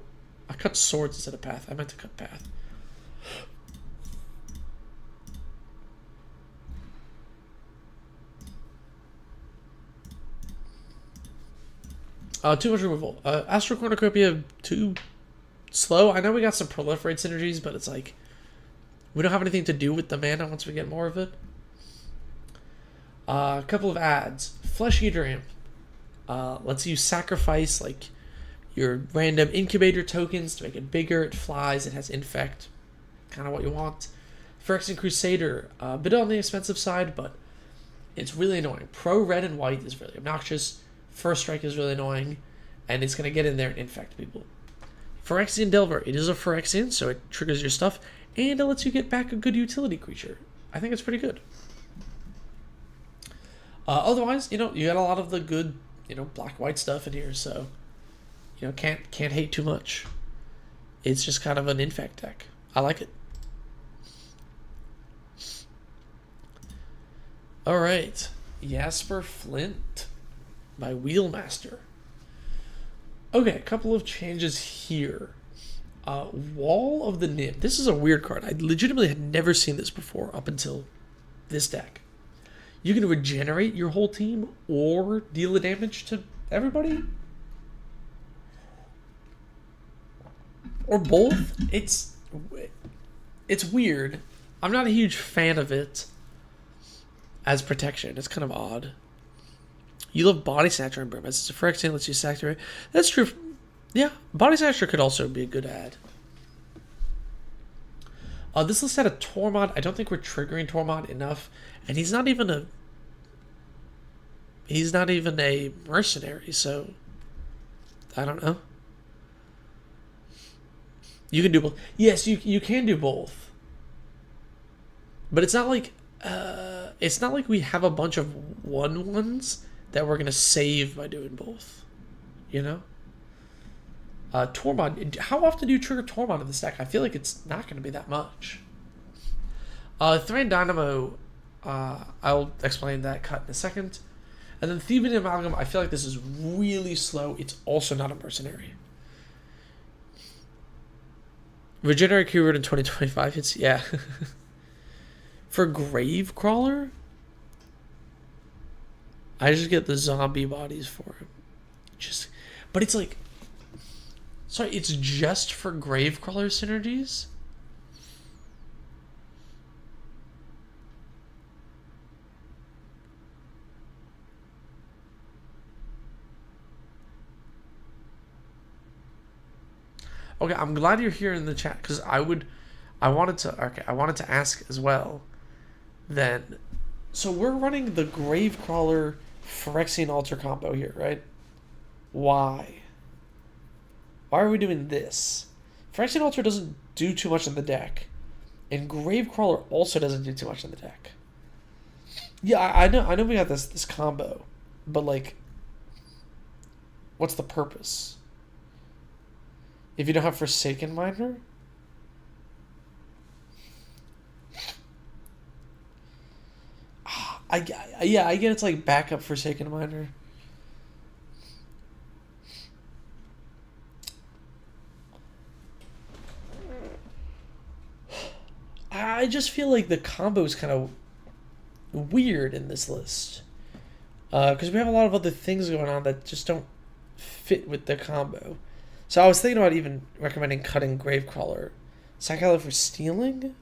I cut swords instead of path. I meant to cut path. Too much removal. Astral Cornucopia, too slow. I know we got some proliferate synergies, but it's like we don't have anything to do with the mana once we get more of it. A couple of ads. Flesh Eater Imp. Lets you sacrifice like your random incubator tokens to make it bigger. It flies. It has infect. Kind of what you want. Phyrexian Crusader. A bit on the expensive side, but it's really annoying. Pro red and white is really obnoxious. First strike is really annoying, and it's going to get in there and infect people. Phyrexian Delver. It is a Phyrexian, so it triggers your stuff, and it lets you get back a good utility creature. I think it's pretty good. Otherwise, you know, you got a lot of the good, you know, black-white stuff in here, so, you know, can't hate too much. It's just kind of an infect deck. I like it. All right, Jasper Flint by Wheelmaster. Okay, a couple of changes here. Wall of the Nim. This is a weird card. I legitimately had never seen this before up until this deck. You can regenerate your whole team or deal the damage to everybody. Or both. It's weird. I'm not a huge fan of it as protection. It's kind of odd. You love Body Snatcher and Brim. It's a Phyrexian, lets you saturate. That's true. Yeah, Body Snatcher could also be a good ad. This list had a Tormod. I don't think we're triggering Tormod enough, and he's not even a mercenary. So I don't know. You can do both. Yes, you can do both. But it's not like we have a bunch of 1/1s that we're gonna save by doing both. You know? Tormod. How often do you trigger Tormod in this deck? I feel like it's not gonna be that much. Thran Dynamo, I'll explain that cut in a second. And then Theban Amalgam, I feel like this is really slow. It's also not a mercenary. Regenerate keyword in 2025 hits, yeah. For Gravecrawler, I just get the zombie bodies for him. But it's like, sorry, it's just for Gravecrawler synergies? Okay, I'm glad you're here in the chat because I wanted to ask as well. Then, so we're running the Gravecrawler Phyrexian Altar combo here, right? Why? Why are we doing this? Phyrexian Altar doesn't do too much in the deck, and Gravecrawler also doesn't do too much in the deck. Yeah, I know we got this combo, but like, what's the purpose? If you don't have Forsaken Miner? I get it's like backup Forsaken Miner. I just feel like the combo is kind of weird in this list. Because we have a lot of other things going on that just don't fit with the combo. So I was thinking about even recommending cutting Gravecrawler. Sackalo for stealing?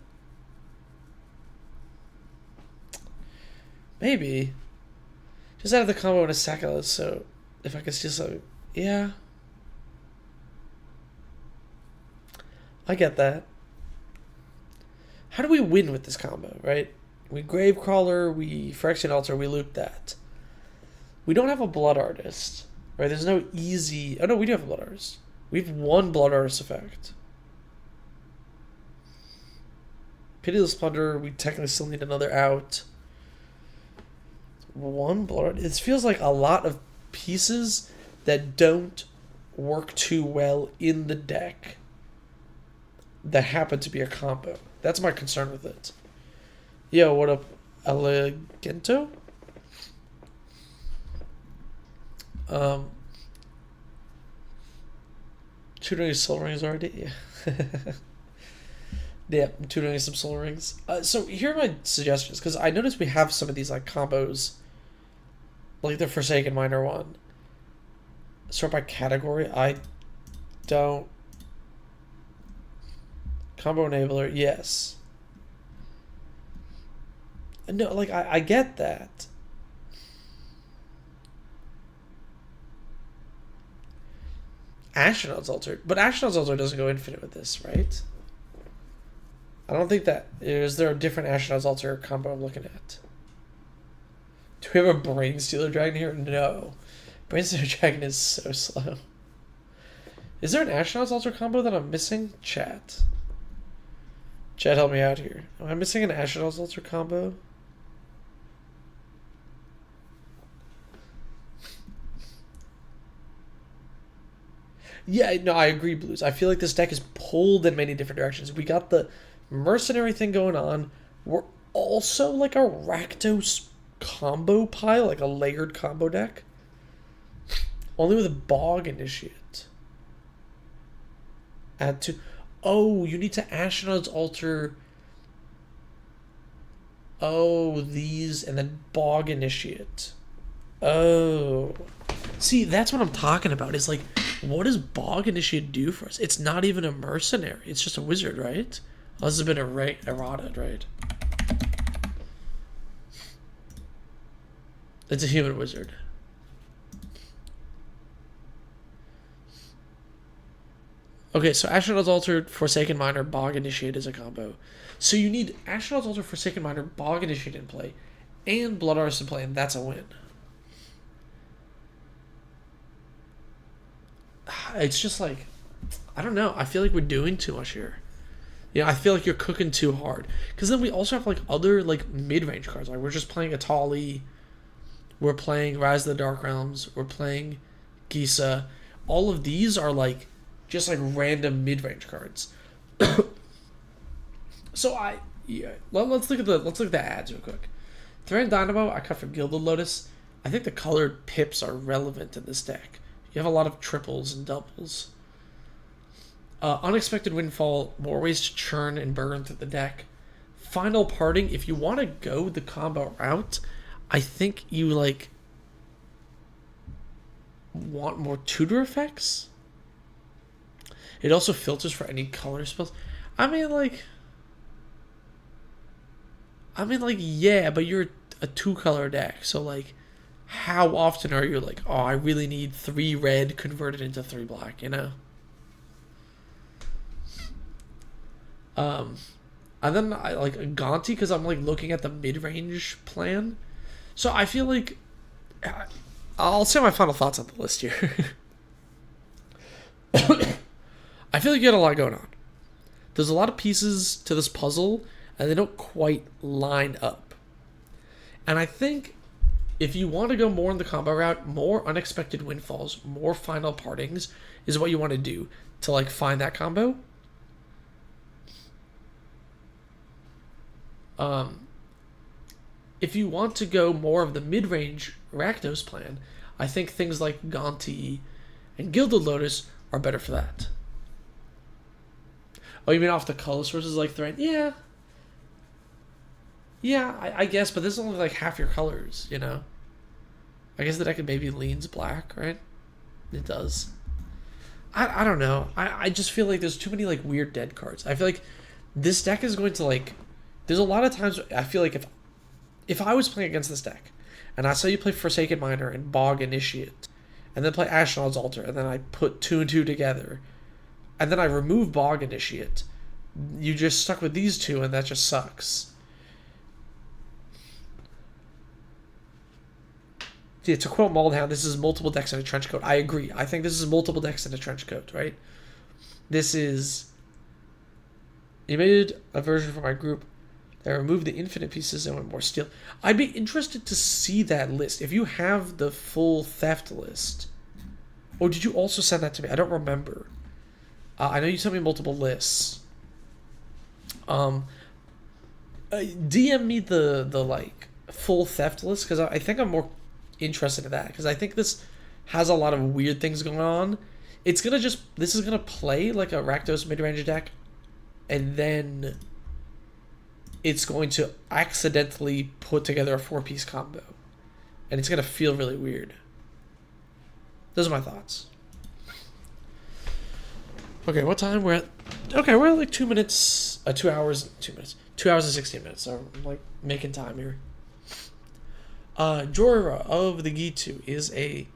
Maybe. Just add the combo in a Sackalo, so if I could steal something. Yeah. I get that. How do we win with this combo, right? We Gravecrawler, we Phyrexian Altar, we loop that. We don't have a Blood Artist, right? There's no easy... Oh no, we do have a Blood Artist. We have one Blood Artist effect. Pitiless Plunder, we technically still need another out. One Blood Artist. It feels like a lot of pieces that don't work too well in the deck that happen to be a combo. That's my concern with it. Yo, what up, Elegento? Tutoring soul rings already? Yeah. Yeah, I'm tutoring some soul rings. So here are my suggestions, because I noticed we have some of these like combos, like the Forsaken Miner one. Sort by category. I don't. Combo enabler, yes. No, like I get that. Astronaut's Altar. But Astronaut's Altar doesn't go infinite with this, right? I don't think that... Is there a different Astronaut's Altar combo I'm looking at? Do we have a Brain Stealer Dragon here? No. Brain Stealer Dragon is so slow. Is there an Astronaut's Altar combo that I'm missing? Chat. Chat, help me out here. Am I missing an Astronaut's Altar combo? Yeah, no, I agree, Blues. I feel like this deck is pulled in many different directions. We got the mercenary thing going on. We're also like a Rakdos combo pile, like a layered combo deck. Only with a Bog Initiate. Add to... Oh, you need to Astronaut's Altar... Oh, these, and then Bog Initiate. Oh... See, that's what I'm talking about. Is like, what does Bog Initiate do for us? It's not even a mercenary. It's just a wizard, right? Oh, this has been errated, right? It's a human wizard. Okay, so Astronaut's Altar, Forsaken Miner, Bog Initiate is a combo. So you need Astronaut's Altar, Forsaken Miner, Bog Initiate in play, and Blood Artist in play, and that's a win. It's just like, I don't know. I feel like we're doing too much here. Yeah, I feel like you're cooking too hard. Because then we also have like other like mid-range cards. Like we're just playing Atali. We're playing Rise of the Dark Realms. We're playing Gisa. All of these are like just like random mid-range cards. So let's look at the ads real quick. Threat Dynamo I cut for Gilded Lotus. I think the colored pips are relevant in this deck. You have a lot of triples and doubles. Unexpected Windfall, more ways to churn and burn through the deck. Final Parting, if you want to go the combo route, I think you like want more tutor effects. It also filters for any color spells. I mean like yeah, but you're a 2-color deck, so like how often are you like, oh, I really need 3 red converted into 3 black, you know? And then I like Gonti because I'm like looking at the mid-range plan. So I feel like I'll say my final thoughts on the list here. I feel like you got a lot going on. There's a lot of pieces to this puzzle, and they don't quite line up. And I think if you want to go more in the combo route, more Unexpected Windfalls, more Final Partings is what you want to do to like find that combo. If you want to go more of the mid-range Rakdos plan, I think things like Gonti and Gilded Lotus are better for that. Oh, you mean off the color sources like Thread? Yeah. Yeah, I guess, but this is only like half your colors, you know? I guess the deck maybe leans black, right? It does. I don't know. I just feel like there's too many like weird dead cards. I feel like this deck is going to like... There's a lot of times I feel like if I was playing against this deck, and I saw you play Forsaken Miner and Bog Initiate, and then play Ashnod's Altar, and then I put 2 and 2 together, and then I remove Bog Initiate, you just stuck with these 2, and that just sucks. Yeah, to quote Maldhound, this is multiple decks in a trench coat. I agree. I think this is multiple decks in a trench coat, right? This is... You made a version for my group that removed the infinite pieces and went more steel. I'd be interested to see that list. If you have the full theft list. Or did you also send that to me? I don't remember. I know you sent me multiple lists. DM me the like full theft list, because I think I'm more interested in that, because I think this has a lot of weird things going on. This is gonna play like a Rakdos mid-range deck, and then it's going to accidentally put together a 4-piece combo, and it's gonna feel really weird. Those are my thoughts. Okay, what time we're at? Okay, we're at like 2 minutes, 2 hours, 2 minutes, 2 hours and 16 minutes. So I'm like making time here. Jorah of the Gitu is a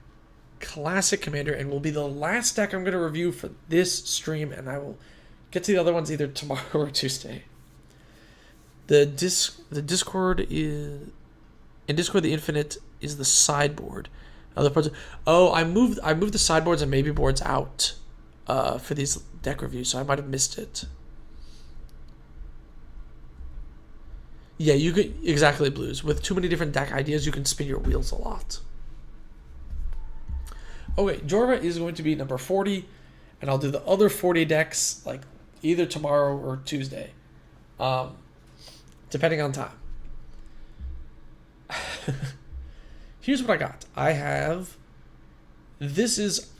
classic commander and will be the last deck I'm going to review for this stream, and I will get to the other ones either tomorrow or Tuesday. The Discord is... In Discord, the Infinite is the sideboard. Other parts... Oh, I moved the sideboards and maybe boards out for these deck reviews, so I might have missed it. Yeah, you could... Exactly, Blues. With too many different deck ideas, you can spin your wheels a lot. Okay, Jorah is going to be number 40, and I'll do the other 40 decks like either tomorrow or Tuesday, depending on time. Here's what I got. I have... This is...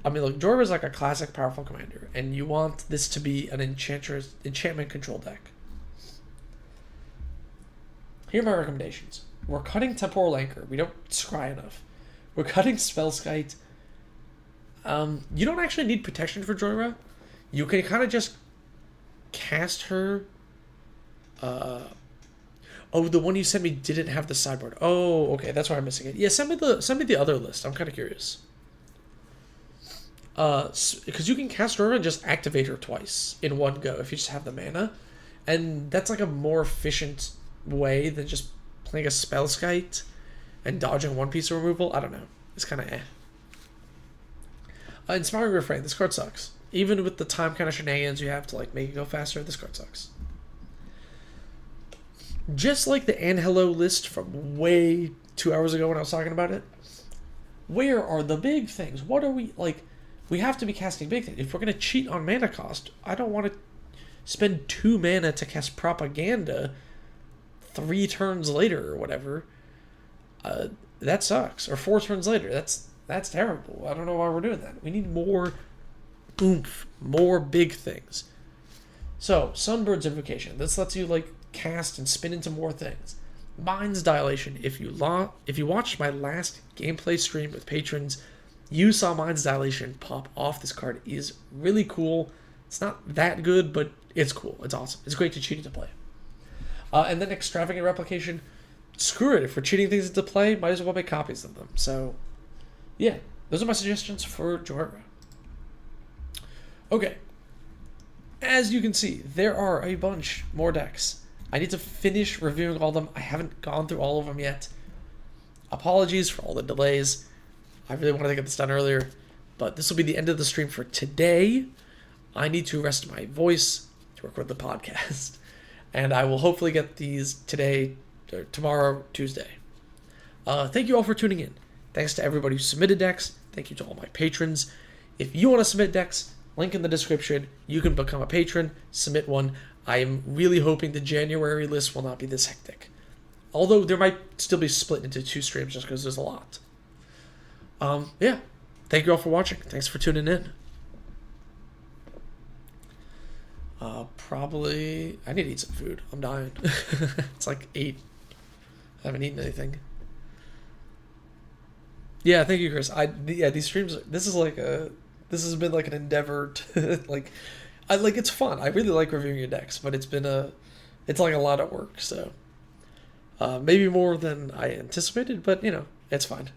I mean, look, Jorah is like a classic powerful commander, and you want this to be an enchantment control deck. Here are my recommendations. We're cutting Temporal Anchor. We don't scry enough. We're cutting Spellskite. You don't actually need protection for Jorah. You can kind of just cast her. Oh, the one you sent me didn't have the sideboard. Oh, okay, that's why I'm missing it. Yeah, send me the other list. I'm kind of curious. Because you can cast Jorah and just activate her twice in one go if you just have the mana, and that's like a more efficient way than just playing a Spellskite and dodging one piece of removal. I don't know. It's kind of eh. Inspiring Refrain. This card sucks. Even with the time kind of shenanigans you have to like make it go faster, this card sucks. Just like the Anallo list from way 2 hours ago when I was talking about it, where are the big things? What are we, like, we have to be casting big things. If we're going to cheat on mana cost, I don't want to spend 2 mana to cast Propaganda 3 turns later or whatever. That sucks. Or 4 turns later. That's terrible. I don't know why we're doing that. We need more oomph, more big things. So, Sunbird's Invocation. This lets you, like, cast and spin into more things. Mind's Dilation. If you watched my last gameplay stream with patrons, you saw Mind's Dilation pop off. This card is really cool. It's not that good, but it's cool. It's awesome. It's great to cheat into play. And then Extravagant Replication. Screw it. If we're cheating things into play, might as well make copies of them. So, yeah. Those are my suggestions for Zerta. Okay. As you can see, there are a bunch more decks. I need to finish reviewing all of them. I haven't gone through all of them yet. Apologies for all the delays. I really wanted to get this done earlier, but this will be the end of the stream for today. I need to rest my voice to record the podcast, and I will hopefully get these today, or tomorrow, Tuesday. Thank you all for tuning in. Thanks to everybody who submitted decks. Thank you to all my patrons. If you want to submit decks, link in the description. You can become a patron, submit one. I am really hoping the January list will not be this hectic. Although there might still be split into 2 streams just because there's a lot. Yeah. Thank you all for watching. Thanks for tuning in. Probably... I need to eat some food. I'm dying. It's like 8. I haven't eaten anything. Yeah, thank you, Chris. Yeah, these streams... This has been like an endeavor to... it's fun. I really like reviewing your decks, but it's like a lot of work, so maybe more than I anticipated, but you know, it's fine.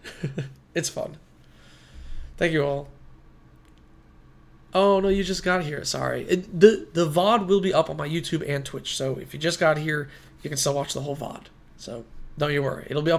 It's fun. Thank you all. Oh no, you just got here. Sorry. The VOD will be up on my YouTube and Twitch, so if you just got here, you can still watch the whole VOD. So don't you worry, it'll be up.